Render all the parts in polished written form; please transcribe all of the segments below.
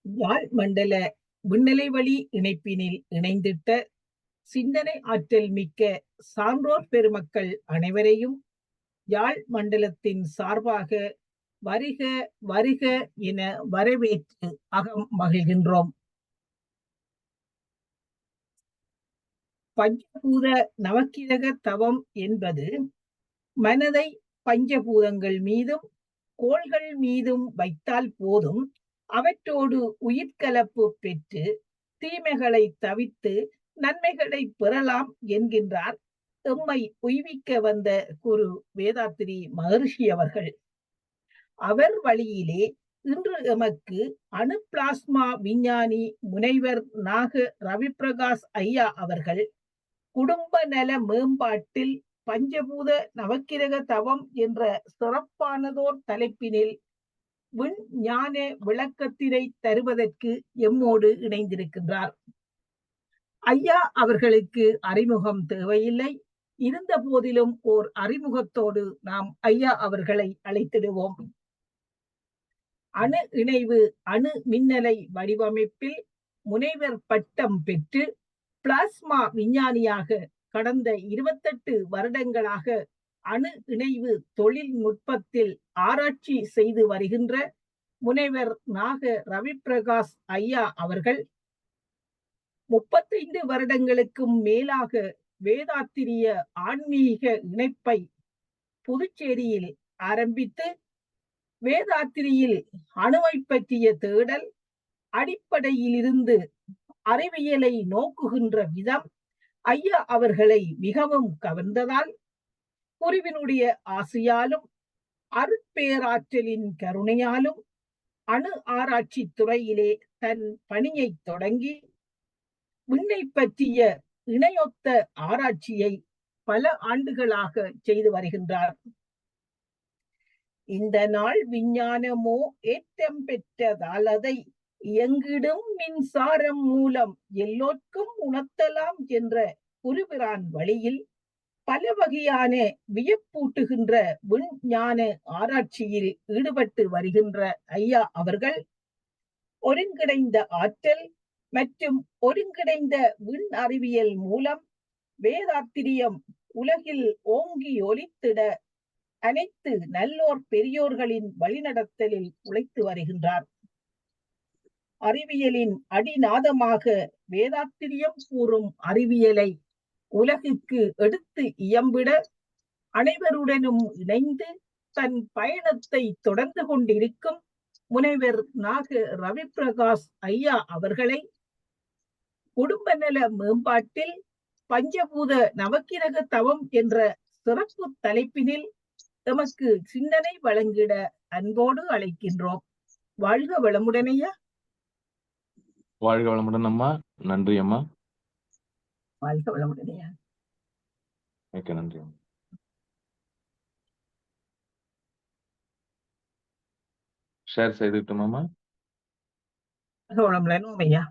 யாழ் மண்டல விண்ணலை வழி இணைப்பினில் இணைந்திட்ட சிந்தனை ஆற்றல் மிக்க சான்றோர் பெருமக்கள் அனைவரையும் யாழ் மண்டலத்தின் சார்பாக வருக வருக என வரவேற்று அகம் மகிழ்கின்றோம். பஞ்சபூத நவக்கிரக தவம் என்பது மனதை பஞ்சபூதங்கள் மீதும் கோள்கள் மீதும் வைத்தால் போதும் அவற்றோடு உயிர்கலப்பு பெற்று தீமைகளை தவிர்த்து நன்மைகளை பெறலாம் என்கின்றார் எம்மை உய்விக்க வந்த குரு வேதாத்திரி மகர்ஷி அவர்கள். அவர் வழியிலே இன்று எமக்கு அணு பிளாஸ்மா விஞ்ஞானி முனைவர் நாக ரவிப்பிரகாஷ் ஐயா அவர்கள் குடும்ப நல மேம்பாட்டில் பஞ்சபூத நவக்கிரக தவம் என்ற சிறப்பானதோர் தலைப்பினில் விஞ்ஞான விளக்கத்தினை தருவதற்கு எம்மோடு இணைந்திருக்கின்றார். ஐயா அவர்களுக்கு அறிமுகம் தேவையில்லை. இருந்த போதிலும் ஓர் அறிமுகத்தோடு நாம் ஐயா அவர்களை அழைத்திடுவோம். அணு இணைவு அணு மின்னலை வடிவமைப்பில் முனைவர் பட்டம் பெற்று பிளாஸ்மா விஞ்ஞானியாக கடந்த 28 வருடங்களாக அணு இணைவு தொழில்நுட்பத்தில் ஆராய்ச்சி செய்து வருகின்ற முனைவர் நாக ரவிப்பிரகாஷ் ஐயா அவர்கள் 35 வருடங்களுக்கும் மேலாக வேதாத்திரிய ஆன்மீக இணைப்பை புதுச்சேரியில் ஆரம்பித்து வேதாத்திரியில் அணுவை பற்றிய தேடல் அடிப்படையிலிருந்து அறிவியலை நோக்குகின்ற விதம் ஐயா அவர்களை மிகவும் கவர்ந்ததால் குருவினுடைய ஆசையாலும் அருட்பேராற்றலின் கருணையாலும் அணு ஆராய்ச்சி துறையிலே தன் பணியை தொடங்கி விண்ணை பற்றிய இணையொத்த ஆராய்ச்சியை பல ஆண்டுகளாக செய்து வருகின்றார். இந்த நாள் விஞ்ஞானமோ ஏற்றம் பெற்றதால் அதை இயங்கிடும் மின்சாரம் மூலம் எல்லோருக்கும் உணர்த்தலாம் என்ற குருபிரான் வழியில் பல வகையான வியப்பூட்டுகின்ற விஞ்ஞான ஆராய்ச்சியில் ஈடுபட்டு வருகின்ற ஐயா அவர்கள் ஒருங்கிணைந்த ஆற்றல் மற்றும் ஒருங்கிணைந்த விண் அறிவியல் மூலம் வேதாத்திரியம் உலகில் ஓங்கி ஒலித்திட அனைத்து நல்லோர் பெரியோர்களின் வழிநடத்தலில் உழைத்து வருகின்றார். அறிவியலின் அடிநாதமாக வேதாத்திரியம் கூறும் அறிவியலை உலகுக்கு எடுத்து இயம்பிட அனைவருடனும் இணைந்து தன் பயணத்தை தொடர்ந்து கொண்டிருக்கும் முனைவர் நாக ரவிப்பிரகாஷ் ஐயா அவர்களை குடும்ப நல மேம்பாட்டில் பஞ்சபூத நவக்கிரக தவம் என்ற சிறப்பு தலைப்பினில் எமக்கு சிந்தனை வழங்கிட அன்போடு அழைக்கின்றோம். வாழ்க வளமுடன் ஐயா. வாழ்க வளமுடன் அம்மா. நன்றி அம்மா. வாழ்க வளமுடன் ஐயா. மிக்க நன்றி அம்மா. ஷேர் செய்துட்டோமாம்மா? வாழ்க வளமுடன் ஐயா.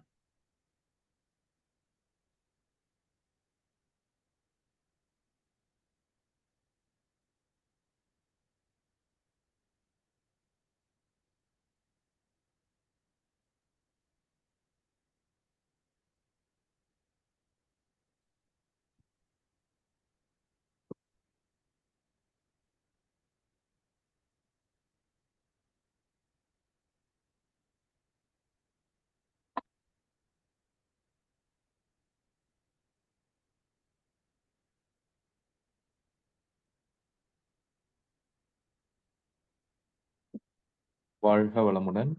வாழ்க வளமுடன்.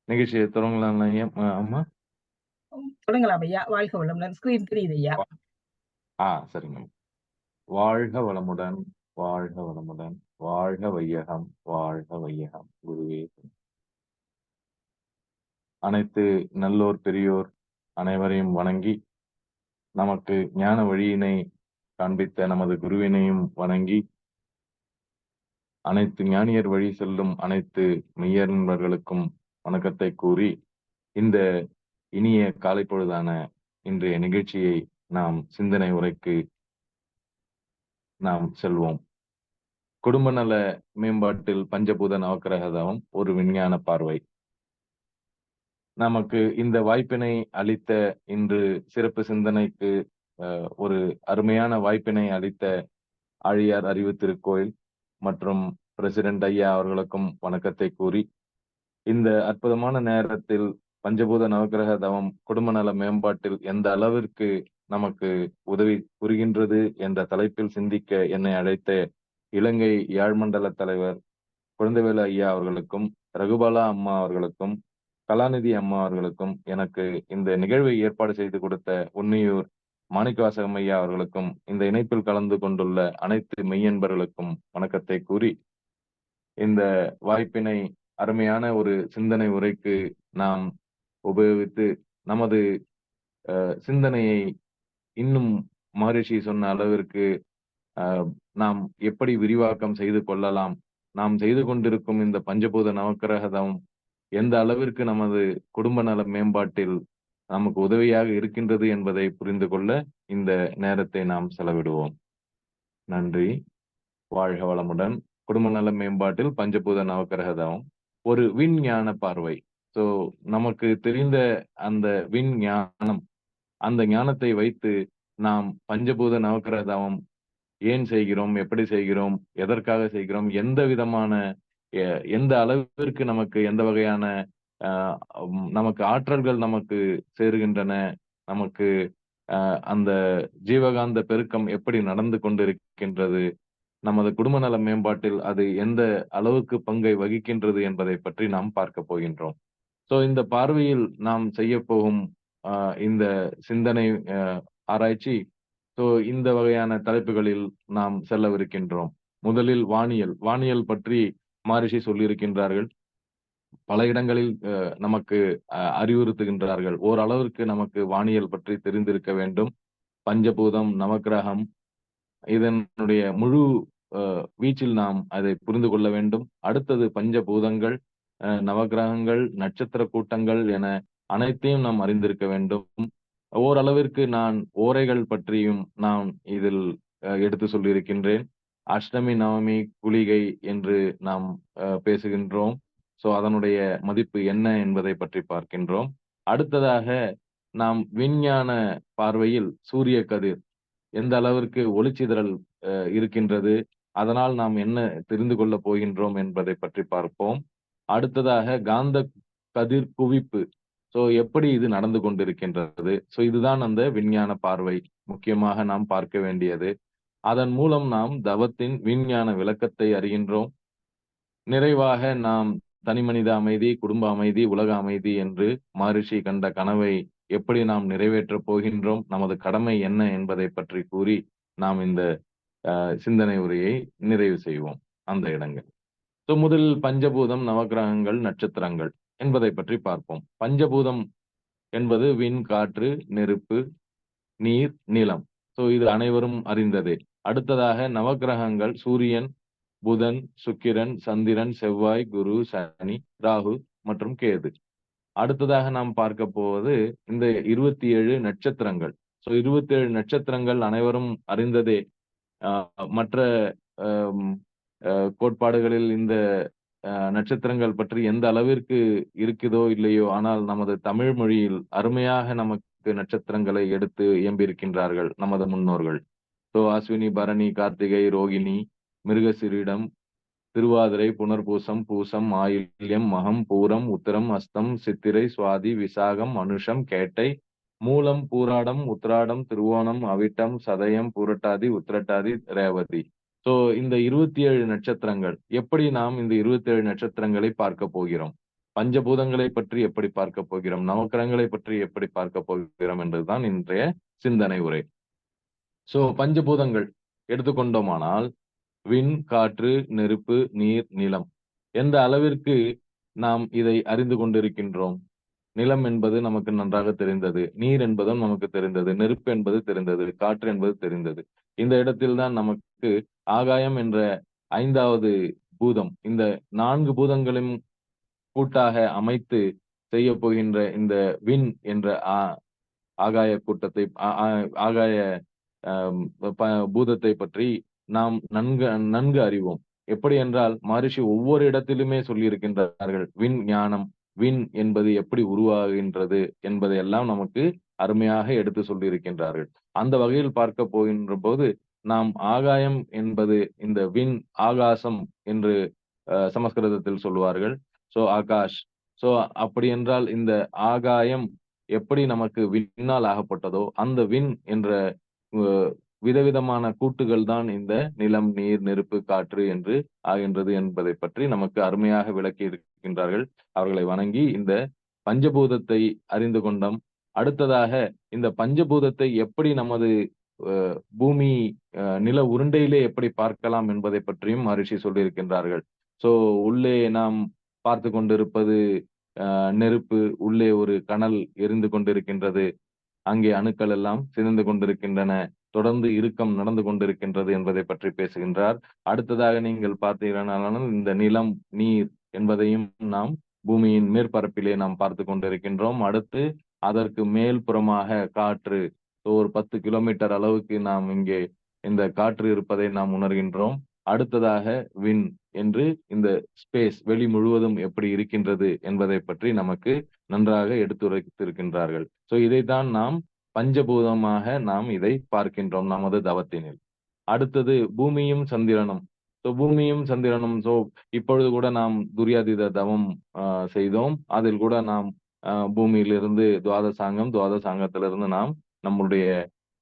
நிகழ்ச்சியை தொடங்கலாம் அம்மா? தொடங்கலாம் ஐயா. வாழ்க வளமுடன். ஸ்கிரீன் தெரியுது ஐயா. சரிங்க. வாழ்க வளமுடன், வாழ்க வளமுடன், வாழ்க வையகம், வாழ்க வையகம். குருவே அனைத்து நல்லோர் பெரியோர் அனைவரையும் வணங்கி நமக்கு ஞான வழியினை காண்பித்த நமது குருவினையும் வணங்கி அனைத்து ஞானியர் வழி செல்லும் அனைத்து மெய்யன்பர்களுக்கும் வணக்கத்தை கூறி இந்த இனிய காலை பொழுதான இன்றைய நிகழ்ச்சியை நாம் சிந்தனை உரைக்கு நாம் செல்வோம். குடும்ப நல மேம்பாட்டில் பஞ்சபூத நவக்கிரக தவம் ஒரு விஞ்ஞான பார்வை. நமக்கு இந்த வாய்ப்பினை அளித்த இன்று சிறப்பு சிந்தனைக்கு ஒரு அருமையான வாய்ப்பினை அளித்த ஆழியார் அறிவு திருக்கோயில் மற்றும் பிரசிடென்ட் ஐயா அவர்களுக்கும் வணக்கத்தை கூறி, இந்த அற்புதமான நேரத்தில் பஞ்சபூத நவக்கிரக தவம் குடும்ப நல மேம்பாட்டில் எந்த அளவிற்கு நமக்கு உதவி புரிகின்றது என்ற தலைப்பில் சிந்திக்க என்னை அழைத்த இலங்கை யாழ்மண்டல தலைவர் குழந்தைவேலு ஐயா அவர்களுக்கும், ரகுபாலா அம்மா அவர்களுக்கும், கலாநிதி அம்மா அவர்களுக்கும், எனக்கு இந்த நிகழ்வை ஏற்பாடு செய்து கொடுத்த உன்னியூர் மாணிக்கவாசகம் ஐயா அவர்களுக்கும், இந்த இணைப்பில் கலந்து கொண்டுள்ள அனைத்து மெய்யன்பர்களுக்கும் வணக்கத்தை கூறி, இந்த வாய்ப்பினை அருமையான ஒரு சிந்தனை உரைக்கு நாம் உபயோகித்து நமது சிந்தனையை இன்னும் மகரிஷி சொன்ன அளவிற்கு நாம் எப்படி விரிவாக்கம் செய்து கொள்ளலாம், நாம் செய்து கொண்டிருக்கும் இந்த பஞ்சபூத நவக்கிரகம் எந்த அளவிற்கு நமது குடும்ப நல மேம்பாட்டில் நமக்கு உதவியாக இருக்கின்றது என்பதை புரிந்து கொள்ள இந்த நேரத்தை நாம் செலவிடுவோம். நன்றி. வாழ்க வளமுடன். குடும்ப நல மேம்பாட்டில் பஞ்சபூத நவக்கிரக தவம் ஒரு விஞ்ஞான பார்வை. சோ நமக்கு தெரிந்த அந்த விஞ்ஞானம், அந்த ஞானத்தை வைத்து நாம் பஞ்சபூத நவக்கிரக தவம் ஏன் செய்கிறோம், எப்படி செய்கிறோம், எதற்காக செய்கிறோம், எந்த விதமான எந்த அளவிற்கு நமக்கு எந்த வகையான நமக்கு ஆற்றல்கள் நமக்கு சேருகின்றன, நமக்கு அந்த ஜீவகாந்த பெருக்கம் எப்படி நடந்து கொண்டிருக்கின்றது, நமது குடும்ப நல மேம்பாட்டில் அது எந்த அளவுக்கு பங்கை வகிக்கின்றது என்பதை பற்றி நாம் பார்க்க போகின்றோம். சோ இந்த பார்வையில் நாம் செய்யப்போகும் இந்த சிந்தனை ஆராய்ச்சி, சோ இந்த வகையான தலைப்புகளில் நாம் செல்லவிருக்கின்றோம். முதலில் வானியல். வானியல் பற்றி மகரிஷி சொல்லியிருக்கின்றார்கள். பல இடங்களில் நமக்கு அறிவுறுத்துகின்றார்கள். ஓரளவிற்கு நமக்கு வானியல் பற்றி தெரிந்திருக்க வேண்டும். பஞ்சபூதம், நவக்கிரகம் இதனுடைய முழு வீச்சில் நாம் அதை புரிந்து கொள்ள வேண்டும். அடுத்தது பஞ்சபூதங்கள், நவக்கிரகங்கள், நட்சத்திர கூட்டங்கள் என அனைத்தையும் நாம் அறிந்திருக்க வேண்டும். ஓரளவிற்கு நான் ஓரைகள் பற்றியும் நான் இதில் எடுத்து சொல்லியிருக்கின்றேன். அஷ்டமி, நவமி, குளிகை என்று நாம் பேசுகின்றோம். சோ அதனுடைய மதிப்பு என்ன என்பதை பற்றி பார்க்கின்றோம். அடுத்ததாக நாம் விஞ்ஞான பார்வையில் சூரிய கதிர் எந்த அளவிற்கு ஒளிச்சிதறல் இருக்கின்றது, அதனால் நாம் என்ன தெரிந்து கொள்ளப் போகின்றோம் என்பதை பற்றி பார்ப்போம். அடுத்ததாக காந்த கதிர் குவிப்பு, சோ எப்படி இது நடந்து கொண்டிருக்கின்றது. சோ இதுதான் அந்த விஞ்ஞான பார்வை முக்கியமாக நாம் பார்க்க வேண்டியது. அதன் மூலம் நாம் தவத்தின் விஞ்ஞான விளக்கத்தை அறிகின்றோம். நிறைவாக நாம் தனிமனித அமைதி, குடும்ப அமைதி, உலக அமைதி என்று மகரிஷி கண்ட கனவை எப்படி நாம் நிறைவேற்றப் போகின்றோம், நமது கடமை என்ன என்பதை பற்றி கூறி நாம் இந்த சிந்தனை உரையை நிறைவு செய்வோம் அந்த இடங்கள். சோ முதலில் பஞ்சபூதம், நவக்கிரகங்கள், நட்சத்திரங்கள் என்பதை பற்றி பார்ப்போம். பஞ்சபூதம் என்பது விண், காற்று, நெருப்பு, நீர், நிலம். சோ இது அனைவரும் அறிந்ததே. அடுத்ததாக நவக்கிரகங்கள் சூரியன், புதன், சுக்கிரன், சந்திரன், செவ்வாய், குரு, சனி, ராகு மற்றும் கேது. அடுத்ததாக நாம் பார்க்க போவது இந்த 27 நட்சத்திரங்கள். சோ 27 நட்சத்திரங்கள் அனைவரும் அறிந்ததே. மற்ற கோட்பாடுகளில் இந்த நட்சத்திரங்கள் பற்றி எந்த அளவிற்கு இருக்குதோ இல்லையோ, ஆனால் நமது தமிழ் மொழியில் அருமையாக நமக்கு நட்சத்திரங்களை எடுத்து இயம்பியிருக்கின்றார்கள் நமது முன்னோர்கள். சோ அஸ்வினி, பரணி, கார்த்திகை, ரோகிணி, மிருகசிரீடம், திருவாதிரை, புனர்பூசம், பூசம், ஆயில்யம், மகம், பூரம், உத்திரம், அஸ்தம், சித்திரை, சுவாதி, விசாகம், அனுஷம், கேட்டை, மூலம், பூராடம், உத்திராடம், திருவோணம், அவிட்டம், சதயம், பூரட்டாதி, உத்திரட்டாதி, ரேவதி. சோ இந்த 27 நட்சத்திரங்கள் எப்படி நாம் இந்த 27 நட்சத்திரங்களை பார்க்க போகிறோம், பஞ்சபூதங்களை பற்றி எப்படி பார்க்க போகிறோம், நவக்கிரகங்களை பற்றி எப்படி பார்க்க போகிறோம் என்பதுதான் இன்றைய சிந்தனை உரை. சோ பஞ்சபூதங்கள் எடுத்துக்கொண்டோமானால் விண், காற்று, நெருப்பு, நீர், நிலம் எந்த அளவிற்கு நாம் இதை அறிந்து கொண்டிருக்கின்றோம். நிலம் என்பது நமக்கு நன்றாக தெரிந்தது, நீர் என்பதும் நமக்கு தெரிந்தது, நெருப்பு என்பது தெரிந்தது, காற்று என்பது தெரிந்தது. இந்த இடத்தில்தான் நமக்கு ஆகாயம் என்ற 5வது பூதம், இந்த 4 பூதங்களையும் கூட்டாக அமைத்து செய்ய போகின்ற இந்த விண் என்ற ஆகாய கூட்டத்தை, ஆகாய பூதத்தை பற்றி நாம் நன்கு அறிவோம். எப்படி என்றால் மகரிஷி ஒவ்வொரு இடத்திலுமே சொல்லி இருக்கின்றார்கள் விண் ஞானம், விண் என்பது எப்படி உருவாகின்றது என்பதையெல்லாம் நமக்கு அருமையாக எடுத்து சொல்லியிருக்கின்றார்கள். அந்த வகையில் பார்க்க போகின்ற போது, நாம் ஆகாயம் என்பது இந்த விண், ஆகாசம் என்று சமஸ்கிருதத்தில் சொல்லுவார்கள். ஸோ ஆகாஷ். ஸோ அப்படி என்றால் இந்த ஆகாயம் எப்படி நமக்கு விண்ணால் ஆகப்பட்டதோ, அந்த விண் என்ற அ விதவிதமான கூட்டுகள் தான் இந்த நிலம், நீர், நெருப்பு, காற்று என்று ஆகின்றது என்பதை பற்றி நமக்கு அருமையாக விளக்கி இருக்கின்றார்கள். அவர்களை வணங்கி இந்த பஞ்சபூதத்தை அறிந்து கொண்டோம். அடுத்ததாக இந்த பஞ்சபூதத்தை எப்படி நமது அ பூமி நில உருண்டையிலே எப்படி பார்க்கலாம் என்பதை பற்றியும் மகரிஷி சொல்லியிருக்கின்றார்கள். ஸோ உள்ளே நாம் பார்த்துக் கொண்டிருப்பது நெருப்பு, உள்ளே ஒரு கனல் எரிந்து கொண்டிருக்கின்றது. அங்கே அணுக்கள் எல்லாம் சிதைந்து கொண்டிருக்கின்றன. தொடர்ந்து இறுக்கம் நடந்து கொண்டிருக்கின்றது என்பதை பற்றி பேசுகின்றார். அடுத்ததாக நீங்கள் பார்த்தீர்களானால் இந்த நிலம், நீர் என்பதையும் நாம் பூமியின் மேற்பரப்பிலே நாம் பார்த்துக் கொண்டிருக்கின்றோம். அடுத்து அதற்கு மேல் புறமாக காற்று. ஒரு 10 கிலோமீட்டர் அளவுக்கு நாம் இங்கே இந்த காற்று இருப்பதை நாம் உணர்கின்றோம். அடுத்ததாக விண் என்று இந்த ஸ்பேஸ் வெளி முழுவதும் எப்படி இருக்கின்றது என்பதை பற்றி நமக்கு நன்றாக எடுத்துரைத்திருக்கின்றார்கள். ஸோ இதைத்தான் நாம் பஞ்சபூதமாக நாம் இதை பார்க்கின்றோம் நமது தவத்தினில். அடுத்தது பூமியும் சந்திரனும். ஸோ பூமியும் சந்திரனும் இப்பொழுது கூட நாம் துரியாதீத தவம் செய்தோம். அதில் கூட நாம் பூமியிலிருந்து துவாதசாங்கம், துவாதசாங்கத்திலிருந்து நாம் நம்முடைய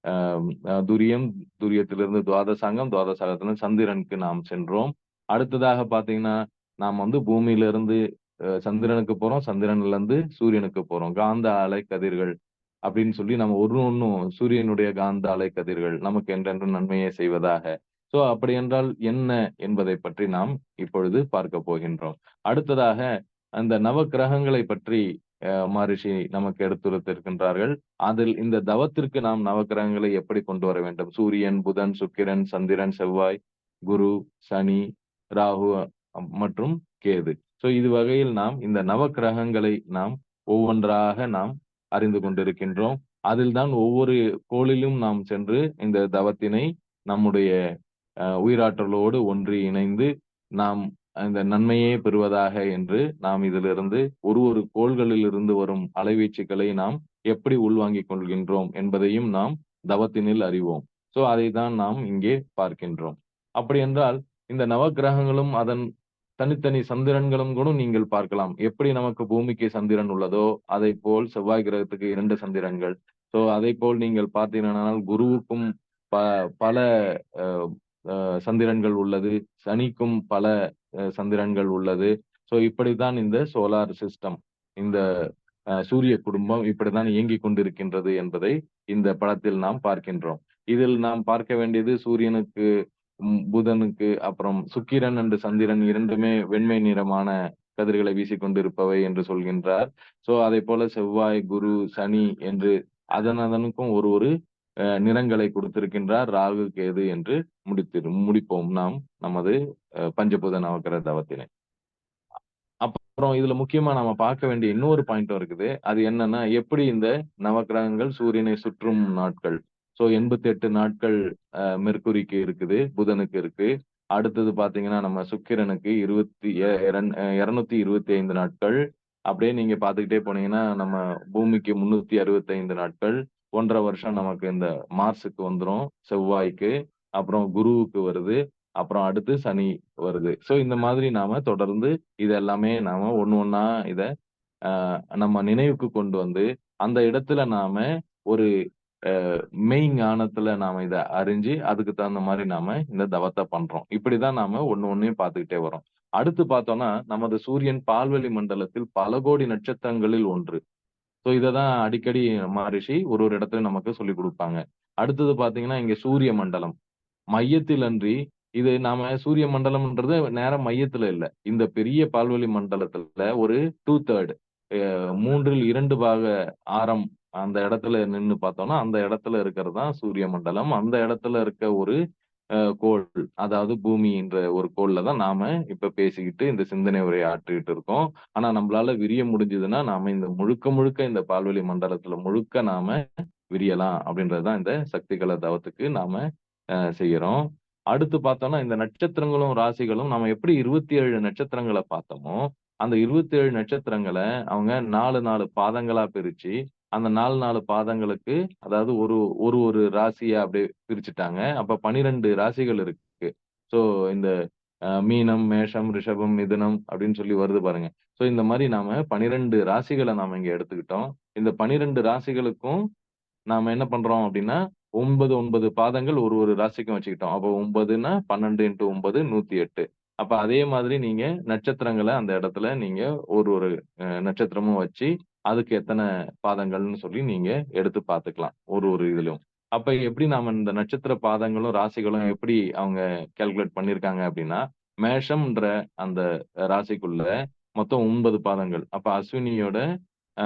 அ துரியம், துரியத்திலிருந்து துவாதசாங்கம், துவாதசாங்கத்திலிருந்து சந்திரனுக்கு நாம் சென்றோம். அடுத்ததாக பார்த்தீங்கன்னா, நாம் வந்து பூமியிலிருந்து சந்திரனுக்கு போறோம். சந்திரன்லருந்து சூரியனுக்கு போறோம். காந்த அலை கதிர்கள் அப்படின்னு சொல்லி நம்ம ஒண்ணும் சூரியனுடைய காந்த அலை கதிர்கள் நமக்கு என்றென்றும் நன்மையே செய்வதாக. அப்படி என்றால் என்ன என்பதை பற்றி நாம் இப்பொழுது பார்க்க போகின்றோம். அடுத்ததாக அந்த நவக்கிரகங்களை பற்றி மகரிஷி நமக்கு எடுத்துரைத்திருக்கின்றார்கள். அதில் இந்த தவத்திற்கு நாம் நவக்கிரகங்களை எப்படி கொண்டு வர வேண்டும்? சூரியன், புதன், சுக்கிரன், சந்திரன், செவ்வாய், குரு, சனி, ராகு மற்றும் கேது. இது வகையில் நாம் இந்த நவக்கிரகங்களை நாம் ஒவ்வொன்றாக நாம் அறிந்து கொண்டிருக்கின்றோம். அதில் தான் ஒவ்வொரு கோளிலும் நாம் சென்று இந்த தவத்தினை நம்முடைய உயிராற்றலோடு ஒன்றி இணைந்து நாம் இந்த நன்மையே பெறுவதாக என்று நாம் இதிலிருந்து ஒரு கோள்களில் இருந்து வரும் அலைவீச்சுக்களை நாம் எப்படி உள்வாங்கிக் கொள்கின்றோம் என்பதையும் நாம் தவத்தினில் அறிவோம். அதைத்தான் நாம் இங்கே பார்க்கின்றோம். அப்படி என்றால் இந்த நவக்கிரகங்களும் அதன் தனித்தனி சந்திரன்களும் கூட நீங்கள் பார்க்கலாம். எப்படி நமக்கு பூமிக்கு சந்திரன் உள்ளதோ, அதைப்போல் செவ்வாய் கிரகத்துக்கு 2 சந்திரன்கள். அதைப்போல் நீங்கள் பார்த்தீர்களானால் குருவுக்கும் பல அ அ சந்திரன்கள் உள்ளது. சனிக்கும் பல சந்திரன்கள் உள்ளது. இப்படித்தான் இந்த சோலார் சிஸ்டம், இந்த சூரிய குடும்பம் இப்படித்தான் இயங்கிக் கொண்டிருக்கின்றது என்பதை இந்த படத்தில் நாம் பார்க்கின்றோம். இதில் நாம் பார்க்க வேண்டியது சூரியனுக்கு, புதனுக்கு, அப்புறம் சுக்கிரன் and சந்திரன் 2மே வெண்மை நிறமான கதிர்களை வீசிக் கொண்டிருப்பவை என்று சொல்கின்றார். அதைப்போல செவ்வாய், குரு, சனி என்று அதனுக்கும் ஒரு நிறங்களை கொடுத்திருக்கின்றார். ராகு, கேது என்று முடிப்போம் நாம் நமது பஞ்சபூத நவக்கிரக தவத்தினை. அப்புறம் இதுல முக்கியமா நாம பார்க்க வேண்டிய இன்னொரு பாயிண்ட்டும் இருக்குது. அது என்னன்னா, எப்படி இந்த நவக்கிரகங்கள் சூரியனை சுற்றும் நாட்கள். 88 நாட்கள் மெர்க்குரிக்கு இருக்குது, புதனுக்கு இருக்கு. அடுத்தது பார்த்தீங்கன்னா, நம்ம சுக்கிரனுக்கு 225 நாட்கள். அப்படியே நீங்க பார்த்துக்கிட்டே போனீங்கன்னா, நம்ம பூமிக்கு 365 நாட்கள். 1½ வருஷம் நமக்கு இந்த மார்ஸுக்கு வந்துரும், செவ்வாய்க்கு, அப்புறம் குருவுக்கு வருது, அப்புறம் அடுத்து சனி வருது. இந்த மாதிரி நாம தொடர்ந்து இது எல்லாமே நாம ஒண்ணா இத நம்ம நினைவுக்கு கொண்டு வந்து, அந்த இடத்துல நாம ஒரு மெய் ஞானத்துல நாம இத அறிஞ்சு, அதுக்கு தகுந்த மாரி நாம இந்த தவத்த பண்றோம். இப்படிதான் நாம ஒண்ணையும் பார்த்துக்கிட்டே வர்றோம். அடுத்து பார்த்தோம்னா, நமது சூரியன் பால்வெளி மண்டலத்தில் பல கோடி நட்சத்திரங்களில் ஒன்று. இததான் அடிக்கடி மகரிஷி ஒரு இடத்துல நமக்கு சொல்லிக் குடுப்பாங்க. அடுத்தது பார்த்தீங்கன்னா, இங்க சூரிய மண்டலம். மையத்தில் அன்றி இது நாம சூரிய மண்டலம்ன்றது நேரா மையத்துல இல்ல. இந்த பெரிய பால்வெளி மண்டலத்துல ஒரு 2/3 3ல் 2 பாக ஆரம் அந்த இடத்துல நின்னு பார்த்தோம்னா, அந்த இடத்துல இருக்கிறது தான் சூரிய மண்டலம். அந்த இடத்துல இருக்க ஒரு கோள், அதாவது பூமி என்ற ஒரு கோள்ல தான் நாம இப்ப பேசிக்கிட்டு இந்த சிந்தனை உரைய ஆற்றிட்டு இருக்கோம். ஆனா நம்மளால விரிய முடிஞ்சதுன்னா, நாம இந்த முழுக்க இந்த பால்வெளி மண்டலத்துல முழுக்க நாம விரியலாம் அப்படின்றது தான் இந்த சக்திகள தவத்துக்கு நாம செய்யறோம். அடுத்து பார்த்தோம்னா, இந்த நட்சத்திரங்களும், ராசிகளும் நாம எப்படி 27 நட்சத்திரங்கள பார்த்தோமோ, அந்த 27 நட்சத்திரங்கள அவங்க 4 பாதங்களா பிரிச்சு, அந்த 4 பாதங்களுக்கு அதாவது ஒரு ராசியா அப்படியே பிரிச்சுட்டாங்க. அப்ப 12 ராசிகள் இருக்கு. ஸோ இந்த மீனம், மேஷம், ரிஷபம், மிதுனம் அப்படின்னு சொல்லி வருது பாருங்க. ஸோ இந்த மாரி நாம 12 ராசிகள நாம இங்க எடுத்துக்கிட்டோம். இந்த 12 ராசிகளுக்கும் நாம என்ன பண்றோம் அப்டின்னா, 9, 9 பாதங்கள் ஒரு ராசிக்கும் வச்சுக்கிட்டோம். அப்போ 9ன்னா 12 இன்டு 9 108. அப்ப அதே மாதிரி நீங்க நட்சத்திரங்கள அந்த இடத்துல நீங்க ஒரு நட்சத்திரமும் வச்சு, அதுக்கு எத்தன பாதங்கள்னு சொல்லி நீங்க எடுத்து பார்த்துக்கலாம். ஒரு இதுலயும். அப்ப எப்படி நாம இந்த நட்சத்திர பாதங்களும், ராசிகளும் எப்படி அவங்க கால்குலேட் பண்ணியிருக்காங்க அப்டின்னா, மேஷம்ன்ற அந்த ராசிக்குள்ள மொத்தம் 9 பாதங்கள். அப்ப அஸ்வினியோட அ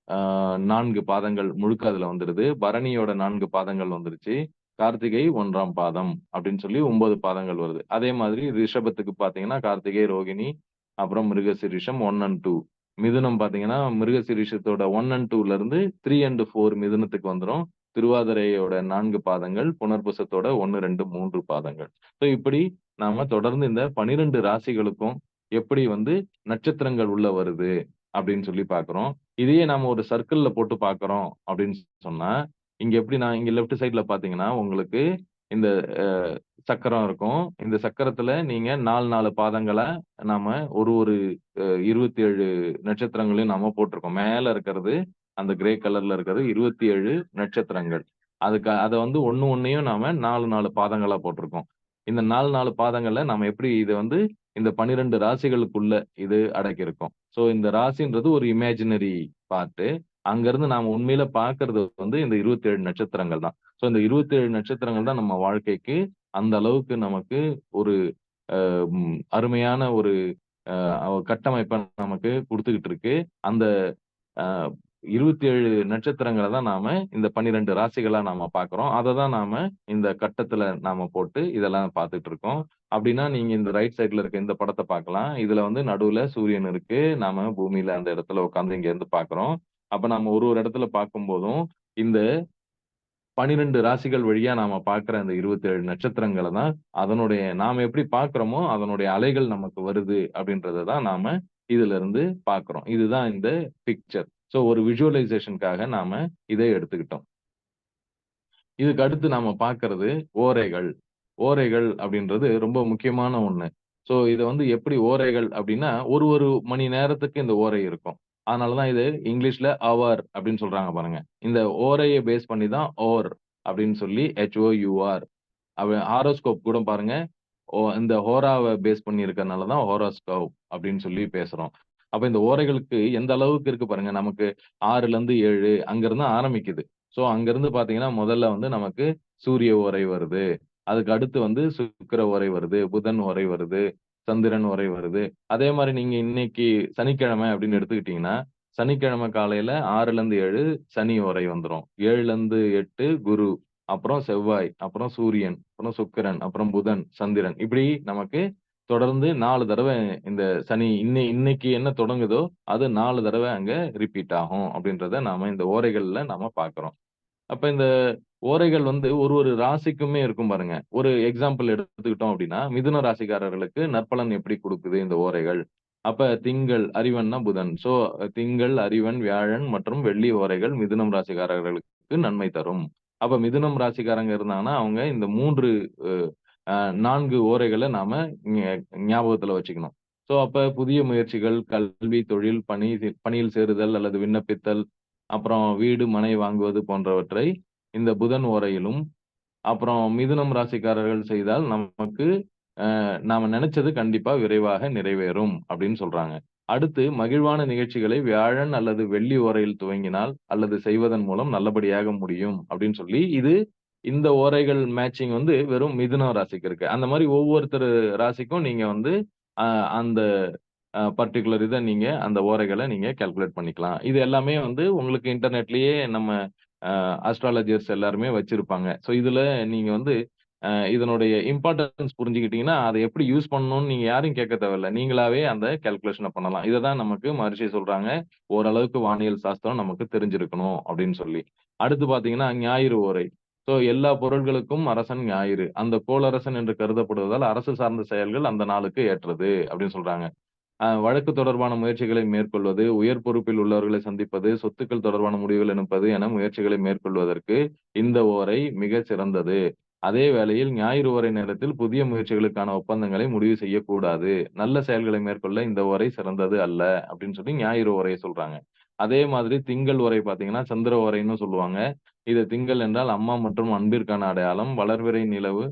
ஆ 4 பாதங்கள் முழுக்க அதுல வந்துருது. பரணியோட 4 பாதங்கள் வந்துருச்சு. கார்த்திகை 1ஆம் பாதம் அப்படின்னு சொல்லி 9 பாதங்கள் வருது. அதே மாதிரி ரிஷபத்துக்கு பார்த்தீங்கன்னா, கார்த்திகை, ரோகிணி, அப்புறம் மிருகசீரிஷம் 1 அண்ட் 2. மிதுனம் பார்த்தீங்கன்னா, மிருகசீரிஷத்தோட 1 அண்ட் 2ல இருந்து 3 அண்ட் 4 மிதுனத்துக்கு வந்துரும். திருவாதிரையோட 4 பாதங்கள், புனர்பூசத்தோட 1, 2, 3 பாதங்கள். ஸோ இப்படி நாம தொடர்ந்து இந்த 12 ராசிகளுக்கும் எப்படி வந்து நட்சத்திரங்கள் உள்ள வருது அப்படின்னு சொல்லி பார்க்கிறோம். இதையே நாம ஒரு சர்க்கிள்ல போட்டு பார்க்கிறோம் அப்படின்னு சொன்னா, இங்க எப்படின்னா, இங்க லெஃப்ட் சைட்ல பார்த்தீங்கன்னா, உங்களுக்கு இந்த அ சக்கரம் இருக்கும். இந்த சக்கரத்துல நீங்க 4 பாதங்கள நாம ஒரு 27 நட்சத்திரங்களையும் நாம போட்டிருக்கோம். மேல இருக்கிறது அந்த கிரே கலர்ல இருக்கிறது 27 நட்சத்திரங்கள். அத வந்து ஒண்ணையும் நாம 4 பாதங்களா போட்டிருக்கோம். இந்த 4 பாதங்கள்ல நாம எப்படி இத வந்து இந்த 12 ராசிகளுக்குள்ள இது அடக்கியிருக்கோம். ஸோ இந்த ராசின்றது ஒரு இமேஜினரி பார்ட்டு. அங்கருந்து நாம உண்மையில பார்க்கிறது வந்து இந்த 27 நட்சத்திரங்கள் தான். ஸோ இந்த 27 நட்சத்திரங்கள் தான் நம்ம வாழ்க்கைக்கு அந்த அளவுக்கு நமக்கு ஒரு அருமையான ஒரு கட்டமைப்ப நமக்கு குடுத்துக்கிட்டு இருக்கு. அந்த அ 27 நட்சத்திரங்கள தான் நாம இந்த 12 ராசிகளா நாம பார்க்கிறோம். அத தான் நாம இந்த கட்டத்துல நாம போட்டு இதெல்லாம் பார்த்துட்டு இருக்கோம். அப்டின்னா, நீங்க இந்த ரைட் சைட்ல இருக்க இந்த படத்த பார்க்கலாம். இதுல வந்து நடுவுல சூரியன் இருக்கு. நாம பூமியில அந்த இடத்துல உட்கார்ந்து இங்க இருந்து பார்க்கிறோம். அப்ப நம்ம ஒரு இடத்துல பார்க்கும்போதும், இந்த 12 ராசிகள் வழியா நாம பார்க்கிற அந்த 27 நட்சத்திரங்கள தான் நாம எப்படி பார்க்கிறோமோ, அதனுடைய அலைகள் நமக்கு வருது அப்படின்றத தான் நாம இதிலிருந்து பார்க்கிறோம். இதுதான் இந்த பிக்சர். ஸோ ஒரு விசுவலைசேஷன்க்காக நாம இத எடுத்துக்கிட்டோம். இதுக்கு அடுத்து நாம பார்க்கிறது ஓரைகள். ஓரைகள் அப்படின்றது ரொம்ப முக்கியமான ஒண்ணு. ஸோ இத வந்து எப்படி ஓரைகள் அப்படின்னா, ஒரு மணி நேரத்துக்கு இந்த ஓரை இருக்கும். அதனால தான் இது இங்கிலீஷ்ல ஹவர் அப்படின்னு சொல்றாங்க பாருங்க. இந்த ஓரைய பேஸ் பண்ணி தான் ஓர் அப்படின்னு சொல்லி HOUR. ஹாரோஸ்கோப் கூட பாருங்க. இந்த ஹோராவ பேஸ் பண்ணி இருக்கறனால தான் ஹோரோஸ்கோப் அப்படின்னு சொல்லி பேசுறோம். அப்ப இந்த ஓரைகளுக்கு எந்த அளவுக்கு இருக்கு பாருங்க. நமக்கு 6லருந்து 7 அங்கருந்து ஆரம்பிக்குது. ஸோ அங்கருந்து பார்த்தீங்கன்னா, முதல்ல வந்து நமக்கு சூரிய ஓரை வருது. அதுக்கு அடுத்து வந்து சுக்கிர ஓரை வருது, புதன் ஓரை வருது, சந்திரன் ஓரை வருது. அதே மாரி நீங்க இன்னைக்கு சனிக்கிழமை அப்படின்னு எடுத்துக்கிட்டீங்கன்னா, சனிக்கிழமை காலையில 6லருந்து 7 சனி ஓரை வந்துரும். 7லருந்து 8 குரு, அப்புறம் செவ்வாய், அப்புறம் சூரியன், அப்புறம் சுக்கிரன், அப்புறம் புதன், சந்திரன். இப்படி நமக்கு தொடர்ந்து 4 தடவ இந்த சனி இன்னைக்கு என்ன தொடங்குதோ, அது 4 தடவ அங்க ரிப்பீட் ஆகும் அப்படின்றத நாம இந்த ஓரைகள்ல நாம பார்க்கிறோம். அப்ப இந்த ஓரைகள் வந்து ஒரு ராசிக்குமே இருக்கும் பாருங்க. ஒரு எக்ஸாம்பிள் எடுத்துக்கிட்டோம் அப்டின்னா, மிதுன ராசிக்காரர்களுக்கு நற்பலன் எப்படி குடுக்குது இந்த ஓரைகள்? அப்ப திங்கள், அறிவன்னா புதன். ஸோ திங்கள், அறிவன், வியாழன் மற்றும் வெள்ளி ஓரைகள் மிதுனம் ராசிக்காரர்களுக்கு நன்மை தரும். அப்ப மிதுனம் ராசிக்காரங்க இருந்தாங்கன்னா, அவங்க இந்த 3 அ அ 4 ஓரைகள நாம ஞாபகத்துல வச்சுக்கணும். ஸோ அப்ப புதிய முயற்சிகள், கல்வி, தொழில், பணியில் சேருதல் அல்லது விண்ணப்பித்தல், அப்புறம் வீடு, மனை வாங்குவது போன்றவற்றை இந்த புதன் ஓரையிலும், அப்புறம் மிதுனம் ராசிக்காரர்கள் செய்தால் நமக்கு நாம நெனச்சது கண்டிப்பா விரைவாக நிறைவேறும் அப்படின்னு சொல்றாங்க. அடுத்து மகிழ்வான நிகழ்ச்சிகளை வியாழன் அல்லது வெள்ளி ஓரையில் துவங்கினால் அல்லது செய்வதன் மூலம் நல்லபடியாக முடியும் அப்படின்னு சொல்லி, இந்த ஓரைகள் மேட்சிங் வந்து வெறும் மிதுன ராசிக்கு இருக்கு. அந்த மாரி ஒவ்வொருத்தர் ராசிக்கும் நீங்க வந்து அ அந்த பர்ட்டிகுலர் இத நீங்க அந்த ஓரைகள நீங்க கால்குலேட் பண்ணிக்கலாம். இது எல்லாமே வந்து உங்களுக்கு இன்டர்நெட்லயே நம்ம அஸ்ட்ராலஜர்ஸ் எல்லாருமே வச்சிருப்பாங்க. ஸோ இதுல நீங்க வந்து இதனுடைய இம்பார்ட்டன்ஸ் புரிஞ்சுக்கிட்டீங்கன்னா, அத எப்படி யூஸ் பண்ணணும்னு நீங்க யாரையும் கேட்க தேவையில்ல. நீங்களாவே அந்த கால்குலேஷன பண்ணலாம். இத தான் நமக்கு மகரிஷி சொல்றாங்க. ஓரளவுக்கு வானியல் சாஸ்திரம் நமக்கு தெரிஞ்சிருக்கணும் அப்படின்னு சொல்லி. அடுத்து பார்த்தீங்கன்னா, ஞாயிறு ஓரை. ஸோ எல்லா பொருள்களுக்கும் அரசன் ஞாயிறு. அந்த கோளரசன் என்று கருதப்படுவதால் அரசு சார்ந்த செயல்கள் அந்த நாளுக்கு ஏற்றது அப்படின்னு சொல்றாங்க. வழக்கு தொடர்பான முயற்சிகளை மேற்கொள்வது, உயர் பொறுப்பில் உள்ளவர்களை சந்திப்பது, சொத்துக்கள் தொடர்பான முடிவுகள் எடுப்பது என முயற்சிகளை மேற்கொள்வதற்கு இந்த ஓரை மிகச் சிறந்தது. அதே வேளையில் ஞாயிறு ஓரை நேரத்தில் புதிய முயற்சிகளுக்கான ஒப்பந்தங்களை முடிவு செய்யக்கூடாது. நல்ல செயல்களை மேற்கொள்ள இந்த ஓரை சிறந்தது அல்ல அப்படின்னு சொல்லி ஞாயிறு ஓரைய சொல்றாங்க. அதே மாதிரி திங்கள் ஓரை பார்த்தீங்கன்னா, சந்திர ஓரைன்னு சொல்லுவாங்க. இது திங்கள் என்றால் அம்மா மற்றும் அன்பிற்கான அடையாளம். வளர்பிறை நிலவு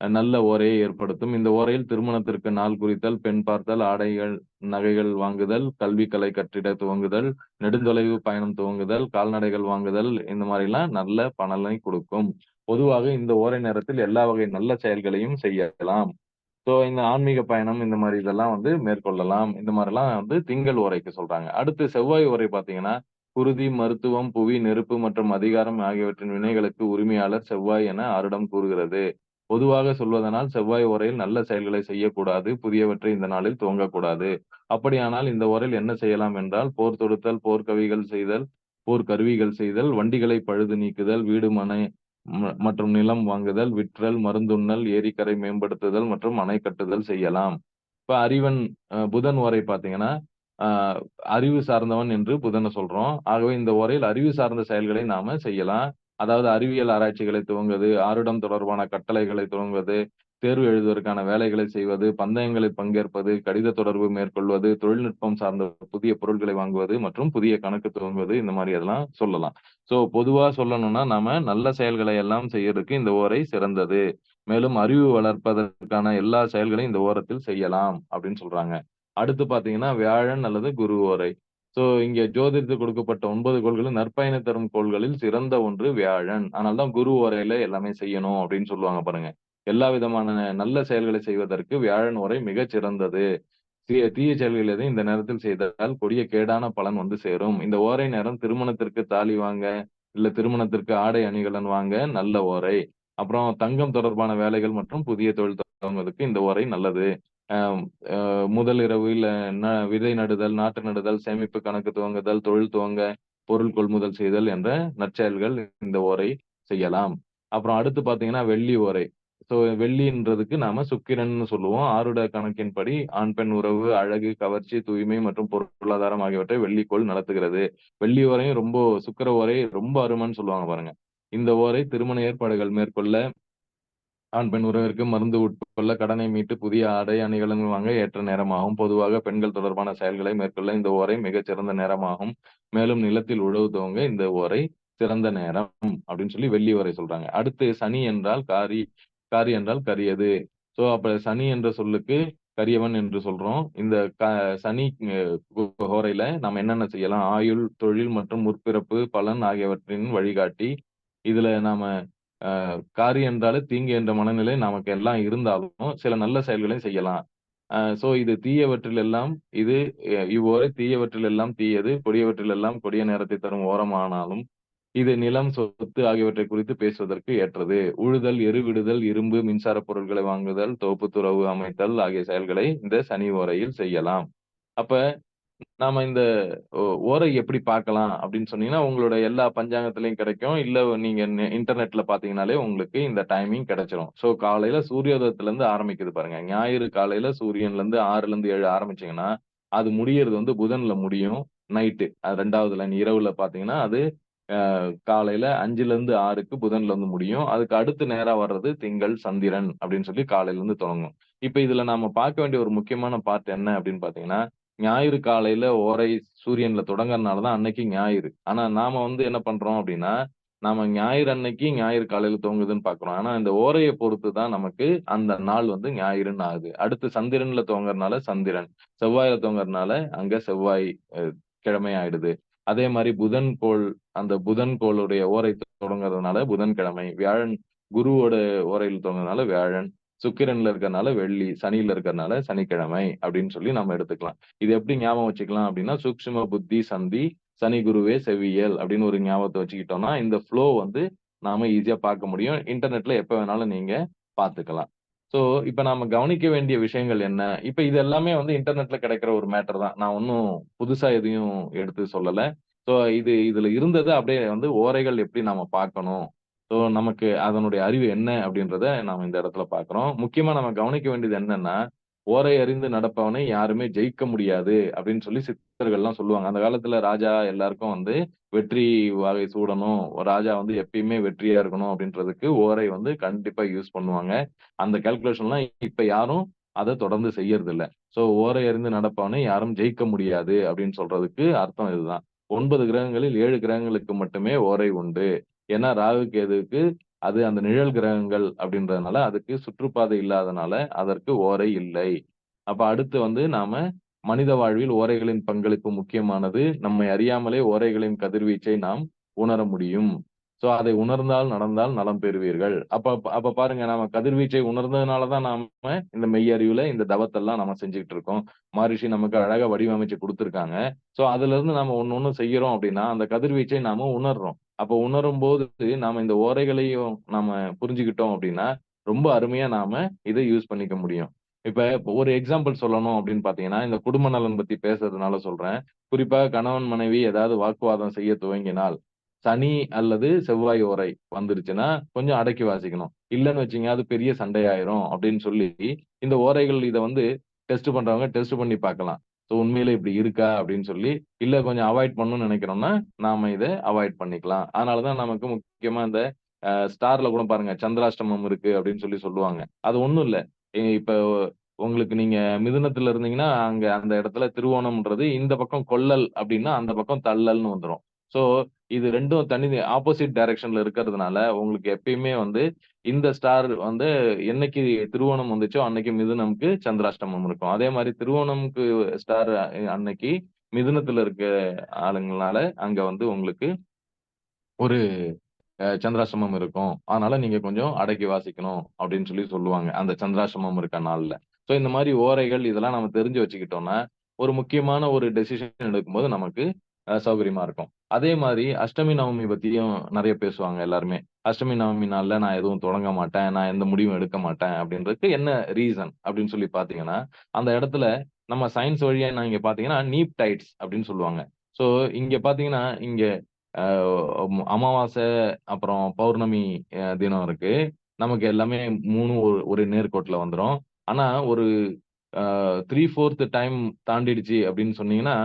நல்ல ஓரையை ஏற்படுத்தும். இந்த ஓரையில் திருமணத்திற்கு நாள் குறித்தல், பெண் பார்த்தல், ஆடைகள், நகைகள் வாங்குதல், கல்வி கலை கற்றிட துவங்குதல், நெடுந்தொலைவு பயணம் துவங்குதல், கால்நடைகள் வாங்குதல் இந்த மாரிலாம் நல்ல பலனை குடுக்கும். பொதுவாக இந்த ஓரை நேரத்தில் எல்லா வகை நல்ல செயல்களையும் செய்யலாம். ஸோ இந்த ஆன்மீக பயணம் இந்த மாரி இதெல்லாம் வந்து மேற்கொள்ளலாம். இந்த மாரிலாம் வந்து திங்கள் ஓரைக்கு சொல்றாங்க. அடுத்து செவ்வாய் ஓரை பார்த்தீங்கன்னா, குருதி, மருத்துவம், புவி, நெருப்பு மற்றும் அதிகாரம் ஆகியவற்றின் வினைகளுக்கு உரிமையாளர் செவ்வாய் என ஆருடம் கூறுகிறது. பொதுவாக சொல்வதனால் செவ்வாய் ஓரையில் நல்ல செயல்களை செய்யக்கூடாது. புதியவற்றை இந்த நாளில் துவங்கக்கூடாது. அப்படியானால் இந்த ஓரையில் என்ன செய்யலாம் என்றால், போர் தொடுத்தல், போர்க்கவிகள் செய்தல், போர்க்கருவிகள் செய்தல், வண்டிகளை பழுது நீக்குதல், வீடு, மனை மற்றும் நிலம் வாங்குதல், விற்றல், மருந்துண்ணல், ஏரிக்கரை மேம்படுத்துதல் மற்றும் அணை கட்டுதல் செய்யலாம். இப்ப அறிவன் புதன் ஓரை பார்த்தீங்கன்னா, அ அறிவு சார்ந்தவன் என்று புதன சொல்றோம். ஆகவே இந்த ஓரையில் அறிவு சார்ந்த செயல்களை நாம செய்யலாம். அதாவது அறிவியல் ஆராய்ச்சிகளை துவங்குவது, ஆருடம் தொடர்பான கட்டளைகளை துவங்குவது, தேர்வு எழுதுவதற்கான வேலைகளை செய்வது, பந்தயங்களில் பங்கேற்பது, கடித தொடர்பு மேற்கொள்வது, தொழில்நுட்பம் சார்ந்த புதிய பொருட்களை வாங்குவது மற்றும் புதிய கணக்கு துவங்குவது இந்த மாரி எல்லாம் சொல்லலாம். பொதுவா சொல்லணும்னா, நாம நல்ல செயல்களை எல்லாம் செய்யறதுக்கு இந்த ஓரை சிறந்தது. மேலும் அறிவு வளர்ப்பதற்கான எல்லா செயல்களையும் இந்த ஓரத்தில் செய்யலாம் அப்படின்னு சொல்றாங்க. அடுத்து பார்த்தீங்கன்னா, வியாழன் அல்லது குரு ஓரை. இங்க ஜோதிடத்தில் கொடுக்கப்பட்ட 9 கோள்களும் நற்பயனை தரும் கோள்களில் சிறந்த ஒன்று வியாழன். அதனால தான் குரு ஓரையில எல்லாமே செய்யணும் அப்படின்னு சொல்லுவாங்க பாருங்க. எல்லா விதமான நல்ல செயல்களை செய்வதற்கு வியாழன் ஓரை மிகச் சிறந்தது. தீய செயல்கள் எதையும் இந்த நேரத்தில் செய்தால் கொடிய கேடான பலன் வந்து சேரும். இந்த ஓரை நேரம் திருமணத்திற்கு தாலி வாங்க, இல்ல திருமணத்திற்கு ஆடை அணிகலன் வாங்க நல்ல ஓரை. அப்புறம் தங்கம் தொடர்பான வேலைகள் மற்றும் புதிய தொழில் தொடங்குவதற்கு இந்த ஓரை நல்லது. அம் அ முதல் இரவு இல்ல விதை நடுதல், நாற்று நடுதல், சேமிப்பு கணக்கு துவங்குதல், தொழில் துவங்க, பொருள் கொள்முதல் செய்தல் என்ற நற்செயல்கள் இந்த ஓரை செய்யலாம். அப்புறம் அடுத்து பார்த்தீங்கன்னா, வெள்ளி ஓரை. வெள்ளின்றதுக்கு நாம சுக்கிரன்னு சொல்லுவோம். ஆருட கணக்கின்படி ஆண், பெண் உறவு, அழகு, கவர்ச்சி, தூய்மை மற்றும் பொருளாதாரம் ஆகியவற்றை வெள்ளிக்கோள் நடத்துகிறது. வெள்ளி ஓரையும் சுக்கிர ஓரை ரொம்ப அருமைன்னு சொல்லுவாங்க பாருங்க. இந்த ஓரை திருமண ஏற்பாடுகள் மேற்கொள்ள, ஆண், பெண் உறவிற்கு மருந்து உட்கொள்ள, கடனை மீட்டு புதிய ஆடை, அணிகலன்கள் வாங்க ஏற்ற நேரமாகும். பொதுவாக பெண்கள் தொடர்பான செயல்களை மேற்கொள்ள இந்த ஓரை மிகச் சிறந்த நேரமாகும். மேலும் நிலத்தில் உழவு துவங்க இந்த ஓரை சிறந்த நேரம் அப்படின்னு சொல்லி வெள்ளி ஓரை சொல்றாங்க. அடுத்து சனி என்றால் காரி என்றால் கரியது. அப்ப சனி என்ற சொல்லுக்கு கரியவன் என்று சொல்றோம். இந்த சனி ஹோரையில நாம என்னென்ன செய்யலாம்? ஆயுள், தொழில் மற்றும் முற்பிறப்பு பலன் ஆகியவற்றின் வழிகாட்டி. இதுல நாம அ காரி என்றாலே தீங்கு என்ற மனநிலை நமக்கு எல்லாம் இருந்தாலும், சில நல்ல செயல்களையும் செய்யலாம். இது தீயவற்றில் எல்லாம் இது இவ்வோரை தீயவற்றில் எல்லாம் தீயது, கொடியவற்றில் எல்லாம் கொடிய நேரத்தை தரும் ஓரமானாலும், இது நிலம், சொத்து ஆகியவற்றை குறித்து பேசுவதற்கு ஏற்றது. உழுதல், எருவிடுதல், இரும்பு, மின்சார பொருட்களை வாங்குதல், தோப்புத்துறவு அமைத்தல் ஆகிய செயல்களை இந்த சனி ஓரையில் செய்யலாம். அப்ப நாம இந்த ஓ ஓரை எப்படி பார்க்கலாம் அப்படின்னு சொன்னீங்கன்னா, உங்களோட எல்லா பஞ்சாங்கத்திலயும் கிடைக்கும். இல்ல நீங்க இன்டர்நெட்ல பார்த்தீங்கன்னாலே உங்களுக்கு இந்த டைமிங் கிடைச்சிரும். காலையில சூரியோதயத்திலருந்து ஆரம்பிக்குது பாருங்க. ஞாயிறு காலையில சூரியன்லருந்து 6லருந்து 7 ஆரம்பிச்சீங்கன்னா, அது முடியறது வந்து புதன்ல முடியும். நைட்டு 2வது லைன் இரவுல பார்த்தீங்கன்னா, அது காலையில 5லருந்து 6க்கு புதன்ல வந்து முடியும். அதுக்கு அடுத்து நேரா வர்றது திங்கள், சந்திரன் அப்படின்னு சொல்லி காலையிலருந்து தொடங்கும். இப்ப இதுல நாம பார்க்க வேண்டிய ஒரு முக்கியமான பார்ட் என்ன அப்படின்னு பார்த்தீங்கன்னா, ஞாயிறு காலையில ஓரை சூரியன்ல தொடங்கறனால தான் அன்னைக்கு ஞாயிறு. ஆனா நாம வந்து என்ன பண்றோம் அப்டின்னா, நாம ஞாயிறு அன்னைக்கு ஞாயிறு காலையில துவங்குதுன்னு பார்க்குறோம். ஆனா இந்த ஓரைய பொறுத்து தான் நமக்கு அந்த நாள் வந்து ஞாயிறுன்னு ஆகுது. அடுத்து சந்திரன்ல துவங்கறனால சந்திரன், செவ்வாய்ல துவங்கறனால அங்க செவ்வாய் அ கிழமை ஆயிடுது. அதே மாரி அந்த புதன் கோளுடைய ஓரை தொடங்குறதுனால புதன்கிழமை, வியாழன் குருவோட ஓரையில தொடங்குறதுனால வியாழன், சுக்கிரன்ல இருக்கறனால வெள்ளி, சனியில இருக்கறனால சனிக்கிழமை அப்படின்னு சொல்லி நம்ம எடுத்துக்கலாம். இது எப்படி ஞாபகம் வச்சுக்கலாம் அப்படின்னா, சூக்ஷ்ம புத்தி சந்தி, சனி குருவே செவ்வியல் அப்படின்னு ஒரு ஞாபகத்த வச்சுக்கிட்டோம்னா, இந்த ஃப்ளோ வந்து நாம ஈஸியா பார்க்க முடியும். இன்டர்நெட்ல எப்ப வேணாலும் நீங்க பார்த்துக்கலாம். ஸோ, இப்ப நாம கவனிக்க வேண்டிய விஷயங்கள் என்ன? இப்ப இது எல்லாமே வந்து இன்டர்நெட்ல கிடைக்கிற ஒரு மேட்டர் தான். நான் ஒண்ணும் புதுசா எதையும் எடுத்து சொல்லல. இதுல இருந்தத அப்படியே வந்து ஓரைகள் எப்படி நாம பார்க்கணும்? நமக்கு அதனுடைய அறிவு என்ன அப்படின்றத நாம இந்த இடத்துல பார்க்கிறோம். முக்கியமா நம்ம கவனிக்க வேண்டியது என்னன்னா, ஓரை அறிந்து நடப்பவனை யாருமே ஜெயிக்க முடியாது அப்படின்னு சொல்லி சித்தர்கள்லாம் சொல்லுவாங்க. அந்த காலத்துல ராஜா எல்லாருக்கும் வந்து வெற்றி வாகை சூடணும். ராஜா வந்து எப்பயுமே வெற்றியா இருக்கணும் அப்படின்றதுக்கு ஓரை வந்து கண்டிப்பா யூஸ் பண்ணுவாங்க. அந்த கால்குலேஷன்லாம் இப்ப யாரும் அத தொடர்ந்து செய்யறதில்ல. சோ ஓரை அறிந்து நடப்பவனை யாரும் ஜெயிக்க முடியாது அப்படின்னு சொல்றதுக்கு அர்த்தம் இதுதான். 9 கிரகங்களில் 7 கிரகங்களுக்கு மட்டுமே ஓரை உண்டு. ஏன்னா ராகு, கேதுவுக்கு அது அந்த நிழல் கிரகங்கள் அப்படின்றதுனால, அதுக்கு சுற்றுப்பாதை இல்லாதனால அதற்கு ஓரை இல்லை. அப்ப அடுத்து வந்து நாம மனித வாழ்வில் ஓரைகளின் பங்களிப்பு முக்கியமானது. நம்மை அறியாமலே ஓரைகளின் கதிர்வீச்சை நாம் உணர முடியும். சோ அதை உணர்ந்தால் நடந்தால் நலம் பெறுவீர்கள். அப்ப அப்ப பாருங்க நாம கதிர்வீச்சை உணர்ந்ததுனால தான் நாம இந்த மெய்யறிவுல இந்த தவத்தெல்லாம் நம்ம செஞ்சுகிட்டு இருக்கோம். மகரிஷி நமக்கு அழகா வடிவமைச்சு குடுத்துருக்காங்க. சோ அதிலிருந்து நாம ஒண்ணு ஒண்ணு செய்யறோம் அப்படின்னா, அந்த கதிர்வீச்சை நாம உணர்றோம். அப்ப உணரும்போது நாம இந்த ஓரைகளையும் நாம புரிஞ்சுக்கிட்டோம் அப்படின்னா, ரொம்ப அருமையா நாம இத யூஸ் பண்ணிக்க முடியும். இப்ப ஒரு எக்ஸாம்பிள் சொல்லணும் அப்படின்னு பார்த்தீங்கன்னா, இந்த குடும்ப நலன் பத்தி பேசுறதுனால சொல்றேன். குறிப்பா கணவன், மனைவி ஏதாவது வாக்குவாதம் செய்ய துவங்கினால், சனி அல்லது செவ்வாய் ஓரை வந்துருச்சுன்னா, கொஞ்சம் அடக்கி வாசிக்கணும். இல்லன்னு வச்சுக்கங்க, அது பெரிய சண்டையாயிரும் அப்படின்னு சொல்லி, இந்த ஓரைகள் இத வந்து டெஸ்ட் பண்றவங்க டெஸ்ட் பண்ணி பார்க்கலாம். ஸோ உண்மையிலே இப்படி இருக்கா அப்படின்னு சொல்லி, இல்ல கொஞ்சம் அவாய்ட் பண்ணணும்னு நெனைக்கிறோம்னா, நாம இத அவாய்ட் பண்ணிக்கலாம். அதனால தான் நமக்கு முக்கியமா இந்த ஸ்டார்ல கூட பாருங்க, சந்திராஷ்டமம் இருக்கு அப்படின்னு சொல்லி சொல்லுவாங்க. அது ஒண்ணும் இல்ல. இப்ப உங்களுக்கு நீங்க மிதுனத்துல இருந்தீங்கன்னா, அங்க அந்த இடத்துல திருவோணம்ன்றது இந்த பக்கம் கொள்ளல் அப்டின்னா, அந்த பக்கம் தள்ளல்னு வந்துரும். ஸோ இது 2ம் தனி ஆப்போசிட் டைரக்ஷன்ல இருக்கிறதுனால, உங்களுக்கு எப்பயுமே வந்து இந்த ஸ்டார் வந்து என்னைக்கு திருவோணம் வந்துச்சோ, அன்னைக்கு மிதுனம்க்கு சந்திராஷ்டமம் இருக்கும். அதே மாரி திருவோணம்க்கு ஸ்டார் அன்னைக்கு மிதுனத்துல இருக்க ஆளுங்கனால, அங்க வந்து உங்களுக்கு ஒரு சந்திராஷ்டமம் இருக்கும். அதனால நீங்க கொஞ்சம் அடக்கி வாசிக்கணும் அப்படின்னு சொல்லி சொல்லுவாங்க. அந்த சந்திராஷ்டமம் இருக்க நாள்ல. ஸோ இந்த மாரி ஓரைகள் இதெல்லாம் நம்ம தெரிஞ்சு வச்சுக்கிட்டோம்னா, ஒரு முக்கியமான ஒரு டெசிஷன் எடுக்கும்போது நமக்கு சௌகரியமா இருக்கும். அதே மாரி அஷ்டமி, நவமி பத்தியும் நெறைய பேசுவாங்க எல்லாருமே. அஷ்டமி, நவமி நாள்ல நான் எதுவும் தொடங்க மாட்டேன். நான் எந்த முடிவும் எடுக்க மாட்டேன் அப்படின்றதுக்கு என்ன ரீசன் அப்படின்னு சொல்லி பார்த்தீங்கன்னா, அந்த இடத்துல நம்ம சயின்ஸ் வழியா நீங்க பார்த்தீங்கன்னா, நீப் டைட்ஸ் அப்படின்னு சொல்லுவாங்க. ஸோ இங்க பார்த்தீங்கன்னா, இங்க அ அமாவாசை, அப்புறம் பௌர்ணமி தினம் இருக்கு. நமக்கு எல்லாமே 3ம் ஒரு நேர்கோட்டுல வந்துரும். ஆனா ஒரு 3/4 டைம் தாண்டிடுச்சு அப்படின்னு சொன்னீங்கன்னா,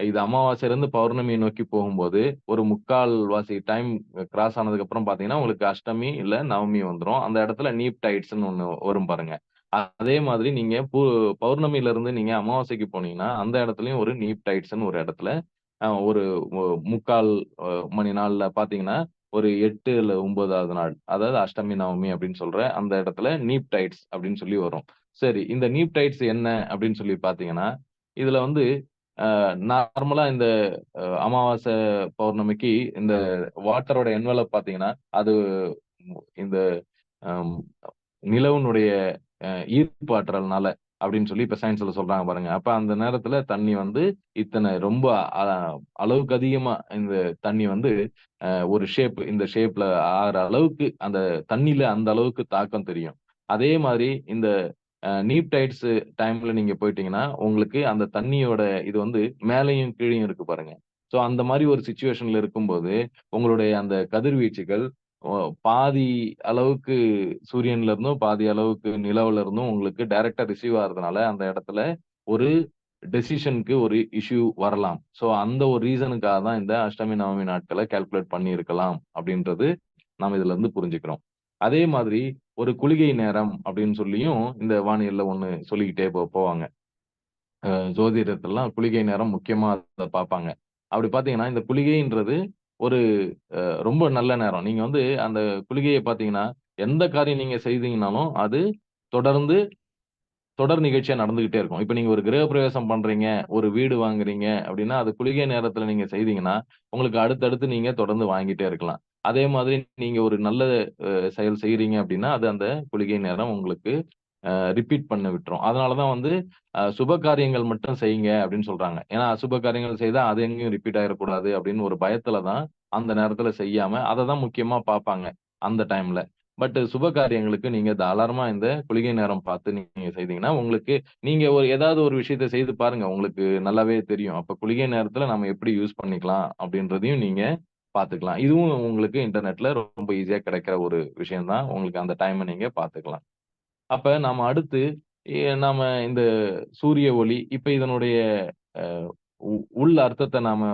இது அமாவாசையிலருந்து பௌர்ணமிய நோக்கி போகும்போது, ஒரு 3/4 வாசி டைம் கிராஸ் ஆனதுக்கப்புறம் பார்த்தீங்கன்னா, உங்களுக்கு அஷ்டமி இல்ல நவமி வந்துரும். அந்த இடத்துல நீப் டைட்ஸ்ன்னு ஒண்ணு வரும் பாருங்க. அதே மாதிரி நீங்க பௌர்ணமியிலருந்து நீங்க அமாவாசைக்கு போனீங்கன்னா, அந்த இடத்துலயும் ஒரு நீப் டைட்ஸ்ன்னு ஒரு இடத்துல ஒரு 3/4 மணி நாள்ல பார்த்தீங்கன்னா, ஒரு 8 இல்ல 9வது நாள். அதாவது அஷ்டமி, நவமி அப்படின்னு சொல்ற அந்த இடத்துல நீப் டைட்ஸ் அப்படின்னு சொல்லி வரும். சரி, இந்த நீப் டைட்ஸ் என்ன அப்படின்னு சொல்லி பார்த்தீங்கன்னா, இதுல வந்து நார்மலா இந்த அமாவாசை, பௌர்ணமிக்கு இந்த வாட்டரோட என்வலப் பார்த்தீங்கன்னா, அது இந்த அம் நிலவினுடைய அ ஈர்ப்பு ஆற்றல்னால அப்படின்னு சொல்லி இப்ப சயின்ஸ்ல சொல்றாங்க பாருங்க. அப்ப அந்த நேரத்துல தண்ணி வந்து இத்தன ரொம்ப அ அளவுக்கு அதிகமா இந்த தண்ணி வந்து ஒரு இந்த ஷேப்ல ஆகுற அளவுக்கு அந்த தண்ணீல அந்த அளவுக்கு தாக்கம் தெரியும். அதே மாதிரி இந்த நீப் டைட்ஸ் டைம்ல நீங்க போயிட்டீங்கன்னா, உங்களுக்கு அந்த தண்ணியோட இது வந்து மேலயும் கீழயும் இருக்கு பாருங்க. ஸோ அந்த மாரி ஒரு சிச்சுவேஷன்ல இருக்கும்போது, உங்களுடைய அந்த கதிர்வீச்சுகள் ஒ பாதி அளவுக்கு சூரியன்ல இருந்தும், பாதி அளவுக்கு நிலவுல இருந்தும் உங்களுக்கு டைரக்ட்டா ரிசீவ் ஆகுறதுனால, அந்த இடத்துல ஒரு டெசிஷனுக்கு ஒரு இஷ்யூ வரலாம். ஸோ அந்த ஒரு ரீசனுக்காக தான் இந்த அஷ்டமி, நவமி நாட்கள கால்குலேட் பண்ணியிருக்கலாம் அப்படின்றது நாம இதிலருந்து புரிஞ்சுக்கிறோம். அதே மாதிரி ஒரு குளிகை நேரம் அப்படின்னு சொல்லியும் இந்த வானியல்ல ஒண்ணு சொல்லிக்கிட்டே போவாங்க. ஜோதிடத்திலலாம் குளிகை நேரம் முக்கியமா அத பார்ப்பாங்க. அப்படி பார்த்தீங்கன்னா, இந்த குளிகைன்றது ஒரு ரொம்ப நல்ல நேரம். நீங்க வந்து அந்த குளிகைய பார்த்தீங்கன்னா, எந்த காரியம் நீங்க செய்தீங்கனாலும், அது தொடர்ந்து தொடர் நிகழ்ச்சியா நடந்துகிட்டே இருக்கும். இப்ப நீங்க ஒரு கிரகப்பிரவேசம் பண்றீங்க, ஒரு வீடு வாங்குறீங்க அப்படின்னா, அது குளிகை நேரத்தில நீங்க செய்தீங்கன்னா, உங்களுக்கு அடுத்தடுத்து நீங்க தொடர்ந்து வாங்கிட்டே இருக்கலாம். அதே மாதிரி நீங்க ஒரு நல்ல செயல் செய்றீங்க அப்படின்னா, அது அந்த குளிகை நேரம் உங்களுக்கு ரிப்பீட் பண்ண விட்டுரும். அதனால தான் வந்து சுப காரியங்கள் மட்டும் செய்யுங்க அப்படின்னு சொல்றாங்க. ஏன்னா, அசுப காரியங்கள் செய்தா அது எங்கேயும் ரிப்பீட் ஆயிறக்கூடாது அப்படின்னு ஒரு பயத்துல தான் அந்த நேரத்துல செய்யாம, அத தான் முக்கியமா பார்ப்பாங்க அந்த டைம்ல. பட் சுப காரியங்களுக்கு நீங்க தாராளமா இந்த குளிகை நேரம் பார்த்து நீங்க செய்தீங்கன்னா, உங்களுக்கு நீங்க ஏதாவது ஒரு விஷயத்த செய்து பாருங்க. உங்களுக்கு நல்லாவே தெரியும். அப்ப குளிகை நேரத்துல நம்ம எப்படி யூஸ் பண்ணிக்கலாம் அப்படின்றதையும் நீங்க பார்த்துக்கலாம். இதுவும் உங்களுக்கு இன்டர்நெட்ல ரொம்ப ஈஸியா கிடைக்கிற ஒரு விஷயம் தான். உங்களுக்கு அந்த டைம நீங்க பார்த்துக்கலாம். அப்ப நாம அடுத்து நாம இந்த சூரிய ஒளி இப்ப இதனுடைய அ உ உள் அர்த்தத்த நாம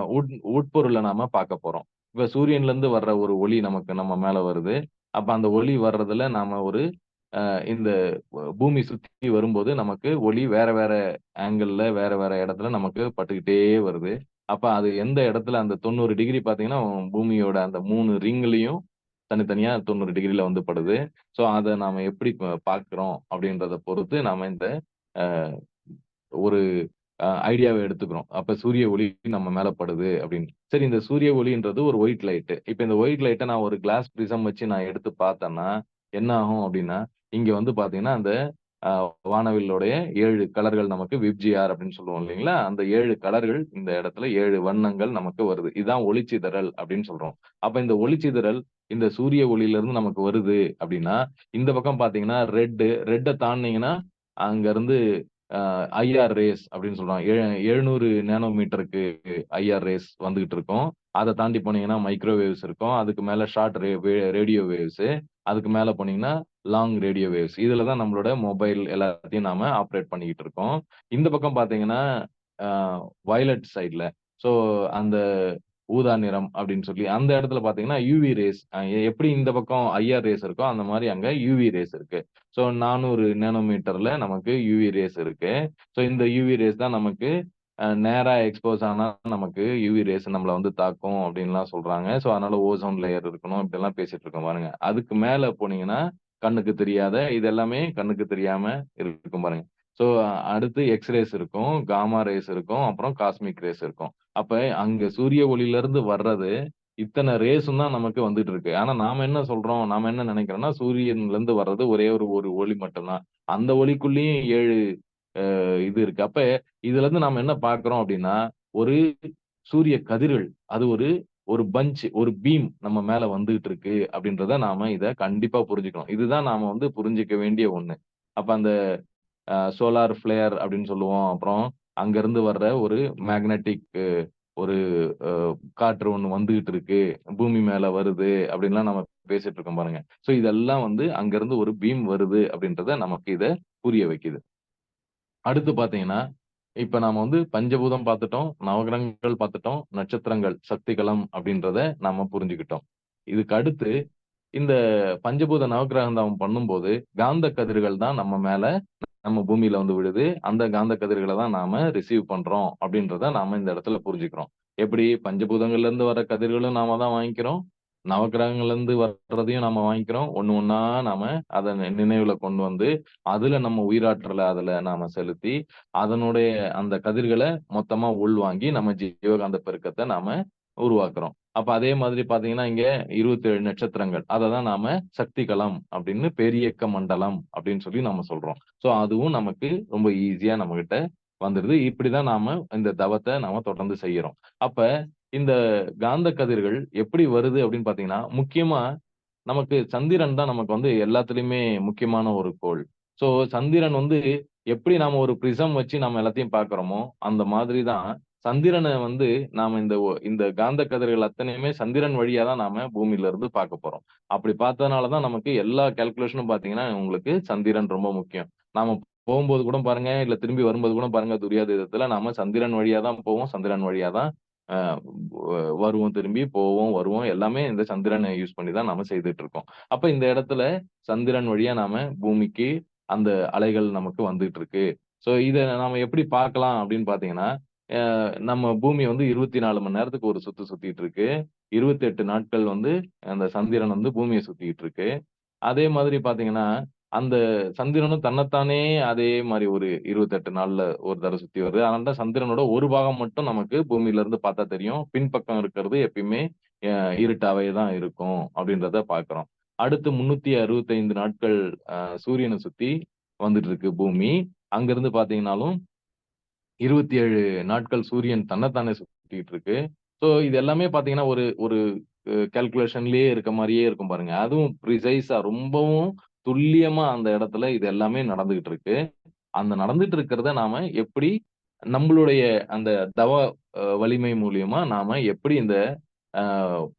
உட்பொருள நாம பார்க்க போறோம். இப்ப சூரியன்லருந்து வர்ற ஒரு ஒளி நமக்கு நம்ம மேல வருது. அப்ப அந்த ஒளி வர்றதுல நாம ஒரு இந்த பூமி சுத்தி வரும்போது நமக்கு ஒளி வேற வேற ஆங்கிள்ல, வேற வேற இடத்துல நமக்கு பட்டுக்கிட்டே வருது. அப்ப அது எந்த இடத்துல அந்த 90 டிகிரி பார்த்தீங்கன்னா, பூமியோட அந்த 3 ரிங்லயும் தனித்தனியா 90 டிகிரில வந்து படுது. ஸோ, அத நாம எப்படி பார்க்கிறோம் அப்படின்றத பொறுத்து நாம இந்த அ ஒரு ஐடியாவ எடுத்துக்கிறோம். அப்ப சூரிய ஒளி நம்ம மேல படுது அப்படின்னு. சரி இந்த சூரிய ஒளின்றது ஒரு ஒயிட் லைட். இப்ப இந்த ஒயிட் லைட்ட நான் ஒரு கிளாஸ் ப்ரிஸம் வச்சு நான் எடுத்து பார்த்தேன்னா, என்ன ஆகும் அப்படின்னா, இங்க வந்து பார்த்தீங்கன்னா, அந்த அ வானவில்லுடைய 7 கலர்கள் நமக்கு விப்ஜிஆர் அப்படின்னு சொல்லுவோம் இல்லைங்களா? அந்த 7 கலர்கள் இந்த இடத்துல 7 வண்ணங்கள் நமக்கு வருது. இதுதான் ஒளிச்சிதறல் அப்படின்னு சொல்றோம். அப்ப இந்த ஒளிச்சிதறல் இந்த சூரிய ஒளியிலிருந்து நமக்கு வருது அப்படின்னா, இந்த பக்கம் பார்த்தீங்கன்னா ரெட்ட தாண்டுனீங்கன்னா, அங்கருந்து ஐஆர் ரேஸ் அப்படின்னு சொல்றாங்க. 700 நேனோமீட்டருக்கு ஐஆர் ரேஸ் வந்துகிட்டு இருக்கும். அத தாண்டி போனீங்கன்னா மைக்ரோவேவ்ஸ் இருக்கும். அதுக்கு மேல ஷார்ட் ரேடியோ வேவ்ஸ். அதுக்கு மேல போனீங்கன்னா லாங் ரேடியோ வேவ்ஸ். இதுல தான் நம்மளோட மொபைல் எல்லாத்தையும் நாம ஆப்பரேட் பண்ணிக்கிட்டு இருக்கோம். இந்த பக்கம் பார்த்தீங்கன்னா, அ வயலட் சைட்ல. ஸோ அந்த ஊதா நிறம் அப்படின்னு சொல்லி, அந்த இடத்துல பார்த்தீங்கன்னா யுவி ரேஸ். எப்படி இந்த பக்கம் ஐஆர் ரேஸ் இருக்கோ, அந்த மாரி அங்க யுவி ரேஸ் இருக்கு. ஸோ 400 நேனோமீட்டர்ல நமக்கு யுவி ரேஸ் இருக்கு. ஸோ இந்த யுவி ரேஸ் தான் நமக்கு நேரா எக்ஸ்போஸ் ஆனா நமக்கு யுவி ரேஸ் நம்மள வந்து தாக்கும் அப்டின்லாம் சொல்றாங்க. ஸோ அதனால ஓசோன் லேயர் இருக்கணும் இப்படிலாம் பேசிட்டு இருக்கோம் பாருங்க. அதுக்கு மேல போனீங்கன்னா, கண்ணுக்கு தெரியாத இது எல்லாமே கண்ணுக்கு தெரியாம இருக்கும் பாருங்க. ஸோ அடுத்து எக்ஸ் ரேஸ் இருக்கும், காமா ரேஸ் இருக்கும், அப்புறம் காஸ்மிக் ரேஸ் இருக்கும். அப்ப அங்க சூரிய ஒளியிலருந்து வர்றது இத்தன ரேஸும் தான் நமக்கு வந்துட்டு இருக்கு. ஆனா நாம என்ன சொல்றோம்? நாம என்ன நெனைக்கிறோம்னா, சூரியன்லருந்து வர்றது ஒரே ஒரு ஒளி மட்டும் தான். அந்த ஒளிக்குள்ளேயும் 7 இது இருக்கு. அப்ப இதுலருந்து நாம என்ன பார்க்கிறோம் அப்டின்னா, ஒரு சூரிய கதிர்கள். அது ஒரு ஒரு பஞ்ச், ஒரு பீம் நம்ம மேல வந்துகிட்டு இருக்கு அப்டின்றத நாம இத கண்டிப்பா புரிஞ்சுக்கணும். இதுதான் நாம வந்து புரிஞ்சுக்க வேண்டிய ஒண்ணு. அப்ப அந்த சோலார் ஃப்ளேர் அப்டின்னு சொல்லுவோம். அப்புறம் அங்கருந்து வர்ற ஒரு மேக்னெட்டிக் ஒரு அ காற்று ஒண்ணு வந்துகிட்டு இருக்கு. பூமி மேல வருது அப்டின்லாம் நம்ம பேசிட்டு இருக்கோம் பாருங்க. ஸோ இதெல்லாம் வந்து அங்கருந்து ஒரு பீம் வருது அப்டின்றத நமக்கு இத புரிய வைக்குது. அடுத்து பார்த்தீங்கன்னா, இப்ப நாம வந்து பஞ்சபூதம் பார்த்துட்டோம், நவகிரகங்கள் பார்த்துட்டோம், நட்சத்திரங்கள், சக்திகளம் அப்படின்றத நாம புரிஞ்சுக்கிட்டோம். இதுக்கு அடுத்து இந்த பஞ்சபூத நவக்கிரகந்தம் பண்ணும்போது, காந்த கதிர்கள் தான் நம்ம மேல, நம்ம பூமியில வந்து விழுது. அந்த காந்த கதிர்கள தான் நாம ரிசீவ் பண்றோம் அப்படின்றத நாம இந்த இடத்துல புரிஞ்சுக்கிறோம். எப்படி பஞ்சபூதங்கள்ல இருந்து வர கதிர்களும் நாம தான் வாங்கிக்கிறோம். நவக்கிரகங்கள்ல இருந்து வர்றதையும் நாம வாங்கிக்கிறோம். ஒண்ணு ஒண்ணா நாம அத நினைவுல கொண்டு வந்து, அதுல நம்ம உயிராற்றல அதுல நாம செலுத்தி, அதனுடைய அந்த கதிர்கள மொத்தமா உள்வாங்கி, நம்ம ஜீவகாந்த பெருக்கத்த நாம உருவாக்குறோம். அப்ப அதே மாதிரி பார்த்தீங்கன்னா, இங்க 27 நட்சத்திரங்கள். அத தான் நாம சக்தி களம் அப்படின்னு பெரியக்க மண்டலம் அப்படின்னு சொல்லி நாம சொல்றோம். ஸோ அதுவும் நமக்கு ரொம்ப ஈஸியா நம்மகிட்ட வந்துருது. இப்படிதான் நாம இந்த தவத்த நாம தொடர்ந்து செய்யறோம். அப்ப இந்த காந்த கதிர்கள் எப்படி வருது அப்படின்னு பார்த்தீங்கன்னா, முக்கியமா நமக்கு சந்திரன் தான் நமக்கு வந்து எல்லாத்துலயுமே முக்கியமான ஒரு கோள். ஸோ சந்திரன் வந்து எப்படி நாம ஒரு ப்ரிஸம் வச்சு நம்ம எல்லாத்தையும் பார்க்கிறோமோ, அந்த மாதிரி தான் சந்திரன வந்து நாம இந்த காந்த கதிர்கள் அத்தனையுமே சந்திரன் வழியா தான் நாம பூமியில இருந்து பார்க்க போறோம். அப்படி பார்த்ததுனால தான் நமக்கு எல்லா கால்குலேஷனும் பார்த்தீங்கன்னா, உங்களுக்கு சந்திரன் ரொம்ப முக்கியம். நாம போம்போது கூட பாருங்க, இல்ல திரும்பி வரும்போது கூட பாருங்க துரியாதீதத்துல நாம சந்திரன் வழியா தான் போவோம். சந்திரன் வழியா தான் அ வருவோம் திரும்பி, போவோம், வருவோம். எல்லாமே இந்த சந்திரன யூஸ் பண்ணி தான் நாம செய்துட்டு இருக்கோம். அப்ப இந்த இடத்துல சந்திரன் வழியா நாம பூமிக்கு அந்த அலைகள் நமக்கு வந்துட்டு இருக்கு. ஸோ இத நாம எப்படி பார்க்கலாம் அப்படின்னு பார்த்தீங்கன்னா, நம்ம பூமி வந்து 24 மணி நேரத்துக்கு ஒரு சுத்து சுத்திட்டு இருக்கு. 28 நாட்கள் வந்து அந்த சந்திரன் வந்து பூமிய சுத்திட்டு இருக்கு. அதே மாதிரி பார்த்தீங்கன்னா, அந்த சந்திரனும் தன்னத்தானே அதே மாரி ஒரு 28 நாள்ல ஒரு தடவ சுத்தி வருது. அதனால தான் சந்திரனோட ஒரு பாகம் மட்டும் நமக்கு பூமியில இருந்து பார்த்தா தெரியும். பின்பக்கம் இருக்கிறது எப்பயுமே அ இருட்டாவே தான் இருக்கும் அப்படின்றத பார்க்கிறோம். அடுத்து 365 நாட்கள் சூரியன சுத்தி வந்துட்டு இருக்கு பூமி. அங்கிருந்து பார்த்தீங்கன்னாலும் 27 நாட்கள் சூரியன் தன்னத்தானே சுத்திட்டு இருக்கு. ஸோ இது எல்லாமே பார்த்தீங்கன்னா, ஒரு ஒரு கால்குலேஷன்லயே இருக்க மாரியே இருக்கும் பாருங்க. அதுவும் ப்ரிசைஸா ரொம்பவும் துல்லியமா அந்த இடத்துல இது எல்லாமே நடந்துகிட்டு இருக்கு. அந்த நடந்துட்டு இருக்கிறத நாம எப்படி நம்மளுடைய அந்த தவ வலிமை மூலியமா நாம எப்படி இந்த அ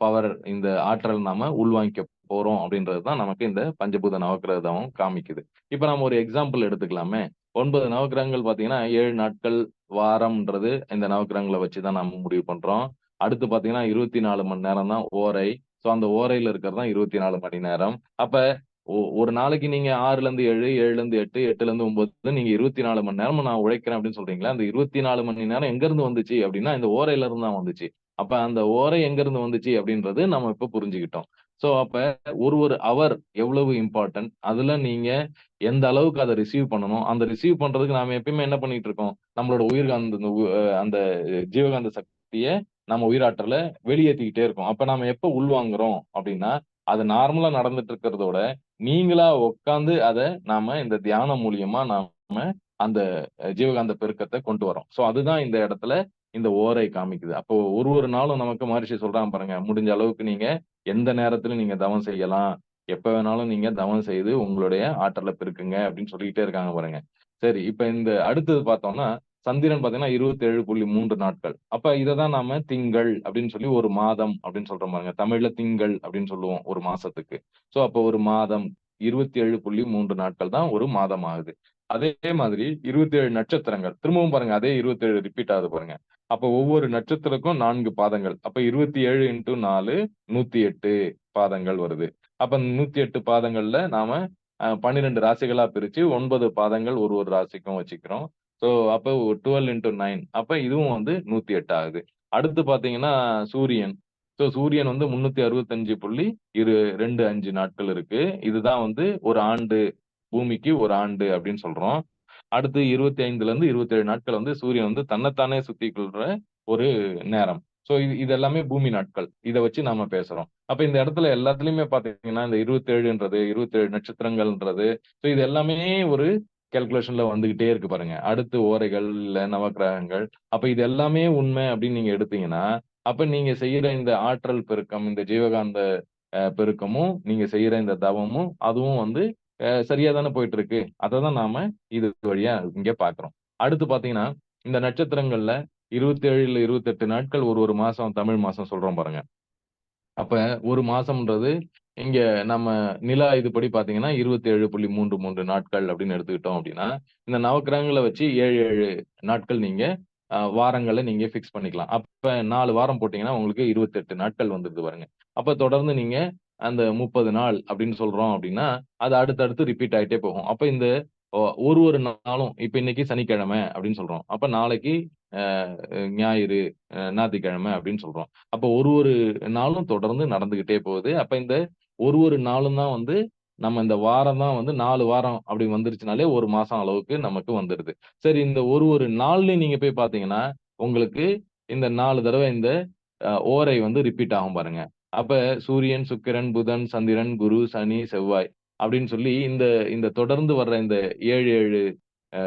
பவர் இந்த ஆற்றல் நாம உள்வாங்கிக்க போறோம் அப்படின்றது தான் நமக்கு இந்த பஞ்சபூத நவக்கிரக தவம் காமிக்குது. இப்ப நம்ம ஒரு எக்ஸாம்பிள் எடுத்துக்கலாமே. 9 நவக்கிரகங்கள் பார்த்தீங்கன்னா, 7 நாட்கள் வாரம்ன்றது இந்த நவக்கிரகங்கள வச்சு தான் நம்ம முடிவு பண்றோம். அடுத்து பார்த்தீங்கன்னா, 24 மணி நேரம் தான் ஓரை. ஸோ அந்த ஓரையில இருக்கிறது தான் 24 மணி நேரம். அப்ப ஒரு நாளைக்கு நீங்க 6லருந்து 7, 7லருந்து 8, 8லருந்து 9 நீங்க 24 மணி நேரமும் நான் உழைக்கிறேன் அப்படின்னு சொல்றீங்களா? அந்த 24 மணி நேரம் எங்கருந்து வந்துச்சு அப்படின்னா, இந்த ஓரையில இருந்து தான் வந்துச்சு. அப்ப அந்த ஓரை எங்கருந்து வந்துச்சு அப்படின்றது நம்ம இப்ப புரிஞ்சுக்கிட்டோம். ஸோ அப்ப ஒரு ஹவர் எவ்வளவு இம்பார்ட்டன்ட். அதுல நீங்க எந்த அளவுக்கு அத ரிசீவ் பண்ணணும். அந்த ரிசீவ் பண்றதுக்கு நாம எப்பயுமே என்ன பண்ணிட்டு இருக்கோம்? நம்மளோட உயிர்காந்த அந்த ஜீவகாந்த சக்திய நம்ம உயிராற்றல வெளியேத்திக்கிட்டே இருக்கோம். அப்ப நாம எப்ப உள்வாங்குறோம் அப்படின்னா, அது நார்மலா நடந்துட்டு இருக்கிறதோட, நீங்களா உட்கார்ந்து அத நாம இந்த தியானம் மூலியமா நாம அந்த ஜீவகாந்த பெருக்கத்த கொண்டு வரோம். சோ அதுதான் இந்த இடத்துல இந்த ஓரை காமிக்குது. அப்போ ஒரு நாளும் நமக்கு மகரிஷி சொல்றாங்க பாருங்க, முடிஞ்ச அளவுக்கு நீங்க எந்த நேரத்திலும் நீங்க தவம் செய்யலாம். எப்ப வேணாலும் நீங்க தவம் செய்து உங்களுடைய ஆற்றல பெருக்குங்க அப்படின்னு சொல்லிக்கிட்டே இருக்காங்க பாருங்க. சரி, இப்ப இந்த அடுத்தது பார்த்தோம்னா, சந்திரன் பார்த்தீங்கன்னா 27.3 நாட்கள். அப்ப இத தான் நாம திங்கள் அப்படின்னு சொல்லி ஒரு மாதம் அப்படின்னு சொல்றோம் பாருங்க. தமிழ்ல திங்கள் அப்படின்னு சொல்லுவோம் ஒரு மாசத்துக்கு. சோ அப்போ ஒரு மாதம் 27.3 நாட்கள் தான் ஒரு மாதம் ஆகுது. அதே மாதிரி 27 நட்சத்திரங்கள். திரும்பவும் பாருங்க அதே 27 ரிப்பீட் ஆகுது பாருங்க. அப்ப ஒவ்வொரு நட்சத்திரக்கும் 4 பாதங்கள். அப்ப 27 இன்டூ 4 108 பாதங்கள் வருது. அப்ப 108 பாதங்கள்ல நாம 12 ராசிகளா பிரிச்சு 9 பாதங்கள் ஒரு ராசிக்கும் வச்சுக்கிறோம். ஸோ அப்ப 12 இன்டூ 9 அப்ப இதுவும் வந்து 108 ஆகுது. அடுத்து பார்த்தீங்கன்னா சூரியன். ஸோ சூரியன் வந்து 365.25 நாட்கள் இருக்கு. இதுதான் வந்து ஒரு ஆண்டு. பூமிக்கு ஒரு ஆண்டு அப்படின்னு சொல்றோம். அடுத்து 25லருந்து 27 நாட்கள் வந்து சூரியன் வந்து தன்னைத்தானே சுத்திக் கொள்ற ஒரு நேரம். சோ இது எல்லாமே பூமி நாட்கள். இத வச்சு நாம பேசுறோம். அப்ப இந்த இடத்துல எல்லாத்துலயுமே பார்த்தீங்கன்னா, இந்த 27ன்றது, 27 நட்சத்திரங்கள்ன்றது, சோ இது எல்லாமே ஒரு கால்குலேஷன்ல வந்துகிட்டே இருக்கு பாருங்க. அடுத்து ஓரைகள், இல்ல நவக்கிரகங்கள். அப்ப இது எல்லாமே உண்மை அப்படின்னு நீங்க எடுத்தீங்கன்னா, அப்ப நீங்க செய்யற இந்த ஆற்றல் பெருக்கம், இந்த ஜீவகாந்த பெருக்கமும், நீங்க செய்யற இந்த தவமும், அதுவும் வந்து சரியா தானே போயிட்டு இருக்கு. அததான் நாம இது வழியா இங்க பார்க்கிறோம். அடுத்து பார்த்தீங்கன்னா, இந்த நட்சத்திரங்கள்ல 27 இல்ல 28 நாட்கள் ஒரு மாசம் தமிழ் மாசம் சொல்றோம் பாருங்க. அப்ப 1 மாசம்ன்றது இங்க நம்ம நிலா இதுபடி பார்த்தீங்கன்னா, 27.33 நாட்கள் அப்படின்னு எடுத்துக்கிட்டோம் அப்படின்னா, இந்த நவக்கிரகங்கள வச்சு 7 நாட்கள் நீங்க வாரங்கள நீங்க ஃபிக்ஸ் பண்ணிக்கலாம். அப்ப 4 வாரம் போட்டீங்கன்னா, உங்களுக்கு 28 நாட்கள் வந்துருது பாருங்க. அப்ப தொடர்ந்து நீங்க அந்த 30 நாள் அப்படின்னு சொல்றோம் அப்படின்னா, அது அடுத்தடுத்து ரிப்பீட் ஆயிட்டே போகும். அப்ப இந்த ஒரு நாளும் இப்ப இன்னைக்கு சனிக்கிழமை அப்படின்னு சொல்றோம். அப்ப நாளைக்கு அ ஞாயிறு, ஞாயிற்றுக்கிழமை அப்படின்னு சொல்றோம். அப்ப ஒரு நாளும் தொடர்ந்து நடந்துகிட்டே போகுது. அப்ப இந்த ஒரு நாளும் தான் வந்து நம்ம இந்த வாரம் தான் வந்து 4 வாரம் அப்படி வந்துருச்சுனாலே 1 மாசம் அளவுக்கு நமக்கு வந்துருது. சரி இந்த ஒரு நாள்லயும் நீங்க போய் பார்த்தீங்கன்னா, உங்களுக்கு இந்த 4 தடவ இந்த ஓரை வந்து ரிப்பீட் ஆகும் பாருங்க. அப்ப சூரியன், சுக்கிரன், புதன், சந்திரன், குரு, சனி, செவ்வாய் அப்படின்னு சொல்லி இந்த இந்த தொடர்ந்து வர்ற இந்த 7 அ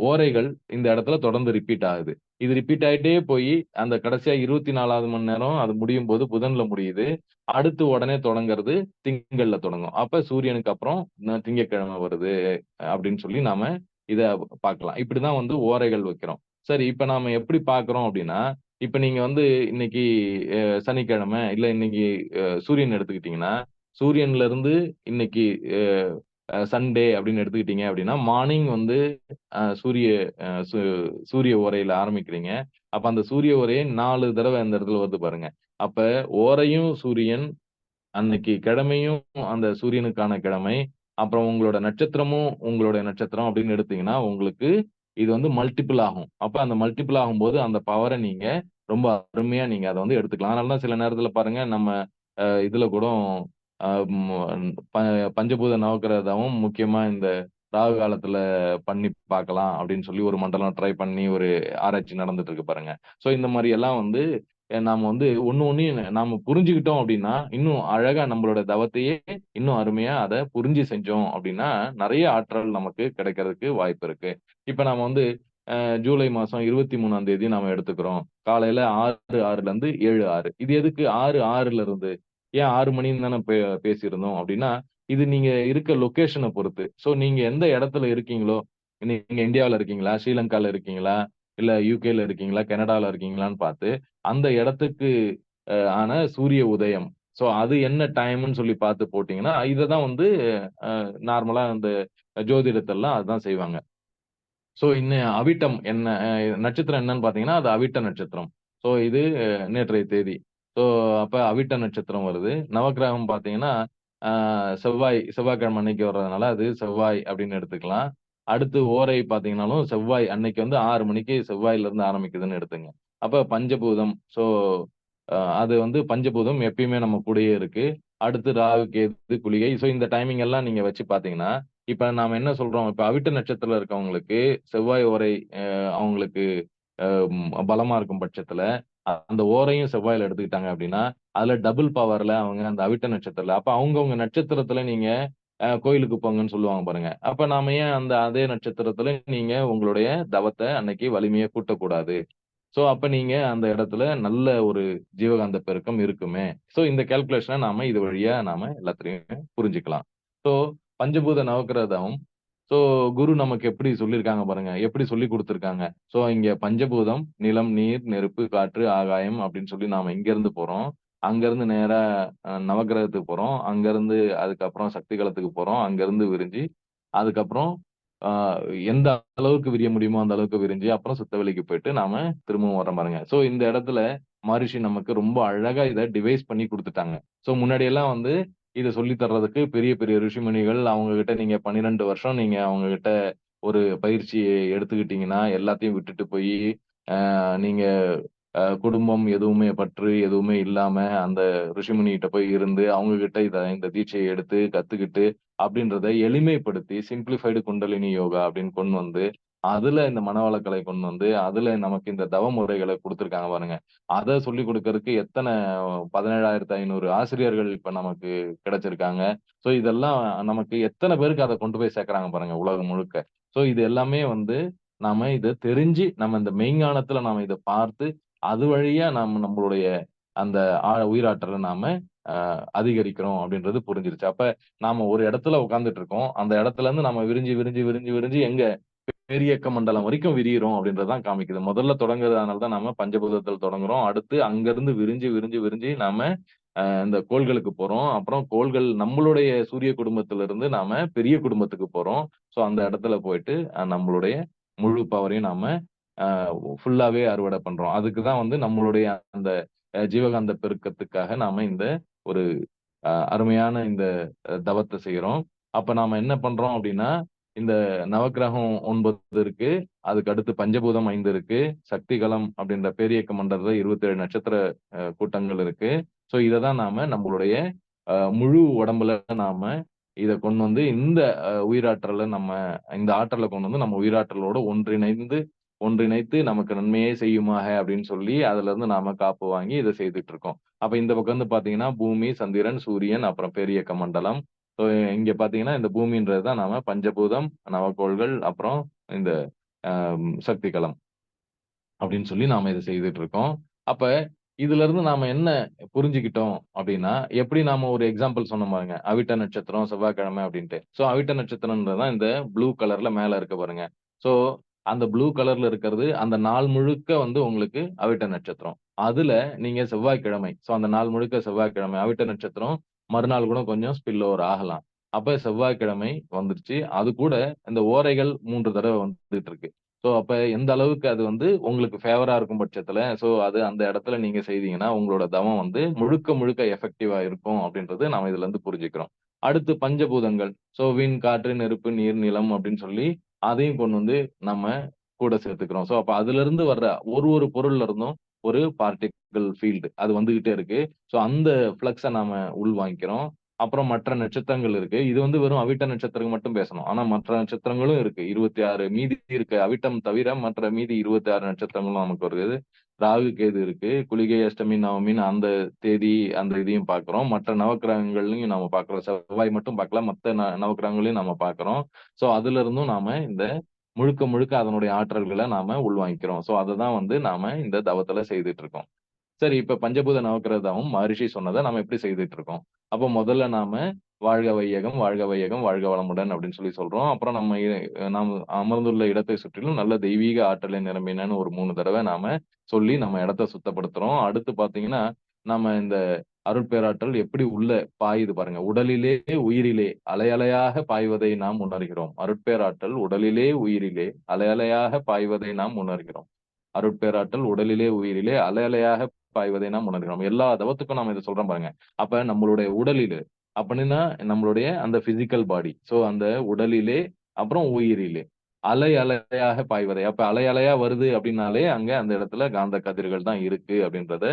ஓரைகள் இந்த இடத்துல தொடர்ந்து ரிப்பீட் ஆகுது. இது ரிப்பீட் ஆயிட்டே போயி, அந்த கடைசியா 24வது மணி நேரம் அது முடியும்போது புதன்ல முடியுது. அடுத்து உடனே தொடங்குறது திங்கள்ல தொடங்கும். அப்ப சூரியனுக்கு அப்புறம் திங்கட்கிழமை வருது அப்படின்னு சொல்லி நாம இத பார்க்கலாம். இப்படிதான் வந்து ஓரைகள் வைக்கிறோம். சரி இப்ப நாம எப்படி பார்க்கிறோம் அப்படின்னா, இப்ப நீங்க வந்து இன்னைக்கு சனிக்கிழமை, இல்ல இன்னைக்கு சூரியன் எடுத்துக்கிட்டீங்கன்னா, சூரியன்ல இருந்து இன்னைக்கு அ சண்டே அப்படின்னு எடுத்துக்கிட்டீங்க அப்படின்னா, மார்னிங் வந்து அ சூரிய அ சு சூரிய ஓரையில ஆரம்பிக்கிறீங்க. அப்ப அந்த சூரிய ஓரையே 4 தடவ அந்த இடத்துல வருது பாருங்க. அப்ப ஓரையும் சூரியன், அன்னைக்கு கிழமையும் அந்த சூரியனுக்கான கிழமை, அப்புறம் உங்களோட நட்சத்திரமும் உங்களுடைய நட்சத்திரம் அப்படின்னு எடுத்தீங்கன்னா, உங்களுக்கு இது வந்து மல்டிபிள் ஆகும். அப்ப அந்த மல்டிபிள் ஆகும்போது அந்த பவர நீங்க ரொம்ப அருமையா நீங்க அத வந்து எடுத்துக்கலாம். அதனால தான் சில நேரத்துல பாருங்க நம்ம இதுல கூட அ ம் ப பஞ்சபூத நவக்கிரக தவம் முக்கியமா இந்த ராகு காலத்துல பண்ணி பார்க்கலாம் அப்படின்னு சொல்லி ஒரு மண்டலம் ட்ரை பண்ணி ஒரு ஆராய்ச்சி நடந்துட்டு இருக்கு பாருங்க. ஸோ இந்த மாரி எல்லாம் வந்து நாம வந்து ஒண்ணையும் நாம புரிஞ்சுக்கிட்டோம் அப்படின்னா, இன்னும் அழகா நம்மளோட தவத்தையே இன்னும் அருமையா அத புரிஞ்சு செஞ்சோம் அப்படின்னா, நெறைய ஆற்றல் நமக்கு கிடைக்கிறதுக்கு வாய்ப்பு இருக்கு. இப்ப நாம வந்து ஜூலை மாசம் 23ஆம் தேதி நாம எடுத்துக்கிறோம். காலையில 6:06லருந்து 7:06. இது எதுக்கு 6:06லருந்து? ஏன் 6 மணின்னு தானே பேசியிருந்தோம் அப்படின்னா, இது நீங்க இருக்க லொகேஷன பொறுத்து. ஸோ நீங்க எந்த இடத்துல இருக்கீங்களோ, நீங்க இந்தியாவுல இருக்கீங்களா? ஸ்ரீலங்கால இருக்கீங்களா? இல்ல யுகேல இருக்கீங்களா? கனடால இருக்கீங்களான்னு பார்த்து, அந்த இடத்துக்கு ஆன சூரிய உதயம். ஸோ அது என்ன டைம்ன்னு சொல்லி பார்த்து போட்டீங்கன்னா, இத தான் வந்து நார்மலா இந்த ஜோதிடத்தெல்லாம் அதான் செய்வாங்க. ஸோ இன்னும் அவிட்டம் என்ன நட்சத்திரம் என்னன்னு பார்த்தீங்கன்னா, அது அவிட்ட நட்சத்திரம். ஸோ இது நேற்றைய தேதி. ஸோ அப்ப அவிட்ட நட்சத்திரம் வருது. நவக்கிரகம் பார்த்தீங்கன்னா, அ செவ்வாய்க்கிழமை அன்னைக்கு வர்றதுனால அது செவ்வாய் அப்படின்னு எடுத்துக்கலாம். அடுத்து ஓரை பார்த்தீங்கன்னாலும் செவ்வாய் அன்னைக்கு வந்து 6 மணிக்கு செவ்வாயிலிருந்து ஆரம்பிக்குதுன்னு எடுத்துங்க. அப்ப பஞ்சபூதம். ஸோ அது வந்து பஞ்சபூதம் எப்பயுமே நம்ம கூடயே இருக்கு. அடுத்து ராகு, கேது, குளிகை. ஸோ இந்த டைமிங் எல்லாம் நீங்க வச்சு பார்த்தீங்கன்னா, இப்ப நாம என்ன சொல்றோம், இப்ப அவிட்ட நட்சத்திரத்துல இருக்கவங்களுக்கு செவ்வாய் ஓரை அவங்களுக்கு பலமா இருக்கும் பட்சத்துல, அந்த ஓரையும் செவ்வாயில எடுத்துக்கிட்டாங்க அப்படின்னா, அதுல டபுள் பவர்ல அவங்க அந்த அவிட்ட நட்சத்திரத்துல அப்ப அவங்கவங்க நட்சத்திரத்துல நீங்க கோயிலுக்கு போங்கன்னு சொல்லுவாங்க பாருங்க. அப்ப நாம ஏன் அந்த அதே நட்சத்திரத்துல நீங்க உங்களுடைய தவத்த அன்னைக்கு வலிமையா கூட்டக்கூடாது? சோ, அப்ப நீங்க அந்த இடத்துல நல்ல ஒரு ஜீவகாந்த பெருக்கம் இருக்குமே. சோ, இந்த கால்குலேஷன நாம இது வழியா நாம எல்லாத்துலயுமே புரிஞ்சுக்கலாம். சோ, பஞ்சபூத நவக்கிரகம். சோ, குரு நமக்கு எப்படி சொல்லியிருக்காங்க பாருங்க. எப்படி சொல்லிக் குடுத்துருக்காங்க. சோ, இங்க பஞ்சபூதம் நிலம், நீர், நெருப்பு, காற்று, ஆகாயம் அப்படின்னு சொல்லி நாம இங்கருந்து போறோம். அங்கருந்து நேரா நவக்கிரகத்துக்கு போறோம். அங்கருந்து அதுக்கப்புறம் சக்திகளத்துக்கு போறோம். அங்கருந்து விரிஞ்சு, அதுக்கப்புறம் ஆ எந்த அளவுக்கு விரிய முடியுமோ அந்த அளவுக்கு விரிஞ்சு, அப்புறம் சுத்தவெளிக்கு போயிட்டு நாம திரும்பவும் வர்றோம் பாருங்க. சோ, இந்த இடத்துல மகரிஷி நமக்கு ரொம்ப அழகா இத டிவைஸ் பண்ணி குடுத்துட்டாங்க. சோ, முன்னாடியெல்லாம் வந்து இத சொல்லி தர்றதுக்கு பெரிய, பெரிய ரிஷிமுனிகள் அவங்க கிட்ட நீங்க 12 வருஷம் நீங்க அவங்க கிட்ட ஒரு பயிற்சி எடுத்துக்கிட்டீங்கன்னா, எல்லாத்தையும் விட்டுட்டு போயி, நீங்க குடும்பம் எதுவுமே பற்று எதுவுமே இல்லாம அந்த ரிஷிமுனிகிட்ட போய் இருந்து, அவங்க கிட்ட இந்த தீட்சைய எடுத்து கத்துக்கிட்டு, அப்படின்றத எளிமைப்படுத்தி சிம்ப்ளிஃபைடு குண்டலினி யோகா அப்படின்னு கொண்டு வந்து, அதுல இந்த மனவளக்கலை கொண்டு வந்து, அதுல நமக்கு இந்த தவ முறைகள குடுத்துருக்காங்க பாருங்க. அத சொல்லிக் குடுக்கறதுக்கு எத்தன 17,500 ஆசிரியர்கள் இப்ப நமக்கு கிடைச்சிருக்காங்க. ஸோ இதெல்லாம் நமக்கு எத்தன பேருக்கு அத கொண்டு போய் சேர்க்கறாங்க பாருங்க, உலகம் முழுக்க. ஸோ இது எல்லாமே வந்து நாம இத தெரிஞ்சு, நம்ம இந்த மெய்ஞானத்துல நாம இத பார்த்து, அது வழியா நாம நம்மளுடைய அந்த உயிராற்றல நாம அதிகரிக்கிறோம் அப்படின்றது புரிஞ்சிருச்சு. அப்ப நாம ஒரு இடத்துல உட்கார்ந்துட்டு இருக்கோம். அந்த இடத்துலருந்து நம்ம விரிஞ்சு, விரிஞ்சு, விரிஞ்சு, விரிஞ்சு எங்க பேரியக்க மண்டலம் வரைக்கும் விரியிறோம் அப்படின்றத தான் காமிக்குது. முதல்ல தொடங்குறதுனால தான் நாம பஞ்சபூதத்துல தொடங்குறோம். அடுத்து அங்கருந்து விரிஞ்சு, விரிஞ்சு, விரிஞ்சு நாம இந்த கோள்களுக்கு போறோம். அப்புறம் கோள்கள் நம்மளுடைய சூரிய குடும்பத்திலிருந்து நாம பெரிய குடும்பத்துக்கு போறோம். ஸோ அந்த இடத்துல போயிட்டு நம்மளுடைய முழு பவரையும் நாம அ ஃபுல்லாவே அறுவடை பண்றோம். அதுக்கு தான் வந்து நம்மளுடைய அந்த ஜீவகாந்த பெருக்கத்துக்காக நாம இந்த ஒரு அருமையான இந்த தவத்த செய்றோம். அப்ப நாம என்ன பண்றோம் அப்டின்னா, இந்த நவக்கிரகம் 9 இருக்கு. அதுக்கு அடுத்து பஞ்சபூதம் 5 இருக்கு. சக்திகளம் அப்டின்ற பேரியக்க மண்டலத்துல 27 நட்சத்திர கூட்டங்கள் இருக்கு. ஸோ இத தான் நாம நம்மளுடைய முழு உடம்புல நாம இத கொண்டு வந்து இந்த உயிராற்றல நம்ம இந்த ஆற்றல கொண்டு வந்து நம்ம உயிராற்றலோட ஒன்றிணைத்து நமக்கு நன்மையே செய்யுமாக அப்படின்னு சொல்லி, அதிலிருந்து நாம காப்பு வாங்கி இத செய்துட்டு இருக்கோம். அப்ப இந்த பக்கம் வந்து பார்த்தீங்கன்னா, பூமி, சந்திரன், சூரியன், அப்புறம் பேரியக்க மண்டலம். ஸோ இங்க பார்த்தீங்கன்னா, இந்த பூமின்றது தான் நாம பஞ்சபூதம், நவகோள்கள், அப்புறம் இந்த சக்திகளம். அப்படின்னு சொல்லி நாம இத செய்துட்டு இருக்கோம். அப்ப இதிலிருந்து நாம என்ன புரிஞ்சுக்கிட்டோம் அப்படின்னா, எப்படி நாம ஒரு எக்ஸாம்பிள் சொன்னோம் பாருங்க. அவிட்ட நட்சத்திரம், செவ்வாய்க்கிழமை அப்படின்ட்டு. ஸோ அவிட்ட நட்சத்திரம்ன்றது தான் இந்த ப்ளூ கலர்ல மேல இருக்கு பாருங்க. ஸோ அந்த ப்ளூ கலர்ல இருக்கிறது அந்த நாள் முழுக்க வந்து உங்களுக்கு அவிட்ட நட்சத்திரம். அதுல நீங்க செவ்வாய்க்கிழமை, ஸோ அந்த நாள் முழுக்க செவ்வாய்க்கிழமை அவிட்ட நட்சத்திரம் மறுநாள் கூட கொஞ்சம் ஸ்பில் ஓவர் ஆகலாம். அப்ப செவ்வாய்க்கிழமை வந்துருச்சு. அது கூட இந்த ஓரைகள் 3 தடவ வந்துட்டு இருக்கு. ஸோ, அப்ப எந்த அளவுக்கு அது வந்து உங்களுக்கு ஃபேவரா இருக்கும் பட்சத்துல, ஸோ அது அந்த இடத்துல நீங்க செய்தீங்கன்னா, உங்களோட தவம் வந்து முழுக்க, முழுக்க எஃபெக்டிவா இருக்கும் அப்படின்றது நாம இதுலருந்து புரிஞ்சுக்கிறோம். அடுத்து பஞ்சபூதங்கள். ஸோ விண், காற்று, நெருப்பு, நீர், நிலம் அப்படின்னு சொல்லி அதையும் கொண்டு வந்து நம்ம கூட சேர்த்துக்கிறோம். ஸோ அப்ப அதிலிருந்து வர்ற ஒரு பொருள்ல இருந்தும் ஒரு பார்ட்டிகிள் ஃபீல்ட் அது வந்துகிட்டே இருக்கு. ஸோ அந்த ஃப்ளக்ஸ நாம உள்வாங்கிக்கிறோம். அப்புறம் மற்ற நட்சத்திரங்கள் இருக்கு. இது வந்து வெறும் அவிட்ட நட்சத்திரம் மட்டும் பேசணும். ஆனா மற்ற நட்சத்திரங்களும் இருக்கு. 26 மீதி இருக்க அவிட்டம் தவிர மற்ற மீதி 26 நட்சத்திரங்களும் நமக்கு வருது. ராகு, கேது இருக்கு. குளிகை, அஷ்டமி, நவமின்னு அந்த தேதி அந்த இதையும் பார்க்கிறோம். மற்ற நவக்கிரகங்களையும் நாம பார்க்கிறோம். செவ்வாய் மட்டும் பார்க்கல. மத்த நவக்கிரகங்களையும் நாம பார்க்கிறோம். ஸோ அதிலிருந்தும் நாம இந்த முழுக்க, முழுக்க அதனுடைய ஆற்றல்கள நாம உள்வாங்கிக்கிறோம். ஸோ அததான் வந்து நாம இந்த தவத்துல செய்துட்டு இருக்கோம். சரி, இப்ப பஞ்சபூத நவக்கிரதமும் மகரிஷி சொன்னத நாம எப்படி செய்துட்டு இருக்கோம்? அப்போ முதல்ல நாம வாழ்க வையகம், வாழ்க வையகம், வாழ்க வளமுடன் அப்படின்னு சொல்லி சொல்றோம். அப்புறம் நாம் அமர்ந்துள்ள இடத்தை சுற்றிலும் நல்ல தெய்வீக ஆற்றலை நிரம்பினன்னு ஒரு 3 தடவ நாம சொல்லி நம்ம இடத்த சுத்தப்படுத்துறோம். அடுத்து பார்த்தீங்கன்னா, நம்ம இந்த அருட்பேராற்றல் எப்படி உள்ள பாயுது பாருங்க. உடலிலே, உயிரிலே அலை அலையாக பாய்வதை நாம் உணர்கிறோம். அருட்பேராற்றல் உடலிலே, உயிரிலே அலை அலையாக பாய்வதை நாம் உணர்கிறோம். அருட்பேராற்றல் உடலிலே, உயிரிலே அலை அலையாக பாய்வதை நாம் உணர்கிறோம். எல்லா தவத்துக்கும் நாம இத சொல்றோம் பாருங்க. அப்ப நம்மளுடைய உடலிலே அப்படின்னா நம்மளுடைய அந்த பிசிக்கல் பாடி. சோ அந்த உடலிலே, அப்புறம் உயிரிலே அலை அலையாக பாய்வதை. அப்ப அலை அலையா வருது அப்படின்னாலே, அங்க அந்த இடத்துல காந்த கதிர்கள் தான் இருக்கு அப்படின்றத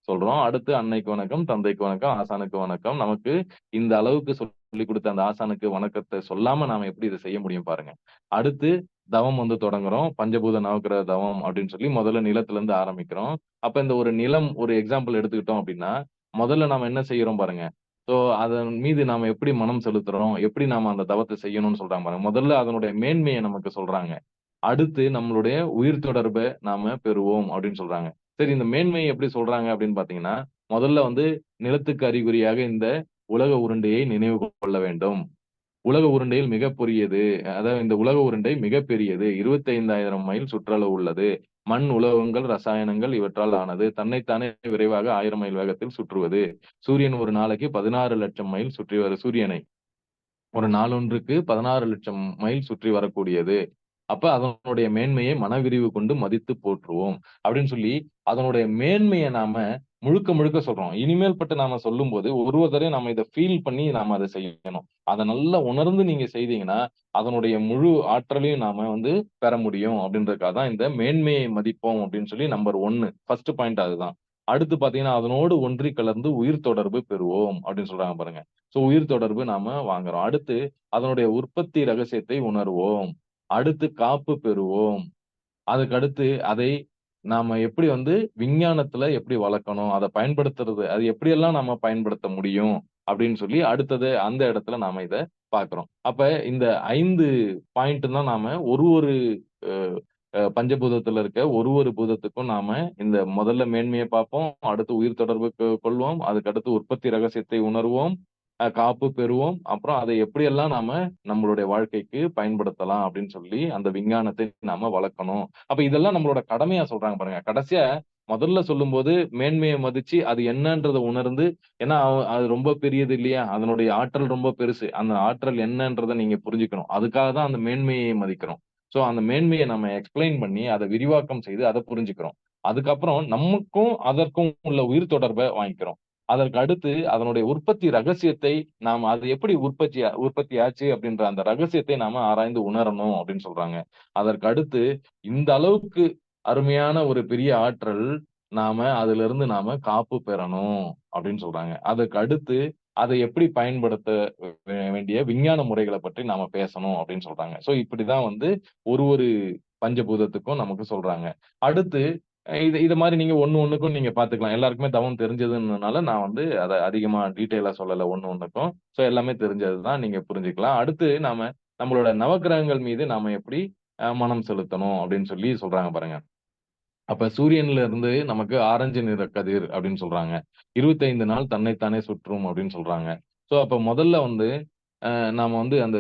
சொல்றோம். அடுத்து அன்னைக்கு வணக்கம், தந்தைக்கு வணக்கம், ஆசானுக்கு வணக்கம். நமக்கு இந்த அளவுக்கு சொல்லிக் குடுத்த அந்த ஆசானுக்கு வணக்கத்த சொல்லாம நாம எப்படி இத செய்ய முடியும் பாருங்க. அடுத்து தவம் வந்து தொடங்குறோம். பஞ்சபூத நவக்கிரக தவம் அப்படின்னு சொல்லி முதல்ல நிலத்துல இருந்து ஆரம்பிக்கிறோம். அப்ப இந்த ஒரு நிலம் ஒரு எக்ஸாம்பிள் எடுத்துக்கிட்டோம் அப்படின்னா, முதல்ல நாம என்ன செய்யறோம் பாருங்க. சோ அதன் மீது நாம எப்படி மனம் செலுத்துறோம்? எப்படி நாம அந்த தவத்த செய்யணும்னு சொல்றாங்க பாருங்க. முதல்ல அதனுடைய மேன்மைய நமக்கு சொல்றாங்க. அடுத்து நம்மளுடைய உயிர் தொடர்ப நாம பெறுவோம் அப்படின்னு சொல்றாங்க. சரி இந்த மேன்மையை எப்படி சொல்றாங்க அப்படின்னு பார்த்தீங்கன்னா, முதல்ல வந்து நிலத்துக்கு அறிகுறியாக இந்த உலக உருண்டையை நினைவு கொள்ள வேண்டும். உலக உருண்டையில் மிகப் பெரியது. அதாவது இந்த உலக உருண்டை மிகப்பெரியது. 25,000 மைல் சுற்றளவு உள்ளது. மண், உலோகங்கள், ரசாயனங்கள் இவற்றால் ஆனது. தன்னைத்தானே விரைவாக 1000 மைல் வேகத்தில் சுற்றுவது. சூரியன் ஒரு நாளைக்கு 16,00,000 மைல் சுற்றி வரும் சூரியனை ஒரு நாளொன்றுக்கு 16,00,000 மைல் சுற்றி வரக்கூடியது. அப்ப அதனுடைய மேன்மையை மனவிரிவு கொண்டு மதித்து போற்றுவோம். அப்படின்னு சொல்லி, அதனுடைய மேன்மைய நாம முழுக்க முழுக்க சொல்றோம். இனிமேல் பட்டு நாம சொல்லும்போது, ஒரு ஒரு தடவையும் நாம இத ஃபீல் பண்ணி நாம அத செய்யணும். அத நல்லா உணர்ந்து நீங்க செய்தீங்கன்னா, அதனுடைய முழு ஆற்றலையும் நாம வந்து பெற முடியும் அப்படின்றதுக்காக தான் இந்த மேன்மையை மதிப்போம் அப்படின்னு சொல்லி நம்பர் 1 ஃபர்ஸ்ட் பாயிண்ட் அதுதான். அடுத்து பார்த்தீங்கன்னா, அதனோடு ஒன்றி கலந்து உயிர் தொடர்பு பெறுவோம் அப்படின்னு சொல்றாங்க பாருங்க. சோ உயிர் தொடர்பு நாம வாங்குறோம். அடுத்து அதனுடைய உற்பத்தி ரகசியத்தை உணர்வோம். அடுத்து காப்பு பெறுவோம். அதுக்கு அடுத்து அதை நாம எப்படி வந்து விஞ்ஞானத்துல எப்படி வளர்க்கணும்? அத பயன்படுத்துறது அது எப்படியெல்லாம் நாம பயன்படுத்த முடியும்? அப்படின்னு சொல்லி அடுத்தது அந்த இடத்துல நாம இத பார்க்கிறோம். அப்ப இந்த 5 பாயிண்ட் தான் நாம ஒரு ஒரு அ பஞ்சபூதத்துல இருக்க ஒரு ஒரு பூதத்துக்கும் நாம இந்த முதல்ல மேன்மைய பார்ப்போம். அடுத்து உயிர் தொடர்பு கொள்வோம். அதுக்கு அடுத்து உற்பத்தி ரகசியத்தை உணர்வோம். காப்பு பெறுவோம். அப்புறம் அதை எப்படியெல்லாம் நாம நம்மளுடைய வாழ்க்கைக்கு பயன்படுத்தலாம் அப்படின்னு சொல்லி அந்த விஞ்ஞானத்தை நாம வளர்க்கணும். அப்ப இதெல்லாம் நம்மளோட கடமையா சொல்றாங்க பாருங்க. கடைசியா முதல்ல சொல்லும்போது மேன்மைய மதிச்சு அது என்னன்றத உணர்ந்து ஏன்னா அது ரொம்ப பெரியது இல்லையா? அதனுடைய ஆற்றல் ரொம்ப பெருசு. அந்த ஆற்றல் என்னன்றத நீங்க புரிஞ்சுக்கணும். அதுக்காக தான் அந்த மேன்மையை மதிக்கிறோம். சோ அந்த மேன்மைய நம்ம எக்ஸ்ப்ளைன் பண்ணி அத விரிவாக்கம் செய்து அத புரிஞ்சுக்கிறோம். அதுக்கப்புறம் நமக்கும் அதற்கும் உள்ள உயிர் தொடர்ப வாங்கிக்கிறோம். அதற்கு அடுத்து அதனுடைய உற்பத்தி ரகசியத்தை நாம் அது எப்படி உற்பத்தி ஆச்சு அப்படின்ற அந்த ரகசியத்தை நாம ஆராய்ந்து உணரணும் அப்படின்னு சொல்றாங்க. அதற்கு அடுத்து இந்த அளவுக்கு அருமையான ஒரு பெரிய ஆற்றல் அதிலிருந்து நாம காப்பு பெறணும் அப்படின்னு சொல்றாங்க. அதற்கு அடுத்து அதை எப்படி பயன்படுத்த வேண்டிய விஞ்ஞான முறைகள பற்றி நாம பேசணும் அப்படின்னு சொல்றாங்க. சோ இப்படிதான் வந்து ஒரு ஒரு பஞ்சபூதத்துக்கும் நமக்கு சொல்றாங்க. அடுத்து இது இது மாரி நீங்க ஒண்ணுக்கும் நீங்க பார்த்துக்கலாம். எல்லாருக்குமே தவம் தெரிஞ்சதுன்றனால நான் வந்து அத அதிகமா டீட்டெயிலா சொல்லல ஒண்ணுக்கும். சோ எல்லாமே தெரிஞ்சது தான் நீங்க புரிஞ்சுக்கலாம். அடுத்து நம்மளோட நவக்கிரகங்கள் மீது நாம எப்படி மனம் செலுத்தணும் அப்படின்னு சொல்லி சொல்றாங்க பாருங்க. அப்ப சூரியன்ல இருந்து நமக்கு ஆரஞ்சு நிற கதிர் அப்படின்னு சொல்றாங்க. 25 நாள் தன்னைத்தானே சுற்றும் அப்படின்னு சொல்றாங்க. சோ அப்ப முதல்ல வந்து நாம வந்து அந்த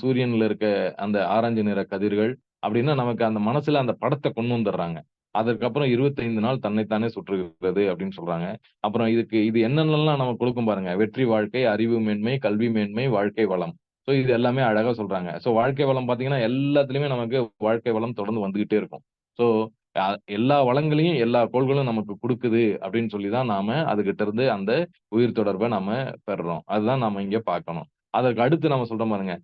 சூரியன்ல இருக்க அந்த ஆரஞ்சு நிற கதிர்கள் அப்படின்னா, நமக்கு அந்த மனசுல அந்த படத்த கொண்டு வந்துர்றாங்க. அதற்கப்புறம் 25 நாள் தன்னைத்தானே சுற்றுகிறது அப்படின்னு சொல்றாங்க. அப்புறம் இது என்னென்னலாம் நமக்கு குடுக்கும் பாருங்க. வெற்றி வாழ்க்கை, அறிவு மேன்மை, கல்வி மேன்மை, வாழ்க்கை வளம். சோ இது எல்லாமே அழகா சொல்றாங்க. சோ வாழ்க்கை வளம் பார்த்தீங்கன்னா, எல்லாத்துலயுமே நமக்கு வாழ்க்கை வளம் தொடர்ந்து வந்துகிட்டே இருக்கும். சோ அ எல்லா வளங்களையும், எல்லா கோள்களும் நமக்கு குடுக்குது அப்படின்னு சொல்லி தான் நாம அதுகிட்ட இருந்து அந்த உயிர் தொடர்ப நாம பெறுறோம். அதுதான் நாம இங்க பார்க்கணும். அதற்கு அடுத்து நாம சொல்றோம் பாருங்க.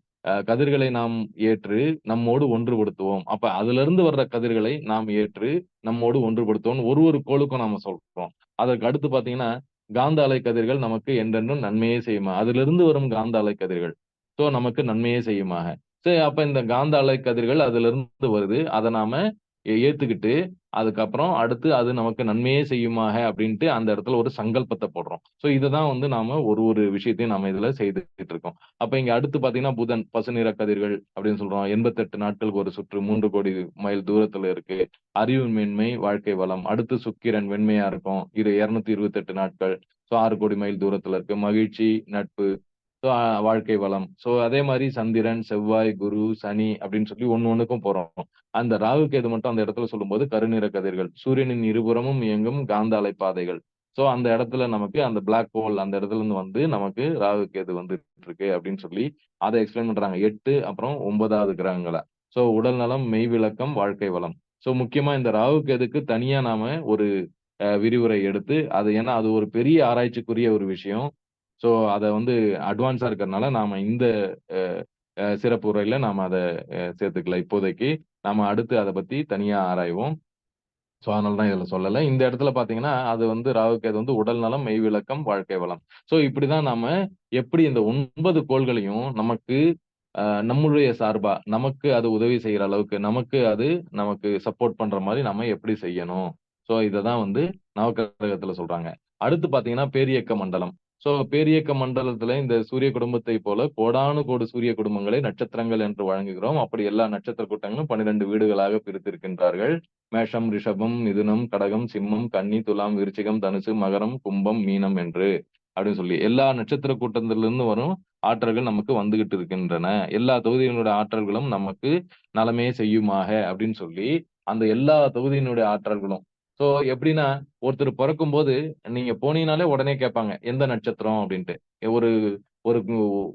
கதிர்களை நாம் ஏற்று நம்மோடு ஒன்றுபடுத்துவோம். அப்ப அதிலிருந்து வர்ற கதிர்களை நாம் ஏற்று நம்மோடு ஒன்றுபடுத்துவோம்னு ஒரு ஒரு கோளுக்கும் நாம சொல்றோம். அதற்கு அடுத்து பார்த்தீங்கன்னா, காந்த அலை கதிர்கள் நமக்கு என்றென்றும் நன்மையே செய்யுமா. அதிலிருந்து வரும் காந்த அலை கதிர்கள். நமக்கு நன்மையே செய்யுமாக. சரி அப்ப இந்த காந்த அலை கதிர்கள் அதிலிருந்து வருது. அத நாம ஏத்துக்கிட்டு, அதுக்கப்புறம் அடுத்து அது நமக்கு நன்மையே செய்யுமாக அப்படின்ட்டு அந்த இடத்துல ஒரு சங்கல்பத்த போடுறோம். இததான் வந்து நாம ஒரு ஒரு விஷயத்தையும் நாம இதுல செய்துகிட்டு இருக்கோம். அப்ப இங்க அடுத்து பார்த்தீங்கன்னா, புதன் பசுநிற கதிர்கள் அப்படின்னு சொல்றோம். 88 நாட்களுக்கு ஒரு சுற்று 3,00,00,000 மைல் தூரத்துல இருக்கு. அறிவு மேன்மை, வாழ்க்கை வளம். அடுத்து சுக்கிரன் வெண்மையா இருக்கும். இது 228 நாட்கள். 6,00,00,000 மைல் தூரத்துல இருக்கு. மகிழ்ச்சி, நட்பு, வாழ்க்கை வளம். அதே மாரி சந்திரன், செவ்வாய், குரு, சனி அப்படின்னு சொல்லி ஒண்ணுக்கும் போறோம். அந்த ராகு, கேது மட்டும் அந்த இடத்துல சொல்லும்போது கருநிற கதிர்கள். சூரியனின் இருபுறமும் இயங்கும் காந்த அலைப்பாதைகள். சோ அந்த இடத்துல நமக்கு அந்த பிளாக் ஹோல் அந்த இடத்துல இருந்து வந்து நமக்கு ராகு கேது வந்துட்டு இருக்கு அப்படின்னு சொல்லி அத எக்ஸ்பிளைன் பண்றாங்க. 8 அப்புறம் 9வது கிரகங்கள. சோ உடல் நலம், மெய் விளக்கம், வாழ்க்கை வளம். சோ முக்கியமா இந்த ராகு கேதுக்கு தனியா நாம ஒரு விரிவுரை எடுத்து அது ஏன்னா அது ஒரு பெரிய ஆராய்ச்சிக்குரிய ஒரு விஷயம். சோ அத வந்து அட்வான்ஸா இருக்கறனால நாம இந்த அ அ சிறப்பு உரையில நாம அத சேர்த்துக்கல இப்போதைக்கு. நாம அடுத்து அத பத்தி தனியா ஆராய்வோம். சோ, அதனால தான் இதுல சொல்லல. இந்த இடத்துல பார்த்தீங்கன்னா, அது வந்து ராகு கேது வந்து உடல் நலம், மெய் விளக்கம், வாழ்க்கை வளம். சோ, இப்படிதான் நாம எப்படி இந்த 9 கோள்களையும் நமக்கு நம்முடைய சார்பா, நமக்கு அது உதவி செய்ற அளவுக்கு, நமக்கு சப்போர்ட் பண்ற மாரி நம்ம எப்படி செய்யணும்? சோ, இத தான் வந்து நவக்கிரகத்துல சொல்றாங்க. அடுத்து பார்த்தீங்கன்னா, பேரியக்க மண்டலம். சோ, பேரியக்க மண்டலத்துல இந்த சூரிய குடும்பத்தைப் போல கோடானு கோடி சூரிய குடும்பங்களை நட்சத்திரங்கள் என்று வழங்குகிறோம். அப்படி எல்லா நட்சத்திர கூட்டங்களும் 12 வீடுகளாக பிரித்திருக்கின்றார்கள். மேஷம், ரிஷபம், மிதுனம், கடகம், சிம்மம், கன்னி, துலாம், விருச்சிகம், தனுசு, மகரம், கும்பம், மீனம் என்று அப்படின்னு சொல்லி. எல்லா நட்சத்திர கூட்டத்திலிருந்து வரும் ஆற்றல்கள் நமக்கு வந்துகிட்டு இருக்கின்றன. எல்லா தொகுதியினுடைய ஆற்றல்களும் நமக்கு நலமே செய்யுமாக அப்படின்னு சொல்லி, அந்த எல்லா தொகுதியினுடைய ஆற்றல்களும். ஸோ எப்படின்னா, ஒருத்தர் பொறக்கும்போது நீங்க போனீங்கனாலே உடனே கேட்பாங்க. எந்த நட்சத்திரம் அப்படின்ட்டு. ஒரு ஒரு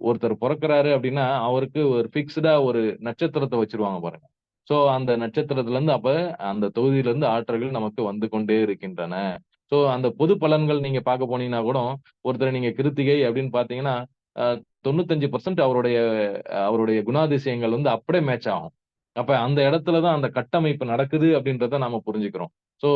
ஒருத்தர் பொறக்குறாரு அப்படின்னா, அவருக்கு ஒரு ஃபிக்ஸ்டா ஒரு நட்சத்திரத்த வச்சுருவாங்க பாருங்க. ஸோ அந்த நட்சத்திரத்திலருந்து அப்ப அந்த தொகுதியிலிருந்து ஆற்றல்கள் நமக்கு வந்து கொண்டே இருக்கின்றன. ஸோ அந்த பொது பலன்கள் நீங்க பார்க்க போனீங்கன்னா கூட, ஒருத்தர நீங்க கிருத்திகை அப்படின்னு பார்த்தீங்கன்னா, அ 95% அவருடைய குணாதிசயங்கள் வந்து அப்படியே மேட்ச் ஆகும். அப்ப அந்த இடத்துல தான் அந்த கட்டமைப்பு நடக்குது அப்படின்றத நாம புரிஞ்சுக்கிறோம். ஸோ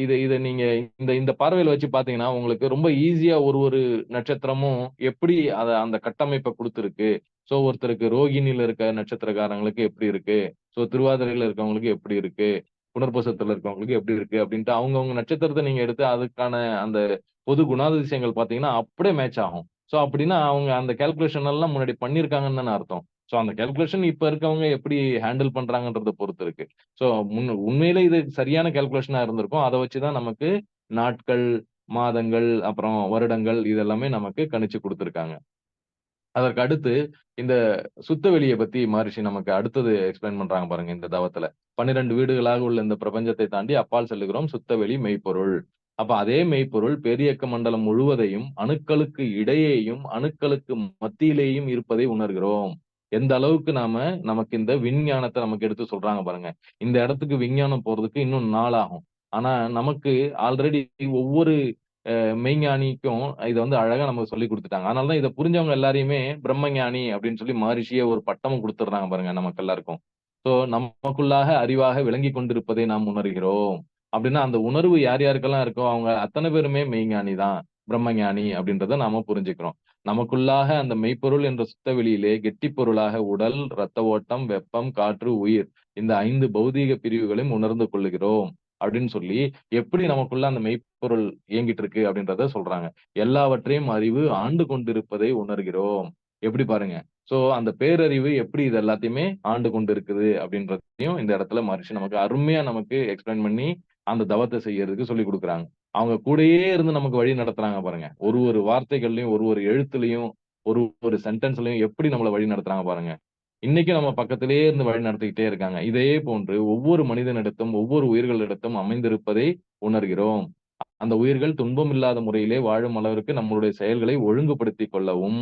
இத இத நீங்க இந்த இந்த பார்வையில வச்சு பார்த்தீங்கன்னா, உங்களுக்கு ரொம்ப ஈஸியா ஒரு ஒரு நட்சத்திரமும் எப்படி அந்த கட்டமைப்ப குடுத்திருக்கு. ஸோ ஒருத்தருக்கு ரோகிணியில இருக்க நட்சத்திரக்காரங்களுக்கு எப்படி இருக்கு? ஸோ திருவாதிரையில இருக்கவங்களுக்கு எப்படி இருக்கு? புனர்பூசத்துல இருக்கவங்களுக்கு எப்படி இருக்கு? அப்படின்ட்டு அவங்கவங்க நட்சத்திரத்த நீங்க எடுத்து அதுக்கான அந்த பொது குணாதிசயங்கள் பார்த்தீங்கன்னா, அப்படியே மேட்ச் ஆகும். சோ அப்படின்னா, அவங்க அந்த கால்குலேஷன் எல்லாம் முன்னாடி பண்ணியிருக்காங்கன்னு தானே அர்த்தம். சோ அந்த கால்குலேஷன் இப்ப இருக்கவங்க எப்படி ஹேண்டில் பண்றாங்கன்றத பொறுத்து இருக்கு. சோ உண்மையிலே இது சரியான கால்குலேஷனா இருந்திருக்கும். அத வச்சு தான் நமக்கு நாட்கள், மாதங்கள், அப்புறம் வருடங்கள் இது எல்லாமே நமக்கு கணிச்சு குடுத்துருக்காங்க. அதற்கு அடுத்து இந்த சுத்தவெளிய பத்தி மகரிஷி நமக்கு அடுத்தது எக்ஸ்பிளைன் பண்றாங்க பாருங்க இந்த தவத்துல. 12 வீடுகளாக உள்ள இந்த பிரபஞ்சத்தை தாண்டி அப்பால் செல்லுகிறோம் சுத்தவெளி மெய்ப்பொருள். அப்ப அதே மெய்ப்பொருள் பெரியக்க மண்டலம் முழுவதையும் அணுக்களுக்கு இடையேயும், அணுக்களுக்கு மத்தியிலேயும் இருப்பதை உணர்கிறோம். எந்த அளவுக்கு நமக்கு இந்த விஞ்ஞானத்த நமக்கு எடுத்து சொல்றாங்க பாருங்க. இந்த இடத்துக்கு விஞ்ஞானம் போறதுக்கு இன்னும் நாள் ஆகும். ஆனா நமக்கு ஆல்ரெடி ஒவ்வொரு மெய்ஞானிக்கும் இத வந்து அழகா நமக்கு சொல்லிக் குடுத்துட்டாங்க. அதனால தான் இத புரிஞ்சவங்க எல்லாரையுமே பிரம்மஞானி அப்படின்னு சொல்லி மகரிஷியே ஒரு பட்டமும் குடுத்துடுறாங்க பாருங்க நமக்கு எல்லாருக்கும். சோ நமக்குள்ளாக அறிவாக விளங்கிக் கொண்டிருப்பதை நாம் உணர்கிறோம். அப்படின்னா அந்த உணர்வு யார் யாருக்கெல்லாம் இருக்கோ அவங்க அத்தன பேருமே மெய்ஞானி தான். பிரம்மஞானி அப்படின்றத நாம புரிஞ்சுக்கிறோம். நமக்குள்ளாக அந்த மெய்ப்பொருள் என்ற சுத்த வெளியிலே கெட்டிப் பொருளாக உடல், இரத்த ஓட்டம், வெப்பம், காற்று, உயிர் இந்த 5 பௌதீக பிரிவுகளையும் உணர்ந்து கொள்ளுகிறோம். அப்படின்னு சொல்லி எப்படி நமக்குள்ள அந்த மெய்ப்பொருள் இயங்கிட்டு இருக்கு அப்படின்றத சொல்றாங்க. எல்லாவற்றையும் அறிவு ஆண்டு கொண்டிருப்பதை உணர்கிறோம். எப்படி பாருங்க. சோ அந்த பேரறிவு எப்படி இது எல்லாத்தையுமே ஆண்டு கொண்டிருக்குது அப்படின்றதையும் இந்த இடத்துல மகரிஷி நமக்கு அருமையா நமக்கு எக்ஸ்பிளைன் பண்ணி அந்த தவத்த செய்யறதுக்கு சொல்லிக் குடுக்குறாங்க. அவங்க கூடயே இருந்து நமக்கு வழி நடத்துறாங்க பாருங்க. ஒரு ஒரு வார்த்தைகள்லயும், ஒரு ஒரு எழுத்துலயும், ஒரு ஒரு சென்டென்ஸ்லயும் எப்படி நம்மள வழி நடத்துறாங்க பாருங்க. இன்னைக்கும் நம்ம பக்கத்திலேயே இருந்து வழி நடத்திக்கிட்டே இருக்காங்க. இதே போன்று ஒவ்வொரு மனிதனிடத்தும், ஒவ்வொரு உயிர்களிடத்தும் அமைந்திருப்பதை உணர்கிறோம். அந்த உயிர்கள் துன்பம் இல்லாத முறையிலே வாழும் அளவிற்கு நம்மளுடைய செயல்களை ஒழுங்குபடுத்திக் கொள்ளவும்,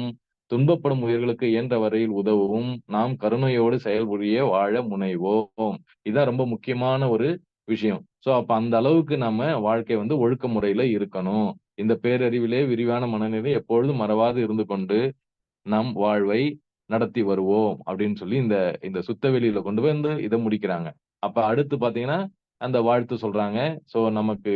துன்பப்படும் உயிர்களுக்கு இயன்ற வரையில் உதவவும், நாம் கருணையோடு செயல்புரிய வாழ முனைவோம். இதான் ரொம்ப முக்கியமான ஒரு விஷயம். சோ, அப்ப அந்த அளவுக்கு நம்ம வாழ்க்கை வந்து ஒழுக்க முறையில இருக்கணும். இந்த பேரறிவிலே விரிவான மனநிலை எப்பொழுதும் மறவாது இருந்து கொண்டு நம் வாழ்வை நடத்தி வருவோம் அப்படின்னு சொல்லி இந்த இந்த சுத்த வெளியில கொண்டு வந்து இத முடிக்கிறாங்க. அப்ப அடுத்து பார்த்தீங்கன்னா, அந்த வாழ்த்து சொல்றாங்க. சோ நமக்கு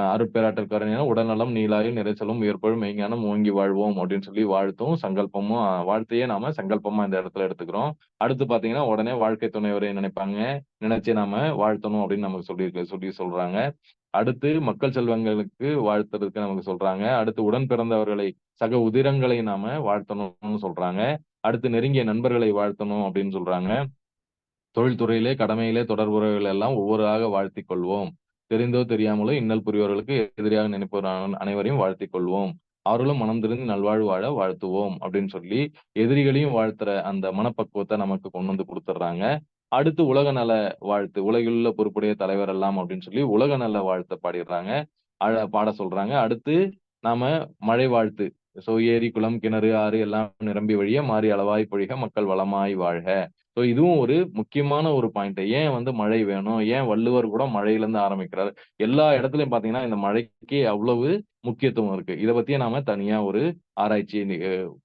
அருட்பேராற்றல் கருணையான உடல்நலம், நீளாயுள், நிறைச்செல்வம், உயர்புகழ், மெய்ஞானம் ஓங்கி வாழ்வோம் அப்படின்னு சொல்லி வாழ்த்தும், சங்கல்பமும் வாழ்த்தையே நாம சங்கல்பமா இந்த இடத்துல எடுத்துக்கிறோம். அடுத்து பார்த்தீங்கன்னா, உடனே வாழ்க்கை துணைவரை நினைப்பாங்க. நினைச்சு நாம வாழ்த்தணும் அப்படின்னு நமக்கு சொல்லி சொல்றாங்க. அடுத்து மக்கள் செல்வங்களுக்கு வாழ்த்துறதுக்கு நமக்கு சொல்றாங்க. அடுத்து உடன் பிறந்தவர்களை, சக உதிரங்களை நாம வாழ்த்தணும்னு சொல்றாங்க. அடுத்து நெருங்கிய நண்பர்களை வாழ்த்தணும் அப்படின்னு சொல்றாங்க. தொழில் துறையிலே, கடமையிலே தொடர்புறவுகள் எல்லாம் ஒவ்வொருவராக வாழ்த்திக் கொள்வோம். தெரிந்தோ தெரியாமலோ இன்னல் புரிவோர்களுக்கு எதிரியாக நினைப்போர் அனைவரையும் வாழ்த்திக் கொள்வோம். அவர்களும் மனம் திருந்தி நல்வாழ்வு வாழ வாழ்த்துவோம் அப்படின்னு சொல்லி, எதிரிகளையும் வாழ்த்துற அந்த மனப்பக்குவத்த நமக்கு கொண்டு வந்து குடுத்துடுறாங்க. அடுத்து உலக நல வாழ்த்து. உலகிலுள்ள பொறுப்புடைய தலைவர் எல்லாம் அப்படின்னு சொல்லி உலக நல வாழ்த்த பாடிடுறாங்க. பாட சொல்றாங்க. அடுத்து நாம மழை வாழ்த்து. ஏரி, குளம், கிணறு, ஆறு எல்லாம் நிரம்பி வழிய மாரி அளவாய் பொழிக மக்கள் வளமாய் வாழ்க. இதுவும் ஒரு முக்கியமான ஒரு பாயிண்ட். ஏன் மழை வேணும்? ஏன் வள்ளுவர் கூட மழையிலருந்து ஆரம்பிக்கிறாரு? எல்லா இடத்துலயும் பார்த்தீங்கன்னா, இந்த மழைக்கு அவ்வளவு முக்கியத்துவம் இருக்கு. இத பத்தியே நாம தனியா ஒரு ஆராய்ச்சி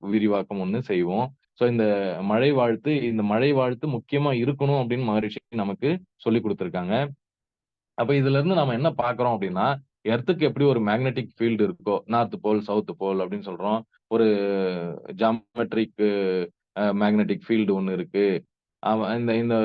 விரிவாக்கம் ஒண்ணு செய்வோம். இந்த மழை வாழ்த்து முக்கியமா இருக்கணும் அப்படின்னு மகரிஷி நமக்கு சொல்லிக் குடுத்திருக்காங்க. அப்ப இதிலிருந்து நாம என்ன பார்க்கிறோம் அப்படின்னா, எர்த்துக்கு எப்படி ஒரு மேக்னெட்டிக் ஃபீல்ட் இருக்கோ, நார்த் போல், சவுத் போல் அப்படின்னு சொல்றோம். ஒரு ஜியோமெட்ரிக் மேக்னெட்டிக் ஃபீல்டு ஒண்ணு இருக்கு. இந்த இந்த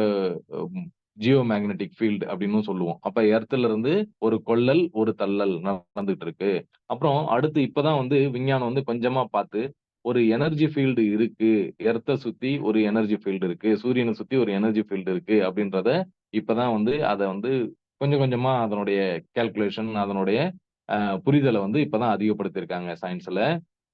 ம் ஜியோ மேக்னெட்டிக் ஃபீல்ட் அப்படின்னும் சொல்லுவோம். அப்ப எர்த்ல இருந்து ஒரு கொள்ளல், ஒரு தள்ளல் நடந்துட்டு இருக்கு. அப்புறம் அடுத்து இப்ப தான் விஞ்ஞானம் கொஞ்சமா பார்த்து, ஒரு எனர்ஜி ஃபீல்டு இருக்கு. எர்த்த சுத்தி ஒரு எனர்ஜி ஃபீல்டு இருக்கு. சூரியன சுத்தி ஒரு எனர்ஜி ஃபீல்டு இருக்கு அப்படின்றத இப்ப தான் அத கொஞ்சம் கொஞ்சமா அதனுடைய கால்குலேஷன், அதனுடைய அ புரிதல இப்ப தான் அதிகப்படுத்தியிருக்காங்க சயன்ஸ்ல.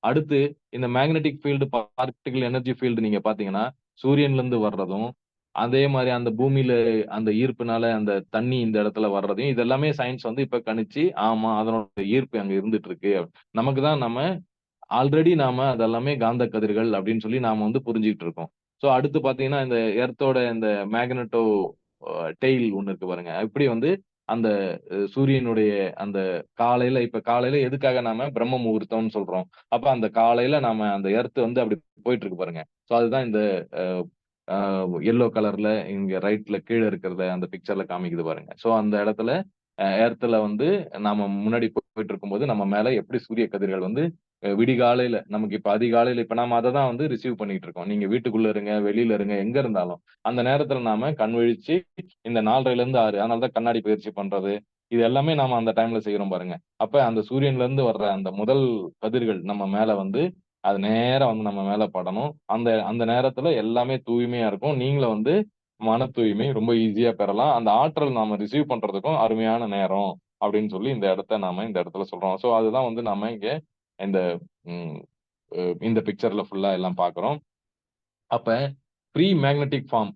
அடுத்து இந்த magnetic field, particle energy field நீங்க பார்த்தீங்கன்னா, சூரியன்லருந்து வர்றதும், அதே மாரி அந்த பூமியில அந்த ஈர்ப்புனால அந்த தண்ணி இந்த இடத்துல வர்றதையும், இது எல்லாமே சயன்ஸ் இப்ப கணிச்சு, ஆமா அதனோட ஈர்ப்பு அங்க இருந்துட்டு இருக்கு. நமக்கு தான் நாம அதெல்லாமே காந்த கதிர்கள் அப்படின்னு சொல்லி நாம புரிஞ்சுகிட்டு இருக்கோம். அடுத்து பார்த்தீங்கன்னா, இந்த எர்த்தோட இந்த மேக்னெட்டோ டெயில் ஒண்ணு இருக்கு பாருங்க. எப்படி அந்த சூரியனுடைய அந்த காலையில எதுக்காக நாம பிரம்ம முகூர்த்தம்னு சொல்றோம். அப்ப அந்த காலையில நாம அந்த எர்த் அப்படி போயிட்டு இருக்கு பாருங்க. அதுதான் இந்த அ ஆ எல்லோ கலர்ல இங்க ரைட்ல கீழ இருக்கிறத அந்த பிக்சர்ல காமிக்குது பாருங்க. அந்த இடத்துல எர்த்ல நாம முன்னாடி போயிட்டு இருக்கும்போது, நம்ம மேல எப்படி சூரிய கதிர்கள் விடிகாலையில நமக்கு இப்ப அதிகாலையில இப்ப நாம அத தான் ரிசீவ் பண்ணிட்டு இருக்கோம். நீங்க வீட்டுக்குள்ள இருங்க, வெளியில இருங்க, எங்க இருந்தாலும். அந்த நேரத்துல நாம கண் விழிச்சு இந்த 4:30லிருந்து 6 அதனால தான் கண்ணாடி பயிற்சி பண்றது. இது எல்லாமே நாம அந்த டைம்ல செய்றோம் பாருங்க. அப்ப அந்த சூரியன்லருந்து வர்ற அந்த முதல் கதிர்கள் நம்ம மேல அது நேரா நம்ம மேல படணும். அந்த அந்த நேரத்துல எல்லாமே தூய்மையா இருக்கும். நீங்களும் மன தூய்மை ரொம்ப ஈஸியா பெறலாம். அந்த ஆற்றல் நாம ரிசீவ் பண்றதுக்கும் அருமையான நேரம் அப்படின்னு சொல்லி இந்த இடத்துல சொல்றோம். அதுதான் நாம இங்க இந்த ம் இந்த பிக்சர்ல ஃபுல்லா எல்லாம் பார்க்கிறோம். அப்ப ஃப்ரீ மேக்னெட்டிக் ஃபார்ம்.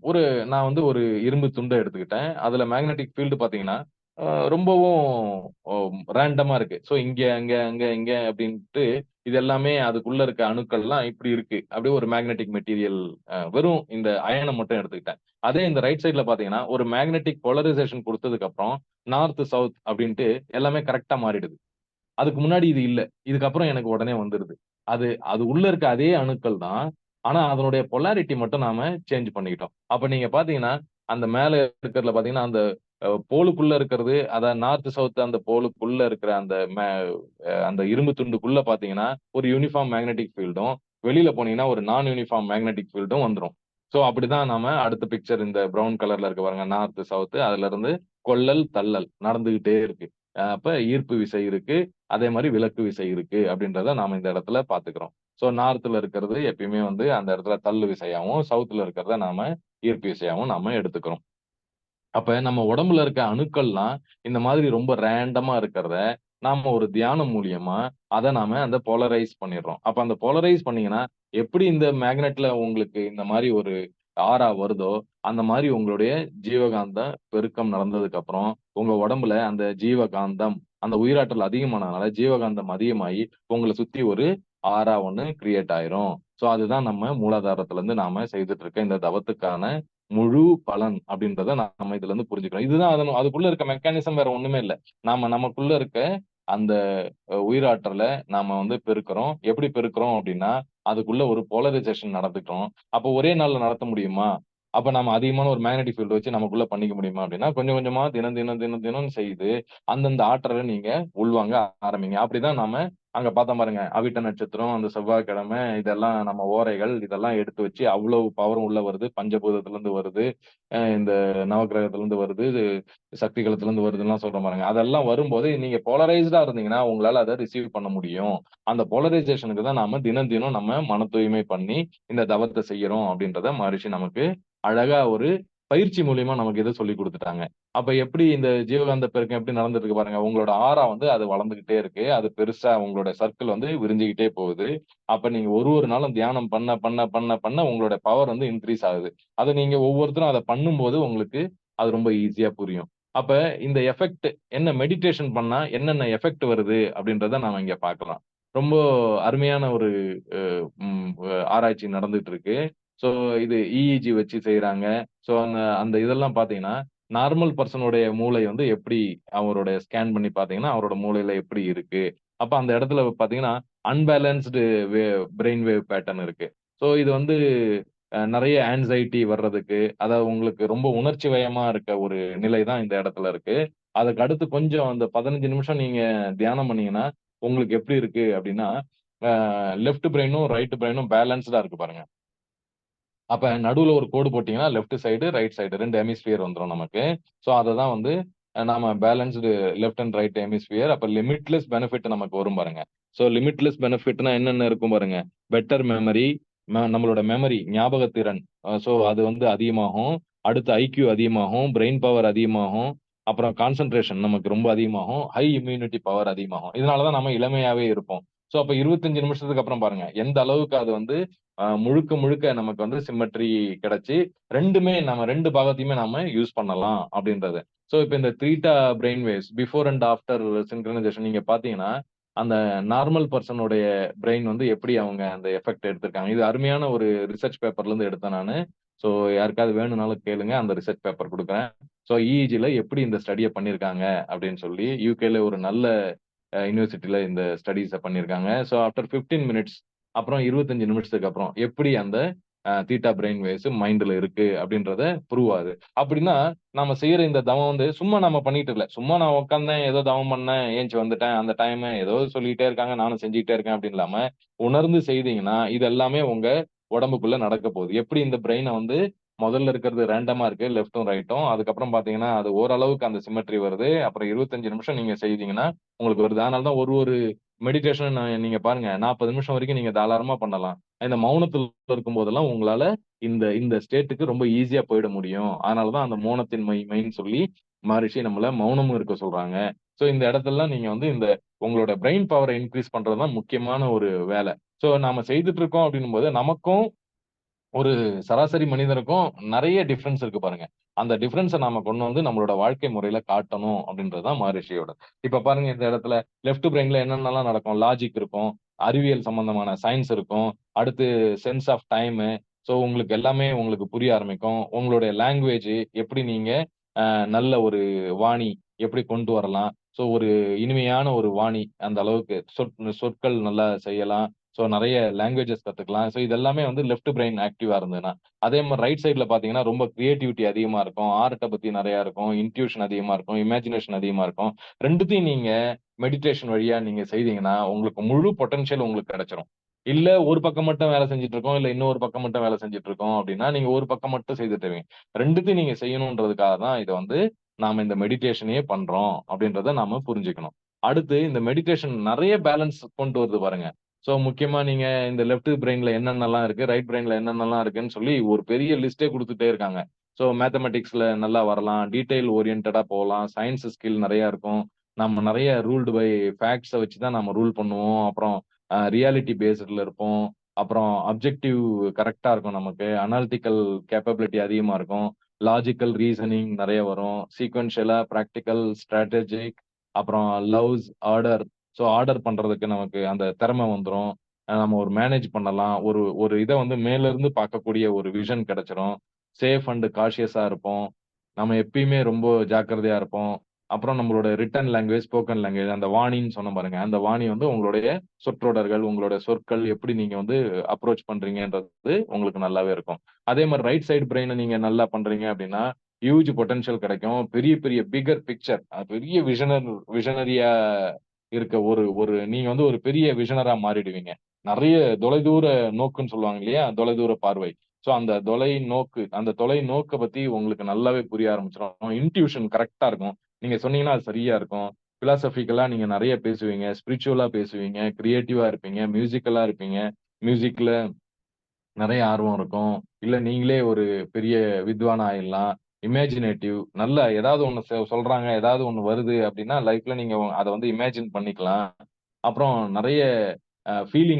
நான் ஒரு இரும்பு துண்ட எடுத்துக்கிட்டேன். அதுல மேக்னெட்டிக் ஃபீல்ட் பார்த்தீங்கன்னா, அ ரொம்பவும் ஒ ரேண்டமா இருக்கு. இங்க, அங்க, அங்க, இங்க அப்டின்ட்டு இது எல்லாமே அதுக்குள்ள இருக்க அணுக்கள்லாம் இப்டி இருக்கு. அப்டியே ஒரு மேக்னெட்டிக் மெட்டீரியல் வெறும் இந்த அயன மட்டும் எடுத்துக்கிட்டேன். அதே இந்த ரைட் சைட்ல பார்த்தீங்கன்னா, ஒரு மேக்னெட்டிக் போலரைசேஷன் குடுத்ததுக்கு அப்புறம் நார்த், சவுத் அப்டின்ட்டு எல்லாமே கரெக்ட்டா மாறிடுது. அதுக்கு முன்னாடி இது இல்ல. இதுக்கப்புறம் எனக்கு உடனே வந்துருது. அது அது உள்ள இருக்க அதே அணுக்கள் தான். ஆனா, அதனுடைய பொலாரிட்டி மட்டும் நாம சேஞ்ச் பண்ணிக்கிட்டோம். அப்ப நீங்க பார்த்தீங்கன்னா, அந்த மேல இருக்கிறதுல பார்த்தீங்கன்னா, அந்த போலுக்குள்ள இருக்கிறது, அதான் நார்த், சவுத் அந்த போலுக்குள்ள இருக்கிற அந்த இரும்பு துண்டுக்குள்ள பார்த்தீங்கன்னா, ஒரு யூனிஃபார்ம் மேக்னெட்டிக் ஃபீல்டும், வெளியில போனீங்கன்னா, ஒரு நான் யூனிஃபார்ம் மேக்னெட்டிக் ஃபீல்டும் வந்துரும். அப்படிதான் நாம அடுத்த பிக்சர் இந்த ப்ரவுன் கலர்ல இருக்கு பாருங்க. நார்த், சவுத் அதிலிருந்து கொள்ளல், தள்ளல் நடந்துகிட்டே இருக்கு. அப்ப ஈர்ப்பு விசை இருக்கு. அதே மாரி விலக்கு விசை இருக்கு அப்படின்றத நாம இந்த இடத்துல பார்த்துக்கிறோம். நார்த்ல இருக்கிறது எப்பயுமே அந்த இடத்துல தள்ளு விசையாவும், சவுத்ல இருக்கிறத நாம ஈர்ப்பு விசையாவும் நாம எடுத்துக்கிறோம். அப்ப நம்ம உடம்புல இருக்க அணுக்கள்லாம் இந்த மாதிரி ரொம்ப ரேண்டமா இருக்கிறத, நாம ஒரு தியானம் மூலியமா நாம அந்த போலரைஸ் பண்ணிடுறோம். அப்ப அந்த போலரைஸ் பண்ணீங்கன்னா, எப்படி இந்த மேக்னெட்ல உங்களுக்கு இந்த மாரி ஒரு ஆரா வருதோ, அந்த மாரி உங்களுடைய ஜீவகாந்த பெருக்கம் நடந்ததுக்கு அப்புறம், உங்க உடம்புல அந்த ஜீவகாந்தம், அந்த உயிராற்றல் அதிகமானதுனால ஜீவகாந்தம் அதிகமாயி, உங்கள சுத்தி ஒரு ஆரா ஒண்ணு கிரியேட் ஆயிரும். அதுதான் நம்ம மூலாதாரத்திலருந்து நாம செய்துட்டு இருக்க இந்த தவத்துக்கான முழு பலன் அப்படின்றத நம்ம இதுலருந்து புரிஞ்சுக்கிறோம். இதுதான் அதுக்குள்ள இருக்க மெக்கானிசம் வேற ஒண்ணுமே இல்ல. நாம நமக்குள்ள இருக்க அந்த உயிராற்றல நாம பெருக்குறோம். எப்படி பெருக்குறோம் அப்படின்னா, அதுக்குள்ள ஒரு போலரைசேஷன் நடந்துட்டோம். அப்போ ஒரே நாள்ல நடத்த முடியுமா? அப்ப நம்ம அதிகமான ஒரு மேக்னெட்டிக் ஃபீல்ட் வச்சு நமக்குள்ள பண்ணிக்க முடியுமா அப்படின்னா, கொஞ்சம் கொஞ்சமா தினம், தினம், தினம், தினம் செய்து அந்தந்த ஆற்றல நீங்க உள்வாங்க ஆரம்பிங்க. அப்படிதான் நாம அங்க பார்த்தோம் பாருங்க. அவிட்ட நட்சத்திரம், அந்த செவ்வாய்க்கிழமை இதெல்லாம் நம்ம ஓரைகள் இதெல்லாம் எடுத்து வச்சு அவ்வளவு பவரும் உள்ள வருது. பஞ்சபூதத்திலிருந்து வருது. இந்த நவக்கிரகத்திலிருந்து வருது. சக்திகளத்திலிருந்து வருதுன்னுலாம் சொல்றோம் பாருங்க. அதெல்லாம் வரும்போது நீங்க போலரைஸ்டா இருந்தீங்கன்னா, உங்களால அத ரிசீவ் பண்ண முடியும். அந்த போலரைசேஷனுக்கு தான் நாம தினம், தினம் நம்ம மன தூய்மை பண்ணி இந்த தவத்த செய்யறோம் அப்படின்றத மகரிஷி நமக்கு அழகா ஒரு பயிற்சி மூலியமா நமக்கு இத சொல்லிக் குடுத்துட்டாங்க. அப்ப எப்படி இந்த ஜீவகாந்த பெருக்கம் எப்படி நடந்துட்டு இருக்கு பாருங்க. உங்களோட ஆரா அது வளர்ந்துகிட்டே இருக்கு. அது பெருசா உங்களோட சர்க்கிள் விரிஞ்சுகிட்டே போகுது. அப்ப நீங்க ஒரு நாளும் தியானம் பண்ண, பண்ண, பண்ண, பண்ண உங்களோட பவர் இன்கிரீஸ் ஆகுது. அத நீங்க ஒவ்வொருத்தரும் அத பண்ணும்போது உங்களுக்கு அது ரொம்ப ஈஸியா புரியும். அப்ப இந்த எஃபெக்ட் என்ன மெடிடேஷன் பண்ணா என்னென்ன எஃபெக்ட் வருது அப்படின்றத நாம இங்க பார்க்கலாம். ரொம்ப அருமையான ஒரு அ ம் ஆராய்ச்சி நடந்துட்டு இருக்கு. ஸோ இது இஇஜி வச்சு செய்றாங்க. ஸோ அந்த அந்த இதெல்லாம் பார்த்தீங்கன்னா, நார்மல் பெர்சனுடைய மூளை வந்து எப்படி அவருடைய ஸ்கேன் பண்ணி பார்த்தீங்கன்னா, அவரோட மூளையில எப்படி இருக்கு. அப்ப அந்த இடத்துல பார்த்தீங்கன்னா, அன்பேலன்ஸ்டு வே பிரெயின் வேவ் பேட்டர்ன் இருக்கு. ஸோ இது வந்து நெறைய ஆங்சைட்டி வர்றதுக்கு, அதாவது உங்களுக்கு ரொம்ப உணர்ச்சி வயமா இருக்க ஒரு நிலை தான் இந்த இடத்துல இருக்கு. அதுக்கு அடுத்து கொஞ்சம் அந்த 15 நிமிஷம் நீங்க தியானம் பண்ணீங்கன்னா, உங்களுக்கு எப்படி இருக்கு அப்படின்னா, அ லெஃப்ட் பிரெயினும், ரைட் பிரெயினும் பேலன்ஸ்டா இருக்கு பாருங்க. அப்ப நடுவுல ஒரு கோடு போட்டீங்கன்னா, left side, right side 2 hemisphere வந்துரும் நமக்கு. ஸோ அததான் வந்து நாம balanced left and right hemisphere. அப்ப லிமிட்லெஸ் பெனிஃபிட் நமக்கு வரும் பாருங்க. ஸோ லிமிட்லெஸ் பெனிஃபிட்னா என்னென்ன இருக்கும் பாருங்க. பெட்டர் மெமரி, நம்மளோட மெமரி ஞாபகத்திறன். ஸோ அது வந்து அதிகமாகும். அடுத்து ஐக்யூ அதிகமாகும். பிரெயின் பவர் அதிகமாகும். அப்புறம் கான்சன்ட்ரேஷன் நமக்கு ரொம்ப அதிகமாகும். ஹை இம்யூனிட்டி பவர் அதிகமாகும். இதனால தான் நம்ம இளமையாவே இருப்போம். ஸோ அப்ப 25 நிமிஷத்துக்கு அப்புறம் பாருங்க. எந்த அளவுக்கு அது வந்து முழுக்க, முழுக்க நமக்கு வந்து சிம்மெட்ரி கிடைச்சு 2மே நம்ம 2 பாகத்தையுமே நாம யூஸ் பண்ணலாம் அப்படின்றது. ஸோ இப்ப இந்த theta brain waves before and after synchronisation நீங்க பார்த்தீங்கன்னா, அந்த நார்மல் பெர்சனுடைய பிரெயின் வந்து எப்படி அவங்க அந்த எஃபெக்ட் எடுத்திருக்காங்க. இது அருமையான ஒரு ரிசர்ச் பேப்பர்ல இருந்து எடுத்தேன் நானு. ஸோ யாருக்காவது வேணும்னாலும் கேளுங்க. அந்த ரிசர்ச் பேப்பர் குடுக்குறேன். ஸோ இஇஜில எப்படி இந்த ஸ்டடிய பண்ணியிருக்காங்க அப்படின்னு சொல்லி யுகேல ஒரு நல்ல யுனிவர்சிட்டில இந்த ஸ்டடீஸ பண்ணியிருக்காங்க. ஸோ ஆஃப்டர் 15 மினிட்ஸ் அப்புறம் 25 நிமிஷத்துக்கு அப்புறம் எப்படி அந்த தீட்டா பிரெயின் வேவ்ஸ் மைண்ட்ல இருக்கு அப்படின்றத ப்ரூவ் ஆகுது. அப்படின்னா, நாம செய்யற இந்த தவம் வந்து சும்மா நாம பண்ணிட்டு இல்ல. சும்மா நான் உட்கார்ந்தேன், ஏதோ தவம் பண்ணேன், எந்திச்சு வந்துட்டேன். அந்த டைம் ஏதோ சொல்லிட்டே இருக்காங்க, நானும் செஞ்சுகிட்டே இருக்கேன் அப்படின்னு இல்லாம, உணர்ந்து செய்தீங்கன்னா, இது எல்லாமே உங்க உடம்புக்குள்ள நடக்க போகுது. எப்படி இந்த பிரெயின வந்து முதல்ல இருக்கிறது ரேண்டமா இருக்கு, லெஃப்ட்டும், ரைட்டும். அதுக்கப்புறம் பார்த்தீங்கன்னா, அது ஓரளவுக்கு அந்த சிம்மெட்ரி வருது. அப்புறம் 25 நிமிஷம் நீங்க செய்தீங்கன்னா, உங்களுக்கு வருது. அதனால தான் ஒரு ஒரு மெடிடேஷன் நீங்க பாருங்க 40 நிமிஷம் வரைக்கும் நீங்க தாராளமா பண்ணலாம். இந்த மௌனத்துல இருக்கும்போதெல்லாம் உங்களால இந்த இந்த ஸ்டேட்க்கு ரொம்ப ஈஸியா போயிட முடியும். அதனால தான் அந்த மௌனத்தின் மைன்னு சொல்லி மகரிஷி நம்மள மௌனமும் இருக்க சொல்றாங்க. ஸோ இந்த இடத்துலலாம் நீங்க வந்து இந்த உங்களோட பிரெயின் பவர இன்கிரீஸ் பண்றது தான் முக்கியமான ஒரு வேல. ஸோ நாம செய்துட்டு இருக்கோம் அப்படின்னும்போது, நமக்கும் ஒரு சராசரி மனிதனுக்கும் நெறைய டிஃபரன்ஸ் இருக்கு பாருங்க. அந்த டிஃபரன்ஸ நாம கொண்டு வந்து நம்மளோட வாழ்க்கை முறையில காட்டணும் அப்படின்றது தான் மகரிஷியோட. இப்ப பாருங்க இந்த இடத்துல லெஃப்ட் பிரெயின்ல என்னென்னலாம் நடக்கும். லாஜிக் இருக்கும். அறிவியல் சம்பந்தமான சயன்ஸ் இருக்கும். அடுத்து சென்ஸ் ஆஃப் டைமு. ஸோ உங்களுக்கு எல்லாமே உங்களுக்கு புரிய ஆரம்பிக்கும். உங்களுடைய லாங்குவேஜ் எப்படி நீங்க நல்ல ஒரு வாணி எப்படி கொண்டு வரலாம். ஸோ ஒரு இனிமையான ஒரு வாணி அந்த அளவுக்கு சொற்கள் நல்லா செய்யலாம். ஸோ நெறைய லாங்குவேஜஸ் கத்துக்கலாம். ஸோ இது எல்லாமே வந்து லெஃப்ட் பிரெயின் ஆக்டிவா இருந்ததுன்னா. அதே மாரி ரைட் சைட்ல பார்த்தீங்கன்னா, ரொம்ப கிரியேட்டிவிட்டி அதிகமா இருக்கும். ஆர்ட்ட பத்தி நெறையா இருக்கும். இன்ட்யூஷன் அதிகமா இருக்கும். இமேஜினேஷன் அதிகமா இருக்கும். 2த்தையும் நீங்க மெடிடேஷன் வழியா நீங்க செய்தீங்கன்னா, உங்களுக்கு முழு பொட்டன்ஷியல் உங்களுக்கு கிடைச்சிரும். இல்ல ஒரு பக்கம் மட்டும் வேலை செஞ்சுட்டு இருக்கோம். இல்ல இன்னொரு பக்கம் மட்டும் வேலை செஞ்சுட்டு இருக்கோம் அப்டின்னா, நீங்க ஒரு பக்கம் மட்டும் செய்துட்டு இருப்பீங்க. 2த்தையும் நீங்க செய்யணுன்றதுக்காக தான் இத வந்து நாம இந்த மெடிடேஷனயே பண்றோம் அப்டின்றத நாம புரிஞ்சுக்கணும். அடுத்து இந்த மெடிடேஷன் நெறைய பேலன்ஸ் கொண்டு வருது பாருங்க. சோ, முக்கியமா நீங்க இந்த லெஃப்ட் பிரெயின்ல என்னென்னலாம் இருக்கு, ரைட் பிரெயின்ல என்னென்னலாம் இருக்குன்னு சொல்லி ஒரு பெரிய லிஸ்ட்டே குடுத்துட்டே இருக்காங்க. சோ, மேத்தமேட்டிக்ஸ்ல நல்லா வரலாம். டீட்டெயில் ஓரியன்டடா போலாம். சயன்ஸ் ஸ்கில் நெறைய இருக்கும். நம்ம நெறைய ரூல்டு பை ஃபேக்ட்ஸ வச்சு தான் நம்ம ரூல் பண்ணுவோம். அப்புறம் ரியாலிட்டி பேஸ்டுல இருப்போம். அப்புறம் அப்ஜெக்டிவ் கரெக்ட்டா இருக்கும் நமக்கு. அனாலிட்டிக்கல் கேப்பபிலிட்டி அதிகமா இருக்கும். லாஜிக்கல் ரீசனிங் நெறைய வரும். சீக்வென்ஷியலா, பிராக்டிகல், ஸ்ட்ராட்டஜிக் அப்புறம் லவ்ஸ், ஆர்டர் ஆர்டர் பண்றதுக்கு நமக்கு அந்த திறமை வந்துரும். நம்ம ஒரு மேனேஜ் பண்ணலாம். ஒரு ஒரு இத வந்து மேல இருந்து பார்க்கக்கூடிய ஒரு விஷன் கிடைச்சிரும். சேஃப் அண்ட் காஷியஸா இருப்போம். நம்ம எப்பயுமே ரொம்ப ஜாக்கிரதையா இருப்போம். அப்புறம் நம்மளோட ரிட்டன் லாங்குவேஜ், ஸ்போக்கன் லாங்குவேஜ் அந்த வாணின்னு சொன்னேன் பாருங்க. அந்த வாணி வந்து உங்களுடைய சொற்றொடர்கள், உங்களுடைய சொற்கள் எப்படி நீங்க வந்து அப்ரோச் பண்றீங்கன்றது உங்களுக்கு நல்லாவே இருக்கும். அதே மாரி ரைட் சைடு பிரெயின நீங்க நல்லா பண்றீங்க அப்படின்னா, ஹியூஜ் பொட்டன்ஷியல் கிடைக்கும். பெரிய பெரிய பிக்கர் பிக்சர் பெரிய விஷனரியா இருக்க ஒரு ஒரு நீங்க வந்து ஒரு பெரிய விஷனரா மாறிடுவீங்க. நெறைய தொலைதூர நோக்குன்னு சொல்லுவாங்க இல்லையா? தொலைதூர பார்வை. அந்த அந்த தொலைநோக்க பத்தி உங்களுக்கு நல்லாவே புரிய ஆரம்பிச்சுரும். இன்ட்யூஷன் கரெக்ட்டா இருக்கும். நீங்க சொன்னீங்கன்னா, அது சரியா இருக்கும். பிலாசபிக்கலா நீங்க நெறைய பேசுவீங்க. ஸ்பிரிச்சுவலா பேசுவீங்க. கிரியேட்டிவா இருப்பீங்க. மியூசிக்கலா இருப்பீங்க. மியூசிக்ல நெறைய ஆர்வம் இருக்கும். இல்ல நீங்களே ஒரு பெரிய வித்வான் ஆயிடலாம். இமேஜினேட்டிவ் நல்லா ஏதாவது ஒண்ணு சொல்றாங்க, ஏதாவது ஒண்ணு வருது அப்டின்னா, லைஃப்ல நீங்க அத வந்து இமேஜின் பண்ணிக்கலாம். அப்புறம் நெறைய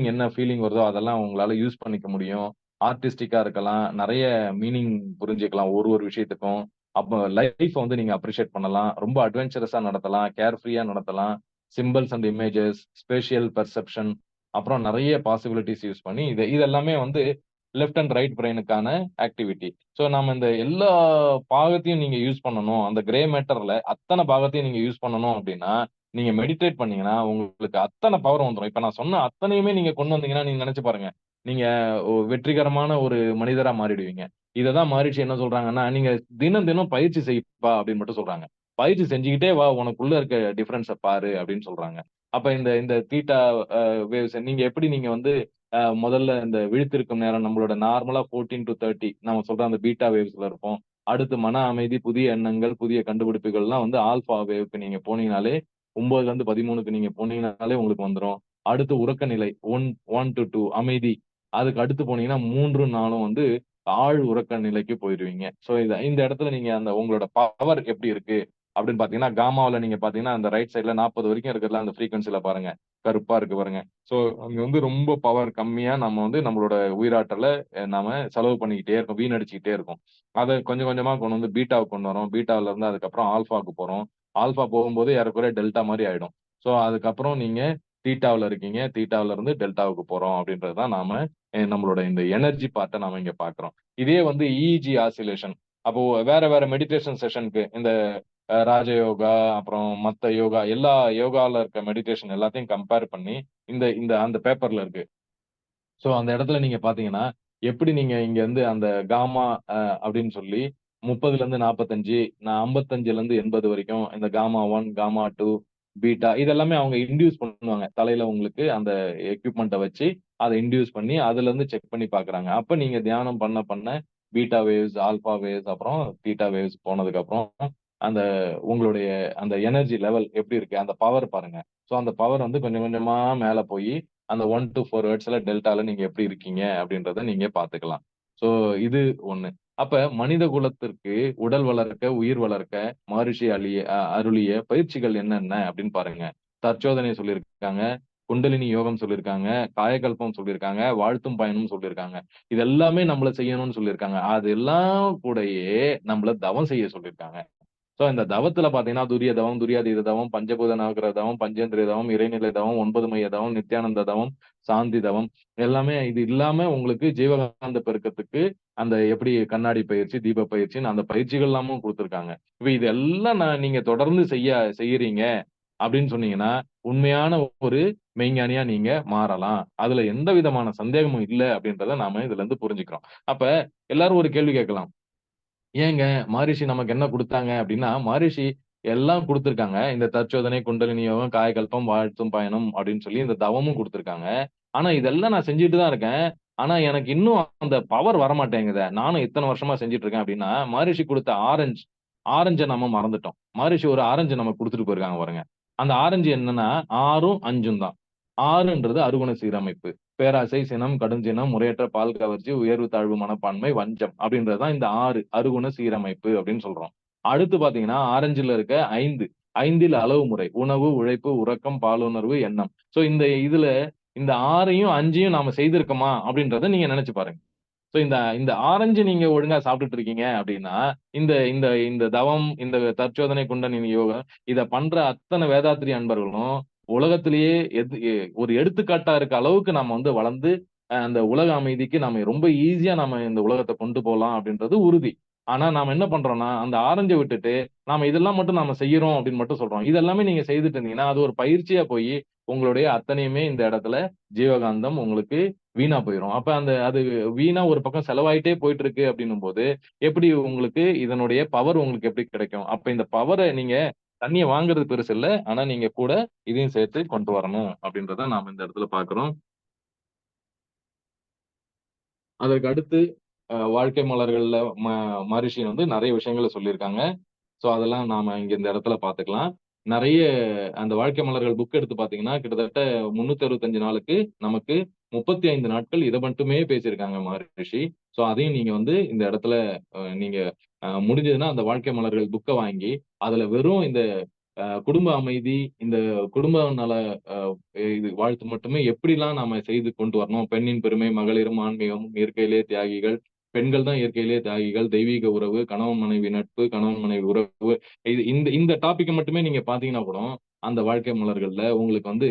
என்ன ஃபீலிங் வருதோ அதெல்லாம் உங்களால யூஸ் பண்ணிக்க முடியும். ஆர்டிஸ்டிக்கா இருக்கலாம். நெறைய மீனிங் புரிஞ்சுக்கலாம் ஒரு ஒரு விஷயத்துக்கும். அப்ப லைஃப் வந்து நீங்க அப்ரிஷியேட் பண்ணலாம். ரொம்ப அட்வென்ச்சரஸா நடத்தலாம். கேர் ஃப்ரீயா நடத்தலாம். Symbols and images, spatial perception அப்புறம் நெறைய பாசிபிலிட்டீஸ் யூஸ் பண்ணி இது எல்லாமே வந்து லெஃப்ட் அண்ட் ரைட் பிரெயினுக்கான ஆக்டிவிட்டி. சோ நாம இந்த எல்லா பாகத்தையும் நீங்க யூஸ் பண்ணணும். அந்த கிரே மேட்டர்ல அத்தன பாகத்தையும் நீங்க யூஸ் பண்ணணும் அப்டின்னா, நீங்க மெடிடேட் பண்ணீங்கன்னா, உங்களுக்கு அத்தன பவர் வந்துரும். இப்ப நான் சொன்ன அத்தனையுமே நீங்க கொண்டு வந்தீங்கன்னா, நீங்க நெனச்சு பாருங்க. நீங்க வெற்றிகரமான ஒரு மனிதரா மாறிடுவீங்க. இததான் மகரிஷி என்ன சொல்றாங்கன்னா, "நீங்க தினம் தினம் பயிற்சி செய்ப்பா" அப்படின்னு மட்டும் சொல்றாங்க. "பயிற்சி செஞ்சுக்கிட்டே வா, உனக்குள்ள இருக்க டிஃபரன்ஸ பாரு" அப்படின்னு சொல்றாங்க. அப்ப இந்த இந்த தீட்டா வேவ்ஸ் நீங்க எப்படி நீங்க வந்து முதல்ல இந்த விழித்திருக்கும் நேரம் நம்மளோட நார்மலா 14-30 நம்ம சொல்ற அந்த பீட்டா வேவ்ஸ்ல இருப்போம். அடுத்து மன அமைதி, புதிய எண்ணங்கள், புதிய கண்டுபிடிப்புகள்லாம் வந்து ஆல்ஃபா வேவ்க்கு நீங்க போனீங்கனாலே 9லருந்து 13க்கு நீங்க போனீங்கனாலே உங்களுக்கு வந்துரும். அடுத்து உறக்க நிலை 1 டூ 2 அமைதி. அதுக்கு அடுத்து போனீங்கன்னா 3, 4ம் வந்து ஆழ் உறக்க நிலைக்கு போயிருவீங்க. சோ இந்த இடத்துல நீங்க அந்த உங்களோட பவர் எப்படி இருக்கு அப்படின்னு பார்த்தீங்கன்னா, காமாவுல நீங்க பார்த்தீங்கன்னா, அந்த ரைட் சைடுல 40 வரைக்கும் இருக்கிறதுல அந்த ஃப்ரீக்வென்சில பாருங்க. கருப்பா இருக்கு பாருங்க. சோ அங்க வந்து ரொம்ப பவர் கம்மியா நம்ம வந்து நம்மளோட உயிராற்றல நாம செலவு பண்ணிக்கிட்டே இருக்கோம். வீணடிச்சுக்கிட்டே இருக்கோம். அத கொஞ்சம் கொஞ்சமா கொண்டு வந்து பீட்டாவுக்கு கொண்டு வரோம். பீட்டாவுல இருந்து அதுக்கப்புறம் ஆல்ஃபாக்கு போறோம். ஆல்ஃபா போகும்போது ஏறக்குறைய டெல்டா மாரி ஆயிடும். சோ அதுக்கப்புறம் நீங்க தீட்டாவுல இருக்கீங்க. தீட்டாவுல இருந்து டெல்டாவுக்கு போறோம் அப்படின்றது தான் நாம நம்மளோட இந்த எனர்ஜி பார்ட்ட நாம இங்க பார்க்கிறோம். இதே வந்து இஇஜி ஆசிலேஷன். அப்போ வேற வேற மெடிடேஷன் செஷனுக்கு இந்த ராஜயோகா, அப்புறம் மத்த யோகா எல்லா யோகால இருக்க மெடிடேஷன் எல்லாத்தையும் கம்பேர் பண்ணி இந்த இந்த அந்த பேப்பர்ல இருக்கு. சோ அந்த இடத்துல நீங்க பார்த்தீங்கன்னா, எப்படி நீங்க இங்க இருந்து அந்த காமா அப்படின்னு சொல்லி 30லருந்து 45 நான் 55லருந்து 80 வரைக்கும் இந்த காமா 1, காமா 2, பீட்டா இதெல்லாமே அவங்க இன்டியூஸ் பண்ணுவாங்க. தலையில உங்களுக்கு அந்த எக்விப்மென்ட்ட வச்சு அத இன்டியூஸ் பண்ணி அதுலருந்து செக் பண்ணி பார்க்குறாங்க. அப்ப நீங்க தியானம் பண்ண பண்ண பீட்டா வேவ்ஸ், ஆல்பா வேவ்ஸ் அப்புறம் தீட்டா வேவ்ஸ் போனதுக்கப்புறம் அந்த உங்களுடைய அந்த எனர்ஜி லெவல் எப்படி இருக்கு? அந்த பவர் பாருங்க. சோ அந்த பவர் வந்து கொஞ்சம் கொஞ்சமா மேல போயி அந்த 1 டூ 4 ஹெர்ட்ஸ்ல டெல்டால நீங்க எப்படி இருக்கீங்க அப்படின்றத நீங்க பார்த்துக்கலாம். சோ இது 1. அப்ப மனித குலத்திற்கு உடல் வளர்க்க, உயிர் வளர்க்க மகரிஷி அருளிய பயிற்சிகள் என்னென்ன அப்படின்னு பாருங்க. தற்சோதனை சொல்லியிருக்காங்க. குண்டலினி யோகம் சொல்லியிருக்காங்க. காயகல்பம் சொல்லியிருக்காங்க. வாழ்த்தும் பயனும் சொல்லியிருக்காங்க. இது எல்லாமே நம்மள செய்யணும்னு சொல்லியிருக்காங்க. அதெல்லாம் கூடயே நம்மள தவம் செய்ய சொல்லியிருக்காங்க. சோ இந்த தவத்துல பார்த்தீங்கன்னா, துரிய தவம், துரியாதீத தவம், பஞ்சபூத நவக்கிரக தவம், பஞ்சேந்திரிய தவம், இறைநிலை தவம், 9 மைய தவம், நித்யானந்த தவம், சாந்தி தவம் எல்லாமே இது இல்லாம உங்களுக்கு ஜீவகாந்த பெருக்கத்துக்கு அந்த எப்படி கண்ணாடி பயிற்சி, தீப பயிற்சின்னு அந்த பயிற்சிகள் எல்லாமும் குடுத்துருக்காங்க. இப்ப இதெல்லாம் நீங்க தொடர்ந்து செய்யறீங்க அப்படின்னு சொன்னீங்கன்னா, உண்மையான ஒரு மெய்ஞானியா நீங்க மாறலாம். அதுல எந்த விதமான சந்தேகமும் இல்ல அப்படின்றத நாம இதுல இருந்து புரிஞ்சுக்கிறோம். அப்ப எல்லாரும் ஒரு கேள்வி கேட்கலாம். ஏங்க மகரிஷி நமக்கு என்ன குடுத்தாங்க அப்டின்னா, மகரிஷி எல்லாம் குடுத்துருக்காங்க. இந்த தற்சோதனை, குண்டலினி யோகம், காயகல்பம், வாழ்த்தும் பயணம் அப்டின்னு சொல்லி இந்த தவமும் குடுத்துருக்காங்க. ஆனா இதெல்லாம் நான் செஞ்சுட்டு தான் இருக்கேன். ஆனா எனக்கு இன்னும் அந்த பவர் வரமாட்டேங்குதே. நானும் இத்தன வருஷமா செஞ்சுட்டு இருக்கேன் அப்டின்னா, மகரிஷி குடுத்த ஆரஞ்ச நம்ம மறந்துட்டோம். மகரிஷி ஒரு ஆரஞ்ச நமக்கு குடுத்துட்டு போயிருக்காங்க பாருங்க. அந்த ஆரஞ்சு என்னன்னா 6ம் 5ம் தான். 6ன்றது அருகுண சீரமைப்பு. பேராசை, சினம், கடுஞ்சினம், முறையற்ற பால் கவர்ச்சி, உயர்வு தாழ்வு மனப்பான்மை, வஞ்சம் அப்படின்றது தான் இந்த 6 அருகுண சீரமைப்பு அப்படின்னு சொல்றோம். அடுத்து பார்த்தீங்கன்னா, ஆரஞ்சுல இருக்க 5 5ல் அளவு முறை. உணவு, உழைப்பு, உறக்கம், பாலுணர்வு, எண்ணம். சோ இதுல இந்த 6யும் 5யும் நாம செய்திருக்கோமா அப்படின்றத நீங்க நெனச்சு பாருங்க. சோ இந்த இந்த ஆரஞ்சு நீங்க ஒழுங்கா சாப்பிட்டுட்டு இருக்கீங்க அப்படின்னா, இந்த இந்த இந்த தவம், இந்த தற்சோதனை குண்டலினி யோகா, இத பண்ற அத்தன வேதாத்திரி அன்பர்களும் உலகத்திலேயே ஒரு எடுத்துக்காட்டா இருக்க அளவுக்கு நாம வந்து வளர்ந்து, அந்த உலக அமைதிக்கு நாம ரொம்ப ஈஸியா நாம இந்த உலகத்த கொண்டு போலாம் அப்படின்றது உறுதி. ஆனா நாம என்ன பண்றோம்னா, அந்த ஆரஞ்ச விட்டுட்டு, நாம இதெல்லாம் மட்டும் நாம செய்யறோம் அப்படின்னு மட்டும் சொல்றோம். இதெல்லாமே நீங்க செய்துட்டு இருந்தீங்கன்னா, அது ஒரு பயிற்சியா போயி, உங்களுடைய அத்தனையுமே இந்த இடத்துல ஜீவகாந்தம் உங்களுக்கு வீணா போயிரும். அப்ப அது வீணா ஒரு பக்கம் செலவாயிட்டே போயிட்டு இருக்கு அப்படின்னும்போது, எப்படி உங்களுக்கு இதனுடைய பவர் உங்களுக்கு எப்படி கிடைக்கும்? அப்ப இந்த பவர நீங்க தண்ணீய வாங்குறது பெருசு இல்ல. ஆனா நீங்க கூட இதையும் சேர்த்து கொண்டு வரணும் அப்படின்றத நாம இந்த இடத்துல பார்க்கிறோம். அதற்கு அடுத்து வாழ்க்கை மலர்கள்ல மகரிஷி வந்து நெறைய விஷயங்கள சொல்லியிருக்காங்க. சோ, அதெல்லாம் நாம இங்க இந்த இடத்துல பார்த்துக்கலாம். நெறைய அந்த வாழ்க்கை மலர்கள் புக் எடுத்து பார்த்தீங்கன்னா, கிட்டத்தட்ட 365 நாளுக்கு நமக்கு 35 நாட்கள் இத மட்டுமே பேசியிருக்காங்க மகரிஷி. சோ, அதையும் நீங்க வந்து இந்த இடத்துல நீங்க முடிஞ்சதுன்னா அந்த வாழ்க்கை மலர்கள் புக்க வாங்கி, அதுல வெறும் இந்த குடும்ப அமைதி, இந்த குடும்ப நல அ இது வாழ்த்து மட்டுமே எப்படிலாம் நாம செய்து கொண்டு வரணும். பெண்ணின் பெருமை, மகளிரும் ஆன்மீகமும், இயற்கையிலே தியாகிகள், பெண்கள் தான் இயற்கையிலேயே தியாகிகள், தெய்வீக உறவு, கணவன் மனைவி நட்பு, கணவன் மனைவி உறவு, இந்த இந்த டாபிக் மட்டுமே நீங்க பாத்தீங்கன்னா கூட அந்த வாழ்க்கை மலர்கள்ல உங்களுக்கு வந்து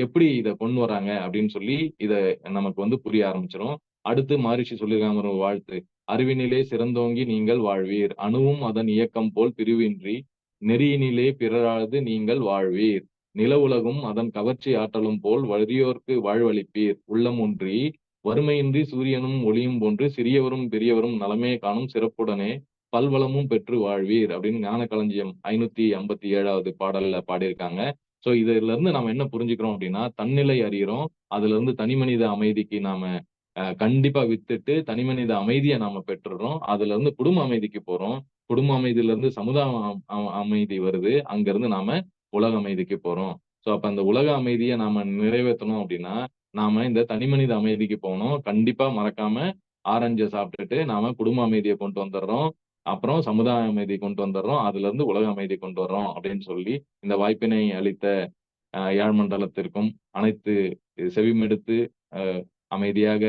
எப்படி இத கொண்டு வராங்க அப்படின்னு சொல்லி இத நமக்கு வந்து புரிய ஆரம்பிச்சிடும். அடுத்து மகரிஷி சொல்லியிருக்காங்க ஒரு வாழ்த்து. அறிவினிலே சிறந்தோங்கி நீங்கள் வாழ்வீர், அணுவும் அதன் இயக்கம் போல் பிரிவின்றி நெறியினிலே பிறராது நீங்கள் வாழ்வீர், நில உலகும் அதன் கவர்ச்சி ஆற்றலும் போல் வறியோர்க்கு வாழ்வளிப்பீர், உள்ளம் ஒன்றி வறுமையின்றி சூரியனும் ஒளியும் போன்று சிறியவரும் பெரியவரும் நலமே காணும் சிறப்புடனே பல்வளமும் பெற்று வாழ்வீர் அப்படின்னு ஞானக்களஞ்சியம் 557வது பாடல்ல பாடியிருக்காங்க. சோ இதுல இருந்து நாம என்ன புரிஞ்சுக்கிறோம் அப்படின்னா, தன்னிலை அறிகிறோம். அதுல இருந்து தனிமனித அமைதிக்கு நாம கண்டிப்பா வித்துட்டு தனிமனித அமைதியை நாம பெற்றுறோம். அதுல இருந்து குடும்ப அமைதிக்கு போறோம். குடும்ப அமைதியில இருந்து சமுதாய அமைதி வருது. அங்க இருந்து நாம உலக அமைதிக்கு போறோம். சோ அப்ப அந்த உலக அமைதியை நாம நிறைவேற்றணும் அப்படின்னா நாம இந்த தனிமனித அமைதிக்கு போகணும். கண்டிப்பா மறக்காம ஆரஞ்ச சாப்பிட்டுட்டு நாம குடும்ப அமைதியை கொண்டு வந்துடுறோம். அப்புறம் சமுதாய அமைதியை கொண்டு வந்துடுறோம். அதுல இருந்து உலக அமைதியை கொண்டு வர்றோம் அப்படின்னு சொல்லி இந்த வாய்ப்பினை அளித்த யாழ் மண்டலத்திற்கும் அனைத்து செவிமெடுத்து அமைதியாக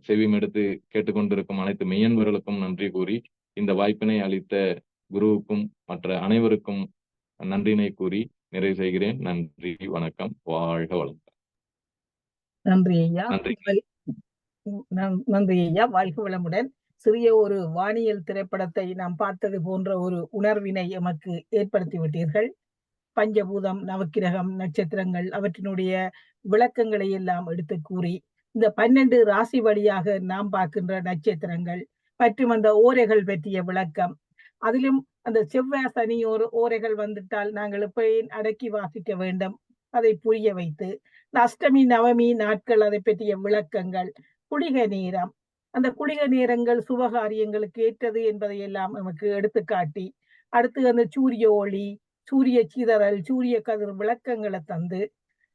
செவிமெடுத்து கேட்டுக்கொண்டிருக்கும் அனைத்து மெய்யன்பர்களுக்கும் நன்றி கூறி இந்த வாய்ப்பினை அளித்த குருவுக்கும் மற்ற அனைவருக்கும் நன்றினை கூறி நிறைவு செய்கிறேன். நன்றி, வணக்கம், வாழ்க வளம். நன்றி ஐயா. நன்றி. நன்றி ஐயா, வாழ்க வளமுடன். சிறிய ஒரு வானியல் திரைப்படத்தை நாம் பார்த்தது போன்ற ஒரு உணர்வினை எமக்கு ஏற்படுத்தி விட்டீர்கள். பஞ்சபூதம், நவக்கிரகம், நட்சத்திரங்கள் அவற்றினுடைய விளக்கங்களை எல்லாம் எடுத்து கூறி இந்த 12 ராசி வழியாக நாம் பார்க்கின்ற நட்சத்திரங்கள் மற்றும் அந்த ஓரைகள் பற்றிய விளக்கம், அதிலும் அந்த செவ்வாய் சனி ஓரைகள் வந்துட்டால் நாங்கள் எப்படி அடக்கி வாசிக்க வேண்டும் அதை புரிய வைத்து, அஷ்டமி நவமி நாட்கள் அதை பற்றிய விளக்கங்கள், குளிகை நேரம், அந்த குளிகை நேரங்கள் சுபகாரியங்களுக்கு ஏற்றது என்பதை எல்லாம் நமக்கு எடுத்துக்காட்டி, அடுத்து அந்த சூரிய ஒளி, சூரிய சிதறல், சூரிய கதிர் விளக்கங்களை தந்து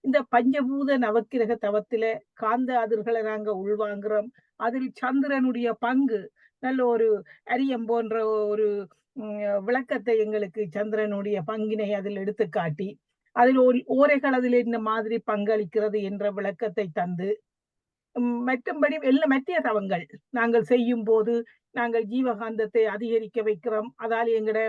இந்த பஞ்சபூத நவக்கிரக தவத்தில காந்த அதிர்களை நாங்க உள்வாங்குறோம். அதில் சந்திரனுடைய பங்கு நல்ல ஒரு அரியம் போன்ற ஒரு விளக்கத்தை எங்களுக்கு சந்திரனுடைய பங்கினை அதில் எடுத்து காட்டி, அதில் ஓரைகள் அதில் இந்த மாதிரி பங்களிக்கிறது என்ற விளக்கத்தை தந்து, மற்றபடி மத்திய தவங்கள் நாங்கள் செய்யும் போது நாங்கள் ஜீவகாந்தத்தை அதிகரிக்க வைக்கிறோம். அதால் எங்கட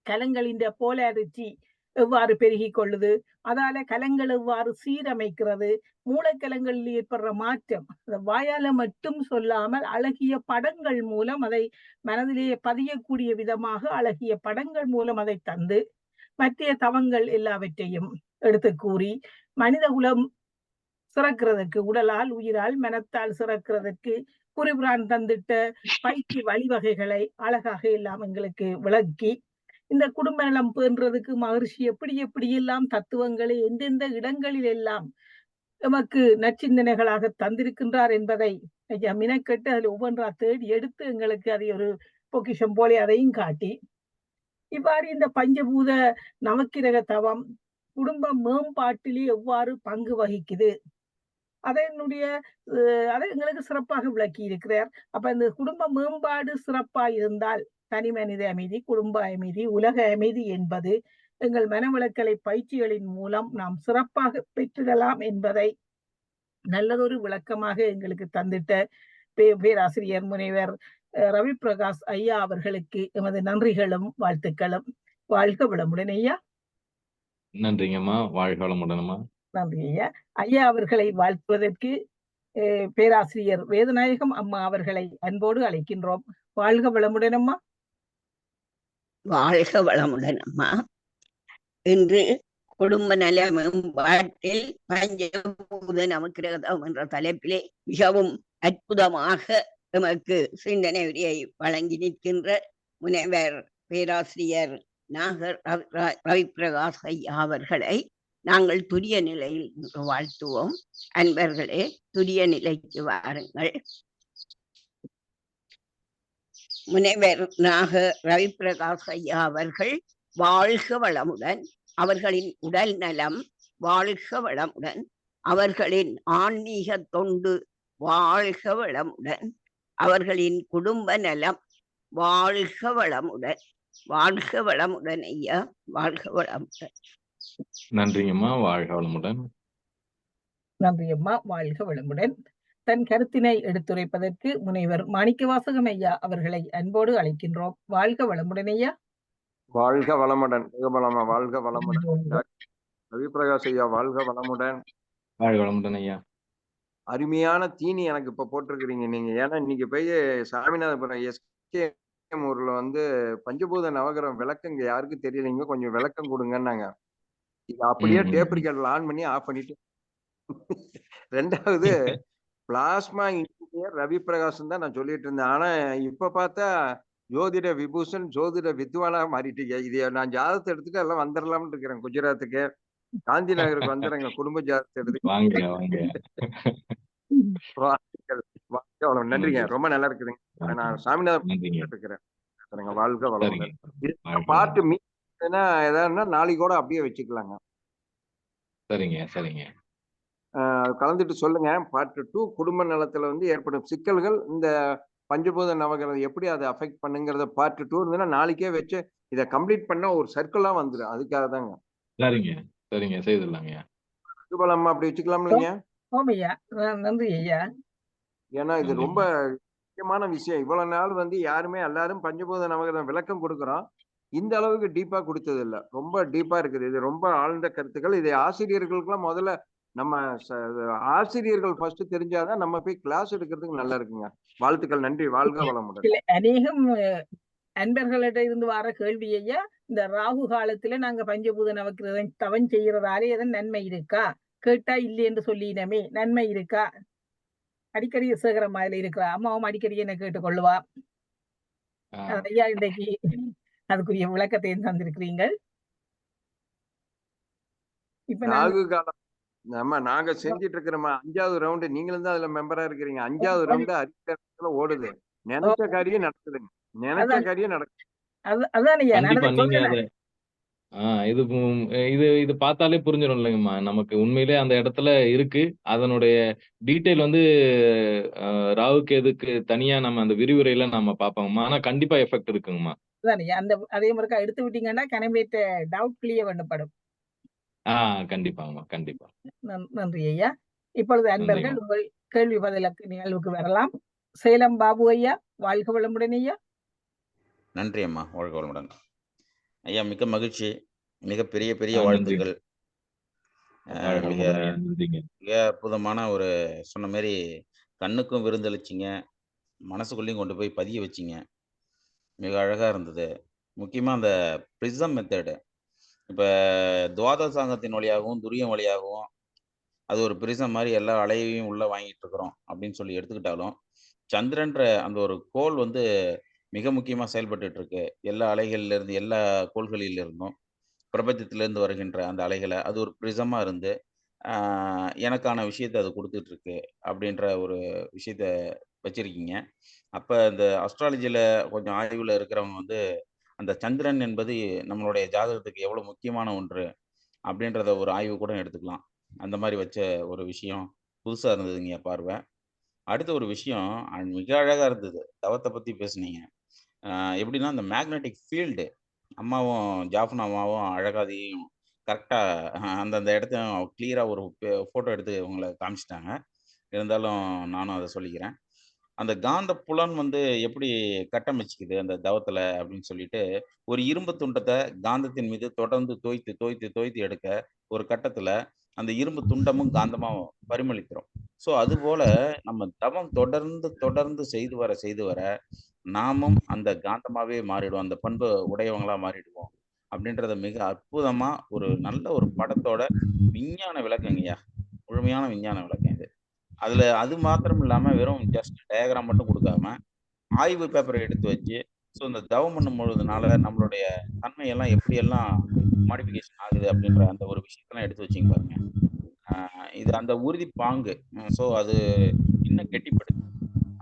கலங்களின் போலாரிட்டி எவ்வாறு பெருகி கொள்ளுது, அதால கலங்கள் எவ்வாறு சீரமைக்கிறது, மூளைக்கலங்களில் ஏற்படுற மாற்றம் வாயால மட்டும் சொல்லாமல் அழகிய படங்கள் மூலம் அதை மனதிலேயே பதியக்கூடிய விதமாக அழகிய படங்கள் மூலம் அதை தந்து மத்திய தவங்கள் எல்லாவற்றையும் எடுத்து கூறி மனித குலம் சிறக்கிறதுக்கு, உடலால் உயிரால் மனத்தால் சிறக்கிறதுக்கு குறிபிரான் தந்திட்ட பயிற்சி வழிவகைகளை அழகாக எல்லாம் எங்களுக்கு விளக்கி, இந்த குடும்ப நலம் பேன்றதுக்கு மகரிஷி எப்படி எப்படியெல்லாம் தத்துவங்களை எந்தெந்த இடங்களில் எல்லாம் நமக்கு நற்சிந்தனைகளாக தந்திருக்கின்றார் என்பதை மினக்கெட்டு அதில் ஒவ்வொன்றா தேடி எடுத்து எங்களுக்கு அதை ஒரு பொக்கிஷம் போல அதையும் காட்டி, இவ்வாறு இந்த பஞ்சபூத நவக்கிரக தவம் குடும்ப மேம்பாட்டிலே எவ்வாறு பங்கு வகிக்குது அதனுடைய அதை எங்களுக்கு சிறப்பாக விளக்கி இருக்கிறார். அப்ப இந்த குடும்ப மேம்பாடு சிறப்பா இருந்தால் தனி மனித அமைதி, குடும்ப அமைதி, உலக அமைதி என்பது எங்கள் மனவளக்கலை பயிற்சிகளின் மூலம் நாம் சிறப்பாக பெற்றிடலாம் என்பதை நல்லதொரு விளக்கமாக எங்களுக்கு தந்திட்ட பேராசிரியர் முனைவர் ரவி பிரகாஷ் ஐயா அவர்களுக்கு எமது நன்றிகளும் வாழ்த்துக்களும். வாழ்க வளமுடன் ஐயா. நன்றிங்கம்மா, வாழ்க வளமுடன்மா. நன்றி ஐயா. ஐயா அவர்களை வாழ்த்துவதற்கு பேராசிரியர் வேதநாயகம் அம்மா அவர்களை அன்போடு அழைக்கின்றோம். வாழ்க வளமுடன் அம்மா. வாழ்க வளமுடன் அம்மா. இன்று குடும்ப நல மேம்பாட்டில் பஞ்சபூத நவக்கிரகம் என்ற தலைப்பிலே மிகவும் அற்புதமாக எமக்கு சிந்தனை உரையை வழங்கி நிற்கின்ற முனைவர் பேராசிரியர் நாகர் ரவி பிரகாஷ் ஐயா அவர்களை நாங்கள் துரிய நிலையில் வாழ்த்துவோம். அன்பர்களே, துரிய நிலைக்கு வாருங்கள். முனைவர் நாகர் ரவி பிரகாஷ் ஐயா அவர்கள் வாழ்க வளமுடன், அவர்களின் உடல் நலம் வாழ்க வளமுடன், அவர்களின் ஆன்மீக தொண்டு வாழ்க வளமுடன், அவர்களின் குடும்ப நலம் வாழ்க வளமுடன். வாழ்க வளமுடன் ஐயா, வாழ்க வளமுடன். நன்றிங்கம்மா, வாழ்க வளமுடன். நன்றி அம்மா, வாழ்க வளமுடன். தன் கருத்தினை எடுத்துரைப்பதற்கு முனைவர் மாணிக்கவாசகம் ஐயா அவர்களை அன்போடு அழைக்கின்றோம். வாழ்க வளமுடன் ஐயா. வாழ்க வளமுடன். வாழ்க வளமுடன். ரவிபிரகாஷ் ஐயா வாழ்க வளமுடன். வாழ்க வளமுடன் ஐயா. அருமையான தீனி எனக்கு இப்ப போட்டிருக்கிறீங்க நீங்க. ஏன்னா இன்னைக்கு போய் சாமிநாதபுரம் எஸ்கேஎம் ஊர்ல பஞ்சபூத நவகிரகம் விளக்கம் இங்க யாருக்கும் தெரியலைங்க, கொஞ்சம் விளக்கம் கொடுங்கன்னாங்க. இது அப்படியே டேப் ரிகார்டர்ல ஆன் பண்ணி ஆஃப் பண்ணிட்டு. ரெண்டாவது பிளாஸ்மா இன்ஜினியர் ரவிபிரகாஷ் தான் நான் சொல்லிட்டு இருந்தேன். ஆனா இப்ப பார்த்தா ஜோதிட விபூஷன் ஜோதிட வித்வானா மாறிட்டீங்க. இது நான் ஜாதகத்தை எடுத்துட்டு எல்லாம் வந்துடலாம்னு இருக்கிறேன். குஜராத்துக்கு காந்தி நகருக்கு வந்துடுறேங்க. குடும்ப ஜாதகத்தை எடுத்து. நன்றிங்க, ரொம்ப நல்லா இருக்குதுங்க. நான் சாமிநாதன் இருக்கிறேன். வாழ்க வளமுடன். பாட்டு மீனா ஏதாவதுன்னா நாளைக்கு கூட அப்படியே வச்சுக்கலாங்க. சரிங்க சரிங்க. கலந்துட்டு சொல்லுங்க. பார்ட் 2 குடும்ப நலத்துல ஏற்படும் சிக்கல்கள், இந்த பஞ்சபூத நவகிரகம் எப்படி அதை அஃபெக்ட் பண்ணுங்கிறத பார்ட் 2 இருந்ததுன்னா நாளைக்கே வச்சு இதை கம்ப்ளீட் பண்ணா ஒரு சர்க்கிளா வந்துடும். அதுக்காக தாங்க. சரிங்க சரிங்க, செய்துடலாங்க. அப்படி வச்சுக்கலாம் இல்லைங்க? நன்றி ஐயா. ஏன்னா இது ரொம்ப முக்கியமான விஷயம். இவ்வளவு நாள் யாருமே எல்லாரும் பஞ்சபூத நவகிரகம் விளக்கம் கொடுக்குறோம். இந்த அளவுக்கு டீப்பா கொடுத்தது இல்ல. ரொம்ப டீப்பா இருக்குது. இது ரொம்ப ஆழ்ந்த கருத்துக்கள். இதை ஆசிரியர்களுக்கெல்லாம் முதல்ல நம்ம ஆசிரியர்கள் ஃபர்ஸ்ட் தெரிஞ்சாதான் நம்ம போய் கிளாஸ் எடுக்கிறதுக்கு நல்லா இருக்குங்க. வாழ்த்துக்கள், நன்றி. வாழ்க வளமுடன். அநேகம் அன்பர்களிட இருந்து வர கேள்வி ஐயா, இந்த ராகு காலத்துல நாங்க பஞ்சபூத நவகிரகம் தவம் செய்யறதாலே எதன் நன்மை இருக்கா கேட்டா இல்லை என்று சொல்லினமே, நன்மை இருக்கா? அடிக்கடி சேகரம் அதுல இருக்கிற அம்மாவும் அடிக்கடி என்ன கேட்டுக்கொள்ளுவா. ஐயா இன்றைக்கு அதுக்குரிய விளக்கத்தையும் தந்திருக்கிறீங்க. இப்ப ராகு காலம் நாங்க செஞ்சிட்டு இருக்கிறோமா 5வது ரவுண்டு. நீங்களும் தான் அதுல மெம்பரா இருக்கிறீங்க. 5வது ரவுண்டு அதிகாரத்துல ஓடுது. நினைச்ச காரியம் நடக்குதுங்க. நினைச்ச காரியம் நடக்குது. அதான் ஐயா இது இது இது பார்த்தாலே புரிஞ்சிடும் இல்லைங்கம்மா, நமக்கு உண்மையிலே அந்த இடத்துல இருக்கு. அதனுடைய டீட்டெயில் ராகு கேதுக்கு தனியா நம்ம அந்த விரிவுரையில நம்ம பார்ப்போங்கம்மா. ஆனா கண்டிப்பா எஃபெக்ட் இருக்குங்கம்மா. அந்த அதே முறைக்கா எடுத்து விட்டீங்கன்னா கனவேற்ற டவுட் கிளியர் பண்ணப்படும். கண்டிப்பாங்கம்மா, கண்டிப்பா. நன்றி ஐயா. இப்பொழுது அன்பர்கள் உங்கள் கேள்வி பதிலுக்கு நிகழ்வுக்கு வரலாம். சேலம் பாபு ஐயா, வாழ்க வளமுடன் ஐயா. நன்றி அம்மா, வாழ்க வளமுடன் ஐயா. மிக்க மகிழ்ச்சி, மிக பெரிய பெரிய வாழ்த்துக்கள். மிக அற்புதமான ஒரு சொன்ன மாதிரி கண்ணுக்கும் விருந்தளிச்சிங்க, மனசுக்குள்ளேயும் கொண்டு போய் பதிய வச்சிங்க. மிக அழகா இருந்தது. முக்கியமா அந்த பிரிசம் மெத்தடு, இப்ப துவாதசாங்கத்தின் வழியாகவும் துரியம் வழியாகவும் அது ஒரு பிரிசம் மாதிரி எல்லா அலையையும் உள்ள வாங்கிட்டு இருக்கிறோம் அப்படின்னு சொல்லி எடுத்துக்கிட்டாலும், சந்திரன்ற அந்த ஒரு கோள் மிக முக்கியமா செயல்பட்டு இருக்கு. எல்லா அலைகள்ல இருந்து, எல்லா கோள்களில் இருந்தும் பிரபஞ்சத்திலிருந்து வருகின்ற அந்த அலைகளை அது ஒரு பிரிசமா இருந்து எனக்கான விஷயத்தை அது கொடுத்துட்டு இருக்கு அப்படின்ற ஒரு விஷயத்த வச்சிருக்கீங்க. அப்ப இந்த அஸ்ட்ராலஜில கொஞ்சம் ஆய்வுல இருக்கிறவங்க அந்த சந்திரன் என்பது நம்மளுடைய ஜாதகத்துக்கு எவ்வளவு முக்கியமான ஒன்று அப்படின்றத ஒரு ஆய்வு கூட எடுத்துக்கலாம். அந்த மாதிரி வச்ச ஒரு விஷயம் புதுசா இருந்ததுங்க பார்வை. அடுத்த ஒரு விஷயம் மிக அழகா இருந்தது. தவத்தை பத்தி பேசுனீங்க. எப்படின்னா இந்த மேக்னெட்டிக் ஃபீல்டு, அம்மாவும் ஜாஃபன் அம்மாவும் அழகாதையும் கரெக்டா அந்தந்த இடத்த கிளியரா ஒரு போட்டோ எடுத்து உங்களை காமிச்சிட்டாங்க. இருந்தாலும் நானும் அதை சொல்லிக்கிறேன். அந்த காந்த புலன் எப்படி கட்டமைச்சுக்குது அந்த தவத்துல அப்படின்னு சொல்லிட்டு, ஒரு இரும்பு துண்டத்தை காந்தத்தின் மீது தொடர்ந்து தோய்த்து தோய்த்து தோய்த்து எடுக்க ஒரு கட்டத்துல அந்த இரும்பு துண்டமும் காந்தமும் பரிமளிக்கிறோம். ஸோ அதுபோல நம்ம தவம் தொடர்ந்து தொடர்ந்து செய்து வர நாமும் அந்த காந்தமாவே மாறிடுவோம், அந்த பண்பு உடையவங்களா மாறிடுவோம் அப்படின்றத மிக அற்புதமா ஒரு நல்ல ஒரு படத்தோட விஞ்ஞான விளக்கங்கய்யா, முழுமையான விஞ்ஞான விளக்கம் இது. அதுல அது மாத்திரம் இல்லாம வெறும் ஜஸ்ட் டயக்ராம் மட்டும் கொடுக்காம ஆய்வு பேப்பரை எடுத்து வச்சு, ஸோ இந்த தவம் பண்ணும் பொழுதுனால நம்மளுடைய தன்மையெல்லாம் எப்படியெல்லாம் மாடிஃபிகேஷன் ஆகுது அப்படின்ற அந்த ஒரு விஷயத்தெல்லாம் எடுத்து வச்சிங்க பாருங்க. இது அந்த உறுதி பாங்கு. ஸோ அது இன்னும் கெட்டிப்படுது.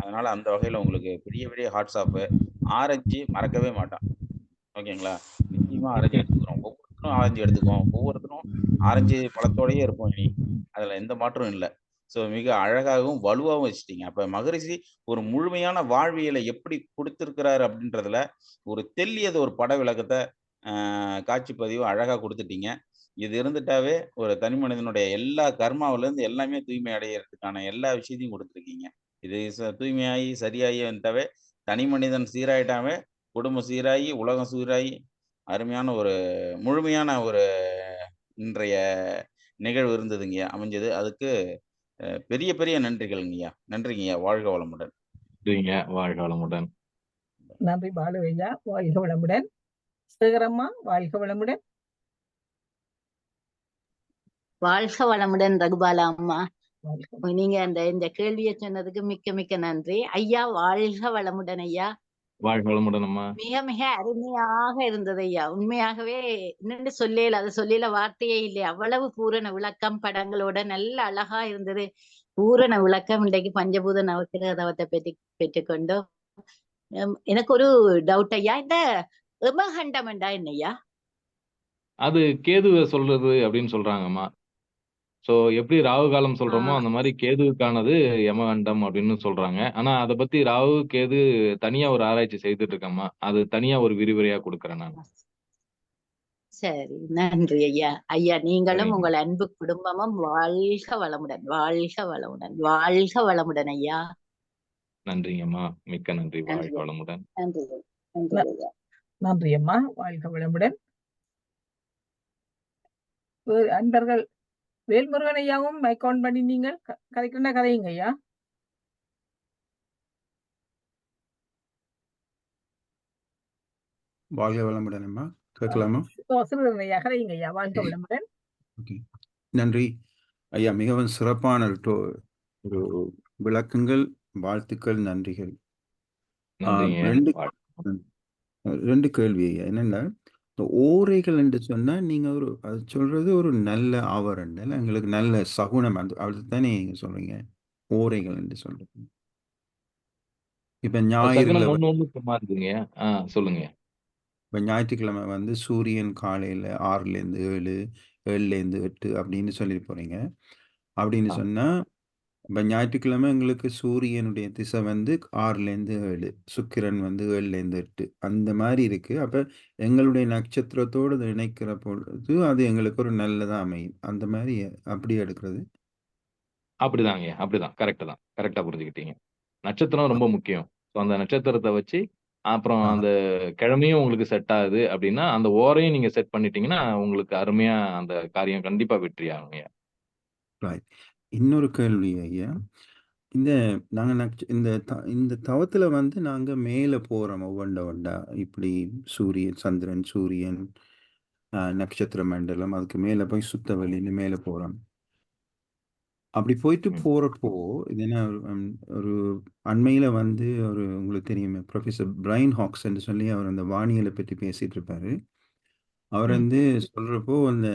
அதனால அந்த வகையில உங்களுக்கு பெரிய பெரிய ஹாட்ஸ்ஆப். ஆரஞ்சு மறக்கவே மாட்டான். ஓகேங்களா? நிச்சயமா ஆரஞ்சு எடுத்துக்கிறோம். ஒவ்வொருத்தரும் ஆரஞ்சு எடுத்துக்குவோம். ஒவ்வொருத்தரும் ஆரஞ்சு பழத்தோடயே இருப்போம். இனி அதுல எந்த மாற்றமும் இல்லை. ஸோ மிக அழகாகவும் வலுவாகவும் வச்சுட்டீங்க. அப்ப மகரிஷி ஒரு முழுமையான வாழ்வியலை எப்படி கொடுத்திருக்கிறாரு அப்படின்றதுல ஒரு தெல்லியது ஒரு பட விளக்கத்தை காட்சி பதிவு அழகா கொடுத்துட்டீங்க. இது இருந்துட்டாவே ஒரு தனி மனிதனுடைய எல்லா கர்மாவிலேருந்து எல்லாமே தூய்மை அடையறதுக்கான எல்லா விஷயத்தையும் கொடுத்துருக்கீங்க. இது தூய்மையாகி சரியாகி வந்துட்டாவே தனி மனிதன் சீராயிட்டாவே குடும்பம் சீராகி உலகம் சீராகி அருமையான ஒரு முழுமையான ஒரு இன்றைய நிகழ்வு இருந்ததுங்கய்யா அமைஞ்சது. அதுக்கு பெரிய பெரிய நன்றிகள்ங்கய்யா. நன்றிங்கய்யா. வாழ்க வளமுடன். நன்றிங்க. வாழ்க வளமுடன். நன்றி பாலு ஐயா, வாழ்க வளமுடன். சேகரம்மா, வாழ்க வளமுடன். வாழ்க வளமுடன் ரகுபாலா அம்மா. வாழ்க நீங்க இந்த கேள்வியை சொன்னதுக்கு மிக்க மிக்க நன்றி ஐயா. வாழ்க வளமுடன் ஐயா. வாழ்க வளமுடன் அம்மா. மிக மிக அருமையாக இருந்தது ஐயா. உண்மையாகவே என்னன்னு சொல்லல, அது சொல்லல வார்த்தையே இல்லை. அவ்வளவு பூரண விளக்கம் படங்களோட நல்ல அழகா இருந்தது. பூரண விளக்கம். இன்றைக்கு பஞ்சபூத நவக்கிரகத்தை பற்றி பெற்றுக்கொண்டோம். எனக்கு ஒரு டவுட் ஐயா, இந்த எமகண்டம் என்றா என்னய்யா? அது கேதுவை சொல்றது அப்படின்னு சொல்றாங்கம்மா. சோ எப்படி ராகு காலம் சொல்றோமோ அந்த மாதிரி கேதுவுக்கானது யமகண்டம் அப்படின்னு சொல்றாங்க. ஆனா அத பத்தி ராகு கேது தனியா ஒரு ஆராய்ச்சி செய்துட்டு இருக்கேம்மா. அது தனியா ஒரு விரிவுரையா கொடுக்கிறேன் நான். சரி, நன்றி ஐயா. ஐயா நீங்களும் சரிங்க. உங்கள் அன்பு குடும்பமும் வாழ்க வளமுடன், வாழ்க வளமுடன், வாழ்க வளமுடன் ஐயா. நன்றிங்கம்மா. மிக்க நன்றி. வாழ்க நன்றி வளமுடன். நன்றி நன்றி ஐயா. நன்றி அம்மா, வாழ்க வளமுடன். அன்பர்கள் வேல்முருகன் ஐயாவும் மைக் ஆன் பண்ணி நீங்கள் கதைக்குன்னா கதையுங்க ஐயா. வாழ்க வளமுடன் அம்மா. கேட்கலாமா? சிறுதன் ஐயா கதையுங்க ஐயா. வாழ்க வளமுடன். ஓகே, நன்றி ஐயா. மிகவும் சிறப்பான ஒரு விளக்கங்கள், வாழ்த்துக்கள், நன்றிகள். நன்றிங்க. ரெண்டு கேள்வி ஐயா. என்னன்னா, இந்த ஓரைகள் என்று சொன்னா நீங்க அது சொல்றது ஒரு நல்ல ஆவரண்டல், எங்களுக்கு நல்ல சகுனம், அதுதானே நீங்க சொல்றீங்க ஓரைகள் என்று சொல்றது. இப்ப ஞாயிறுல ஒண்ணு மாறுதுங்க. சொல்லுங்க. இப்போ ஞாயிற்றுக்கிழமை வந்து சூரியன் காலையில் 6லேருந்து 7, 7லேருந்து 8 அப்படின்னு சொல்லி போகிறீங்க. அப்படின்னு சொன்னால் இப்போ ஞாயிற்றுக்கிழமை எங்களுக்கு சூரியனுடைய திசை வந்து 6லேருந்து 7, சுக்கிரன் வந்து 7லேருந்து 8 அந்த மாதிரி இருக்குது. அப்போ எங்களுடைய நட்சத்திரத்தோடு அதை இணைக்கிற பொழுது அது எங்களுக்கு ஒரு நல்லதாக அமையும். அந்த மாதிரி அப்படி எடுக்கிறது. அப்படிதாங்க. அப்படிதான். கரெக்டா புரிஞ்சுக்கிட்டீங்க. நட்சத்திரம் ரொம்ப முக்கியம். ஸோ அந்த நட்சத்திரத்தை வச்சு அப்புறம் அந்த கிழமையும் உங்களுக்கு செட் ஆகுது அப்படின்னா அந்த ஓரையும் நீங்க செட் பண்ணிட்டீங்கன்னா உங்களுக்கு அருமையா அந்த காரியம் கண்டிப்பா வெற்றி ஆகுங்க. இன்னொரு கேள்வி ஐயா, இந்த தவத்துல வந்து நாங்க மேல போறோம் ஒவ்வொண்டா இப்படி சந்திரன், சூரியன், நட்சத்திர மண்டலம், அதுக்கு மேல போய் சுத்த வெளியில மேல போறோம். அப்படி போயிட்டு போறப்போ இது என்ன ஒரு அண்மையில வந்து உங்களுக்கு தெரியுமே ப்ரொஃபஸர் பிரைன் ஹாக்ஸ் என்று சொல்லி அவர் அந்த வானியலை பற்றி பேசிட்டு இருப்பாரு. அவர் வந்து சொல்றப்போ அந்த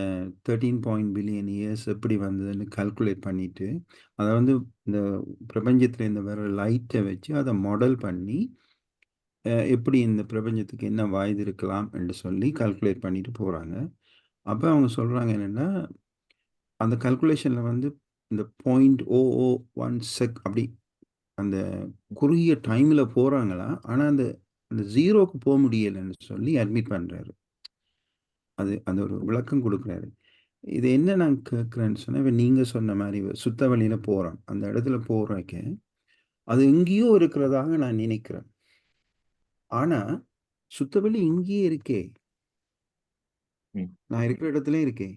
13 பில்லியன் இயர்ஸ் எப்படி வந்ததுன்னு கால்குலேட் பண்ணிட்டு அதை வந்து இந்த பிரபஞ்சத்துல இந்த வர லைட்டை வச்சு அதை மாடல் பண்ணி எப்படி இந்த பிரபஞ்சத்துக்கு என்ன வாய்து இருக்கலாம் என்று சொல்லி கால்குலேட் பண்ணிட்டு போறாங்க. அப்போ அவங்க சொல்றாங்க என்னன்னா, அந்த கால்குலேஷன்ல வந்து இந்த 0.001 செக் அப்படி அந்த குறுகிய டைம்ல போறாங்களா, ஆனா அந்த அந்த ஜீரோக்கு போக முடியலைன்னு சொல்லி அட்மிட் பண்றாரு. அது ஒரு விளக்கம் கொடுக்குறாரு. இது என்ன நான் கேட்குறேன்னு சொன்னா, இப்ப நீங்க சொன்ன மாதிரி சுத்த வழியில போறோம். அந்த இடத்துல போறக்கு அது எங்கேயோ இருக்கிறதாக நான் நினைக்கிறேன். ஆனா சுத்த வழி இங்கேயே இருக்கே, நான் இருக்கிற இடத்துல இருக்கே.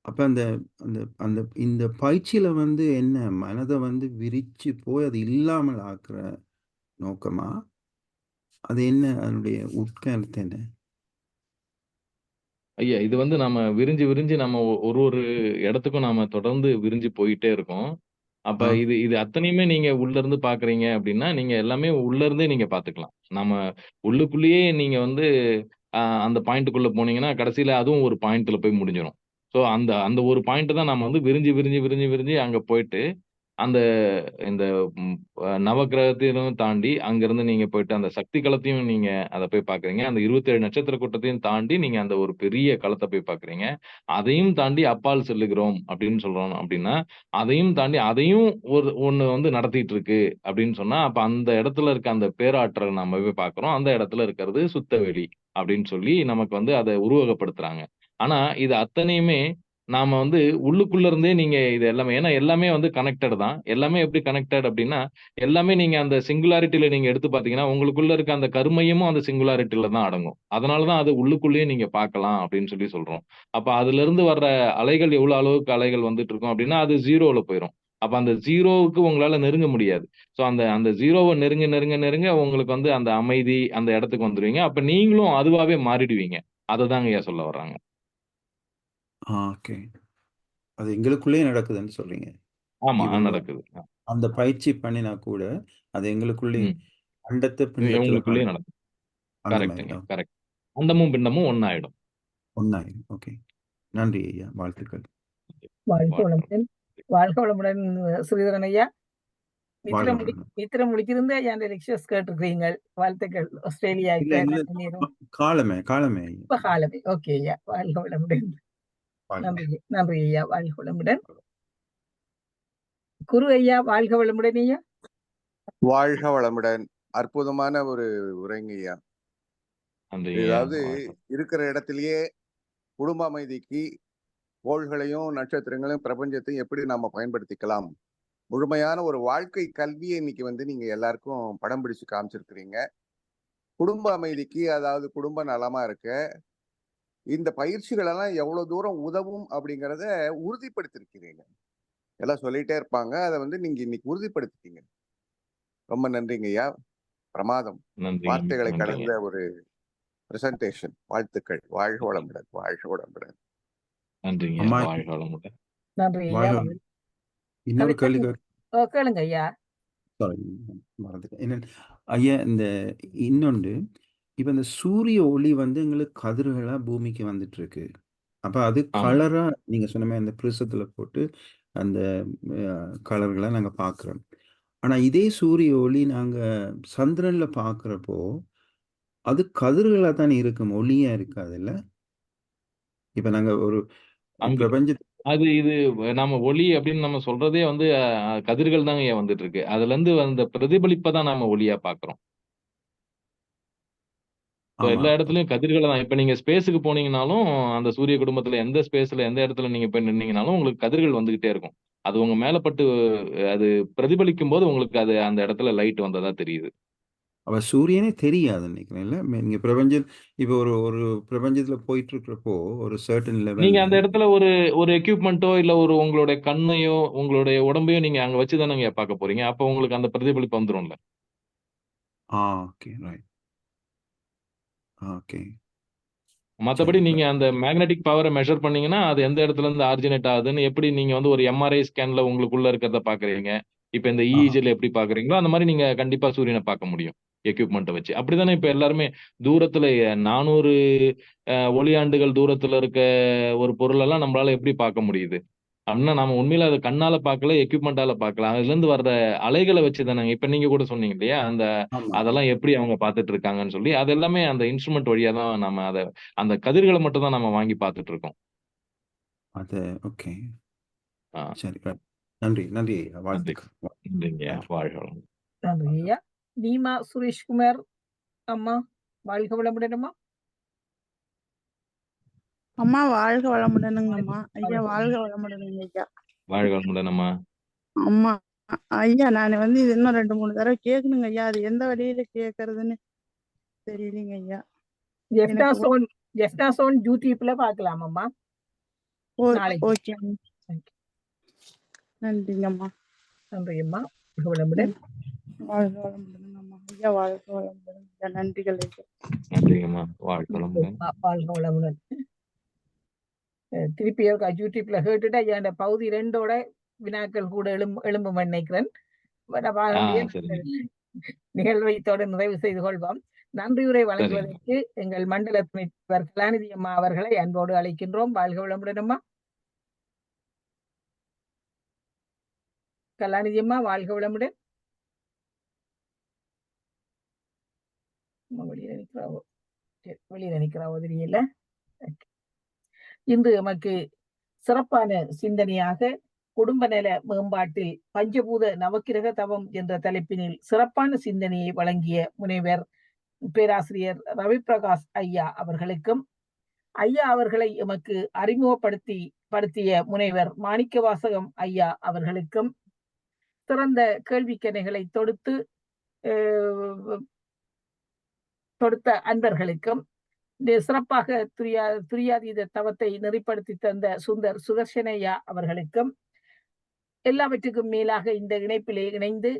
அப்ப அந்த அந்த அந்த இந்த பயிற்சியில வந்து என்ன மனதை வந்து விரிச்சு போய் அது இல்லாமல் ஆக்குற நோக்கமா? அது என்ன அதனுடைய உட்கருத்து என்ன? ஐயா இது வந்து நம்ம விரிஞ்சு நம்ம ஒரு இடத்துக்கும் நாம தொடர்ந்து விரிஞ்சு போயிட்டே இருக்கோம். அப்ப இது அத்தனையுமே நீங்க உள்ள இருந்து பாக்குறீங்க அப்படின்னா நீங்க எல்லாமே உள்ள இருந்தே நீங்க பாத்துக்கலாம். நம்ம உள்ளுக்குள்ளேயே நீங்க வந்து அந்த பாயிண்ட்டுக்குள்ள போனீங்கன்னா கடைசியில அதுவும் ஒரு பாயிண்ட்ல போய் முடிஞ்சிடும். ஸோ அந்த அந்த ஒரு பாயிண்ட் தான் நம்ம வந்து விரிஞ்சு அங்க போயிட்டு அந்த இந்த நவக்கிரகத்தையும் தாண்டி அங்கிருந்து நீங்க போயிட்டு அந்த சக்தி களத்தையும் நீங்க அத போய் பார்க்குறீங்க. அந்த 27 நட்சத்திர கூட்டத்தையும் தாண்டி நீங்க அந்த ஒரு பெரிய களத்த போய் பார்க்குறீங்க. அதையும் தாண்டி அப்பால் செல்லுகிறோம் அப்படின்னு சொல்றோம் அப்படின்னா, அதையும் தாண்டி அதையும் ஒண்ணு வந்து நடத்திட்டு இருக்கு அப்படின்னு சொன்னா, அப்ப அந்த இடத்துல இருக்க அந்த பேராற்றல் நம்ம போய் பார்க்குறோம். அந்த இடத்துல இருக்கிறது சுத்தவெளி அப்படின்னு சொல்லி நமக்கு வந்து அத உருவகப்படுத்துறாங்க. ஆனா இது அத்தனையுமே நாம வந்து உள்ளுக்குள்ள இருந்தே நீங்க இது எல்லாமே ஏன்னா எல்லாமே வந்து கனெக்டட் தான். எல்லாமே எப்படி கனெக்டட் அப்படின்னா, எல்லாமே நீங்க அந்த சிங்குலாரிட்டில நீங்க எடுத்து பார்த்தீங்கன்னா, உங்களுக்குள்ள இருக்க அந்த கருமையமும் அந்த சிங்குலாரிட்டில தான் அடங்கும். அதனால தான் அது உள்ளுக்குள்ளேயே நீங்க பார்க்கலாம் அப்படின்னு சொல்லி சொல்றோம். அப்ப அதிலிருந்து வர்ற அலைகள் எவ்வளவு அளவுக்கு அலைகள் வந்துட்டு இருக்கும் அப்படின்னா, அது 0ல போயிரும். அப்ப அந்த 0வுக்கு உங்களால நெருங்க முடியாது. சோ அந்த அந்த 0வ நெருங்க நெருங்க நெருங்க உங்களுக்கு வந்து அந்த அமைதி அந்த இடத்துக்கு வந்துருவீங்க. அப்ப நீங்களும் அதுவாவே மாறிடுவீங்க. அததாங்கய்யா சொல்ல வர்றாங்க. ஓகே. அது எங்களுக்குள்ளேயே நடக்குதுன்னு சொல்றீங்க. ஆமா, ஈவன் நடக்குது. அந்த பயிற்சி பண்ணினா கூட, அது எங்களுக்குள்ளே ம். அண்டத்த பிண்டத்துல உங்களுக்குள்ளேயே நடக்கும். அந்த மாதிரி. கரெக்ட்டுங்க. கரெக்ட். அண்டமும் பிண்டமும் ஒண்ணாயிடும். ஒண்ணாயிரும். ஓகே. நன்றி ஐயா. வாழ்த்துக்கள். வாழ்க வாழ்க வளமுடன். வாழ்க வளமுடன் ஸ்ரீதரன் ஐயா. வாழ்க நித்திர வளமுடன். முடிச்சிருந்து ஐயா அந்த லெக்சர்ஸ் கேட்டிருக்கிறீங்க. வாழ்த்துக்கள். ஆஸ்திரேலியா இல்ல, இல்ல. நேரம். காலமே ஐயா. இப்ப காலமே. ஓகே ஐயா. வாழ்க வளமுடன். வாழ்க. நன்றி நன்றி ஐயா. வாழ்க வளமுடன். குரு ஐயா வாழ்க வளமுடன் ஐயா. வாழ்க வளமுடன். அற்புதமான ஒரு உரைங்கய்யா. நன்றிங்கய்யா. ஏதாவது வாழ்க. இருக்கிற இடத்திலேயே குடும்ப அமைதிக்கு கோள்களையும் நட்சத்திரங்களையும் பிரபஞ்சத்தையும் எப்படி நாம பயன்படுத்திக்கலாம், முழுமையான ஒரு வாழ்க்கை கல்வியை இன்னைக்கு வந்து நீங்க எல்லாருக்கும் படம் பிடிச்சு காமிச்சிருக்கிறீங்க. குடும்ப அமைதிக்கு, அதாவது குடும்ப நலமா இருக்க இந்த பயிற்சிகள் எல்லாம் எவ்வளவு தூரம் உதவும் அப்படிங்கிறத உறுதிப்படுத்திருக்கிறீங்க. எல்லாம் சொல்லிட்டே இருப்பாங்க, அதை வந்து நீங்க இன்னைக்கு உறுதிப்படுத்திட்டீங்க. ரொம்ப நன்றிங்கய்யா. பிரமாதம். நன்றிங்க. வார்த்தைகளை நன்றிங்க. கடந்த ஒரு பிரசன்டேஷன். வாழ்த்துக்கள். வாழ்க வளமுடன். வாழ்க வளமுடன். நன்றிங்க. அம்மா, வாழ்க வளமுடன். நன்றி ஐயா. வாழ்க வளமுடன். இன்னொரு கேள்வி கேளுங்க ஐயா. சாரி, மறந்துட்டேன். என்ன ஐயா, இந்த இன்னொன்று, இப்ப இந்த சூரிய ஒளி வந்து எங்களுக்கு கதிர்களா பூமிக்கு வந்துட்டு இருக்கு. அப்ப அது ஆமா. கலரா நீங்க சொன்ன மாரி அந்த ப்ரிஸத்துல போட்டு அந்த கலர்களா நாங்க பார்க்கிறோம். ஆனா இதே சூரிய ஒளி நாங்க சந்திரன்ல பார்க்கிறப்போ, அது கதிர்களா தானே இருக்கும். ஒளியா இருக்காதுல்ல? இப்ப நாங்க ஒரு அங்க பிரபஞ்ச அது இது நாம ஒளி அப்படின்னு நம்ம சொல்றதே வந்து கதிர்கள் தாங்கய்யா வந்துட்டு இருக்கு. அதுலருந்து அந்த பிரதிபலிப்ப தான் நாம ஒளியா பார்க்கிறோம். ஆமா. எல்லா இடத்துலயும் கதிர்கள தான். இப்ப நீங்க ஸ்பேஸ்க்கு போனீங்கனாலும், அந்த சூரிய குடும்பத்துல எந்த ஸ்பேஸ்ல எந்த இடத்துல நீங்க போய் நின்னீங்கனாலும், உங்களுக்கு கதிர்கள் வந்துகிட்டே இருக்கும். அது உங்க மேல பட்டு அது பிரதிபலிக்கும்போது உங்களுக்கு அது அந்த இடத்துல லைட் வந்ததா தெரியுது. அப்ப சூரியனே தெரியாது நினைக்கிறேன்ல? நீங்க இப்ப ஒரு ஒரு பிரபஞ்சத்துல போயிட்டு இருக்கிறப்போ, ஒரு சர்டன் நீங்க லெவல்ல அந்த இடத்துல ஒரு ஒரு எக்யூப்மென்ட்டோ, இல்ல ஒரு உங்களுடைய கண்ணையோ, உங்களுடைய உடம்பையோ நீங்க அங்க வச்சு தானங்கய்யா பார்க்க போறீங்க. அப்ப உங்களுக்கு அந்த பிரதிபலிப்பு வந்துரும்ல. ஓகே. ரைட். ஓகே. மத்தபடி சரி. நீங்க அந்த மேக்னெட்டிக் பவர மெஷர் பண்ணீங்கன்னா, அது எந்த இடத்துல இருந்து ஆரிஜினேட் ஆகுதுன்னு எப்படி நீங்க வந்து ஒரு எம்ஆர்ஐ ஸ்கேன்ல உங்களுக்குள்ள இருக்கிறத பார்க்குறீங்க. இப்ப இந்த ஆஹா. இஇஜில எப்படி பார்க்குறீங்களோ, அந்த மாரி நீங்க கண்டிப்பா சூரியன பார்க்க முடியும். எக்யூப்மென்ட்ட வச்சு. அப்படித்தானே இப்ப எல்லாருமே தூரத்துல 400 ஒளியாண்டுகள் தூரத்துல இருக்க ஒரு பொருளெல்லாம் நம்மளால எப்படி பார்க்க முடியுது? அப்படின்னா நாம உண்மையில அத கண்ணால பார்க்கல, எக்யூப்மென்ட்டால பார்க்கலாம். அதுலருந்து வர்ற அலைகள வச்சு தானங்க இப்ப நீங்க கூட சொன்னீங்க இல்லையா? ஆமா. அதெல்லாம் எப்படி அவங்க பார்த்துட்டு இருக்காங்கன்னு சொல்லி, அது எல்லாமே அந்த இன்ஸ்ட்ருமென்ட் வழியா தான் நாம அந்த கதிர்கள மட்டும் தான் நம்ம வாங்கி பார்த்துட்டு இருக்கோம். அது ஓகே. ஆ. சரி. ரைட். நன்றி. நன்றி ஐயா. நன்றி. வாழ்த்துக்கள். நன்றிங்கய்யா. நன்றி. வாழ்க வளமுடன். நன்றி ஐயா. நீமா சுரேஷ்குமார் அம்மா வாழ்க வளமுடன் அம்மா. அம்மா வாழ்க வளமுடனுங்க அம்மா. ஐயா வாழ்க வளமுடனுங்க ஐயா. வாழ்க வளமுடன் அம்மா. அம்மா ஐயா, நான் வந்து இது இன்னும் 2-3 தடவை கேட்கணுங்க ஐயா. அது எந்த வழியில கேட்கறதுன்னு தெரியலீங்க ஐயா. ஜெஃப்டாசோன் யூடியூப்ல பார்க்கலாம் அம்மா. நாளைக்கு. ஓகே. நன்றிங்க அம்மா. நன்றி அம்மா. வாழ்க வளமுடன். வாழ்க வளமுடனுங்க அம்மா. ஐயா வாழ்க வளமுடன் ஐயா. நன்றிகள் ஐயா. நன்றிங்கம்மா. வாழ்க வளமுடன். வாழ்க வளமுடன். திருப்பி யூடியூப்ல கேட்டுட்டு ஐயா இந்த பகுதி 2ஓட வினாக்கள் கூட எழும்பும் நினைக்கிறேன். நிகழ்வை இதோடு நிறைவு செய்து கொள்வோம். நன்றியுரை வழங்குவதற்கு எங்கள் மண்டல துணைவர் கலாநிதி அம்மா அவர்களை அன்போடு அழைக்கின்றோம். வாழ்க வளமுடன் அம்மா. கலாநிதி அம்மா வாழ்க வளமுடன். வெளியில நிற்கிறாவோ தெரியல. இன்று நமக்கு சிறப்பான சிந்தனையாக குடும்ப நல மேம்பாட்டில் பஞ்சபூத நவக்கிரக தவம் என்ற தலைப்பினில் சிறப்பான சிந்தனையை வழங்கிய முனைவர் பேராசிரியர் ரவி பிரகாஷ் ஐயா அவர்களுக்கும், ஐயா அவர்களை எமக்கு படுத்திய முனைவர் மாணிக்கவாசகம் ஐயா அவர்களுக்கும் சிறந்த கேள்விக்கணைகளை தொடுத்த அன்பர்களுக்கும் சிறப்பாக துரியாதீத தவத்தை நெறிப்படுத்தி தந்த சுதர்சனையா அவர்களுக்கும் எல்லாவற்றுக்கும் மேலாக இந்த இணைப்பிலே இணைந்து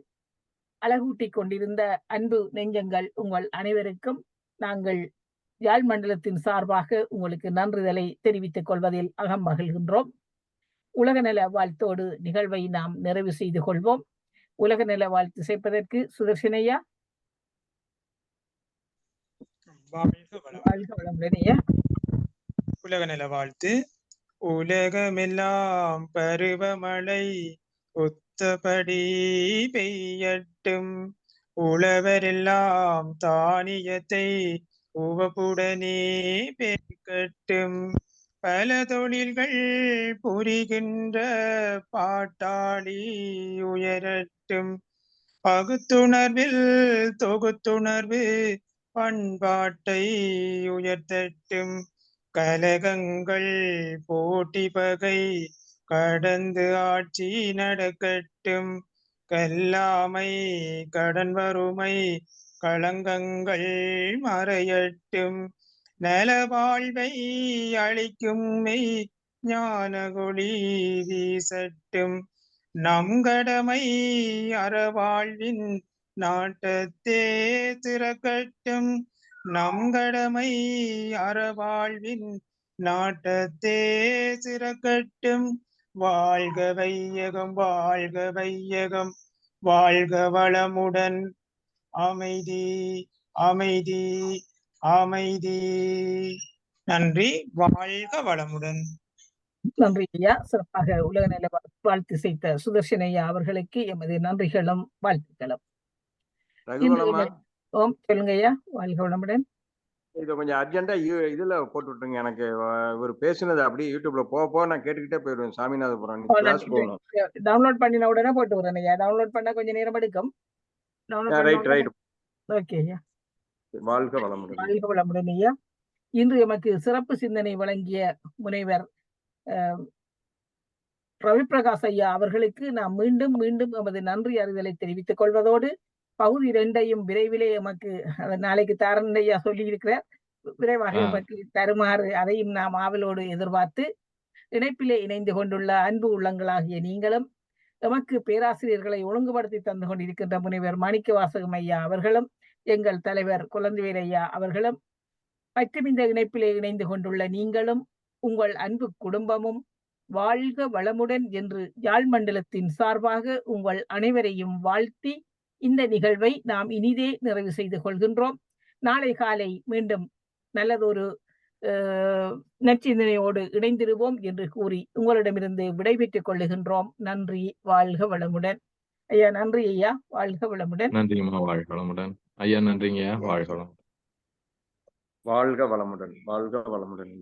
அழகூட்டி கொண்டிருந்த அன்பு நெஞ்சங்கள் உங்கள் அனைவருக்கும் நாங்கள் யாழ் மண்டலத்தின் சார்பாக உங்களுக்கு நன்றிதலை தெரிவித்துக் கொள்வதில் அகம் மகிழ்கின்றோம். உலக நல வாழ்த்தோடு நிகழ்வை நாம் நிறைவு செய்து கொள்வோம். உலக நல வாழ்த்து சேர்ப்பதற்கு சுதர்சனையா. வாழ்க வளமுடனேயா. உலக நல வாழ்த்து. உலகமெல்லாம் பருவமழை ஒத்தபடி பெய்யட்டும், உழவரெல்லாம் தானியத்தை உவப்புடனே பெருக்கட்டும், பல தொழில்கள் புரிகின்ற பாட்டாளி உயரட்டும், பகுத்துணர்வில் தொகுத்துணர்வு பண்பாட்டை உயர்த்தட்டும், கலகங்கள் போட்டி பகை கடந்து ஆட்சி நடக்கட்டும், கல்லாமை கடன் வறுமை களங்கங்கள் மறையட்டும், நலவாழ்வை அளிக்கும் மெய் ஞானகொளி வீசட்டும், நம் கடமை அறவாழ்வின் நாட்டத்தே திறக்கட்டும், நம் கடமை அறவாழ்வின் நாட்டத்தே சிறக்கட்டும், வாழ்க வையகம் வாழ்க வையகம் வாழ்க வளமுடன், அமைதி அமைதி அமைதி. நன்றி. வாழ்க வளமுடன். நன்றி ஐயா. சிறப்பாக உலக நல வாழ்த்து செய்த சுதர்சனையா அவர்களுக்கு எமது நன்றிகளும் வாழ்த்துக்களும். ஓம் சொல்லுங்க ஐயா. வாழ்க வளமுடன். இதை கொஞ்சம் அர்ஜென்ட்டா இதுல போட்டு விட்டுருங்க. எனக்கு இவர் பேசுனது அப்படியே யூடியூப்ல போக நான் கேட்டுக்கிட்டே போயிடுவேன். சாமிநாதபுரம் கிளாஸ் போகணும். டவுன்லோட் பண்ணின உடனே போட்டு விடுறேன் ஐயா. டவுன்லோட் பண்ண கொஞ்சம் நேரம் எடுக்கும். ரைட். ஓகே ஐயா. வாழ்க வளமுடன். வாழ்க வளமுடன் ஐயா. இன்று எமக்கு சிறப்பு சிந்தனை வழங்கிய முனைவர் ரவிப்பிரகாஷ் ஐயா அவர்களுக்கு நாம் மீண்டும் மீண்டும் எமது நன்றி அறிதலை தெரிவித்துக் கொள்வதோடு பகுதி 2ஐயும் விரைவிலே எமக்கு நாளைக்கு தாரன் ஐயா சொல்லி இருக்கிறார். விரைவாக எமக்கு தருமாறு அதையும் நாம் ஆவலோடு எதிர்பார்த்து இணைப்பிலே இணைந்து கொண்டுள்ள அன்பு உள்ளங்களாகிய நீங்களும் எமக்கு பேராசிரியர்களை ஒழுங்குபடுத்தி தந்து கொண்டிருக்கின்ற முனைவர் மாணிக்கவாசகம் ஐயா அவர்களும் எங்கள் தலைவர் குழந்தைவேல் ஐயா அவர்களும் மற்றும் இந்த இணைப்பிலே இணைந்து கொண்டுள்ள நீங்களும் உங்கள் அன்பு குடும்பமும் வாழ்க வளமுடன் என்று யாழ் மண்டலத்தின் சார்பாக உங்கள் அனைவரையும் வாழ்த்தி இந்த நிகழ்வை நாம் இனிதே நிறைவு செய்து கொள்கின்றோம். நாளை காலை மீண்டும் நல்லதொரு நற்சிந்தனையோடு இணைந்திருவோம் என்று கூறி உங்களிடமிருந்து விடைபெற்றுக் கொள்ளுகின்றோம். நன்றி. வாழ்க வளமுடன் ஐயா. நன்றி ஐயா. வாழ்க வளமுடன். நன்றிங்கம்மா. வாழ்க வளமுடன் ஐயா. நன்றிங்க ஐயா. வாழ்க வளமுடன். வாழ்க வளமுடன். வாழ்க வளமுடன்.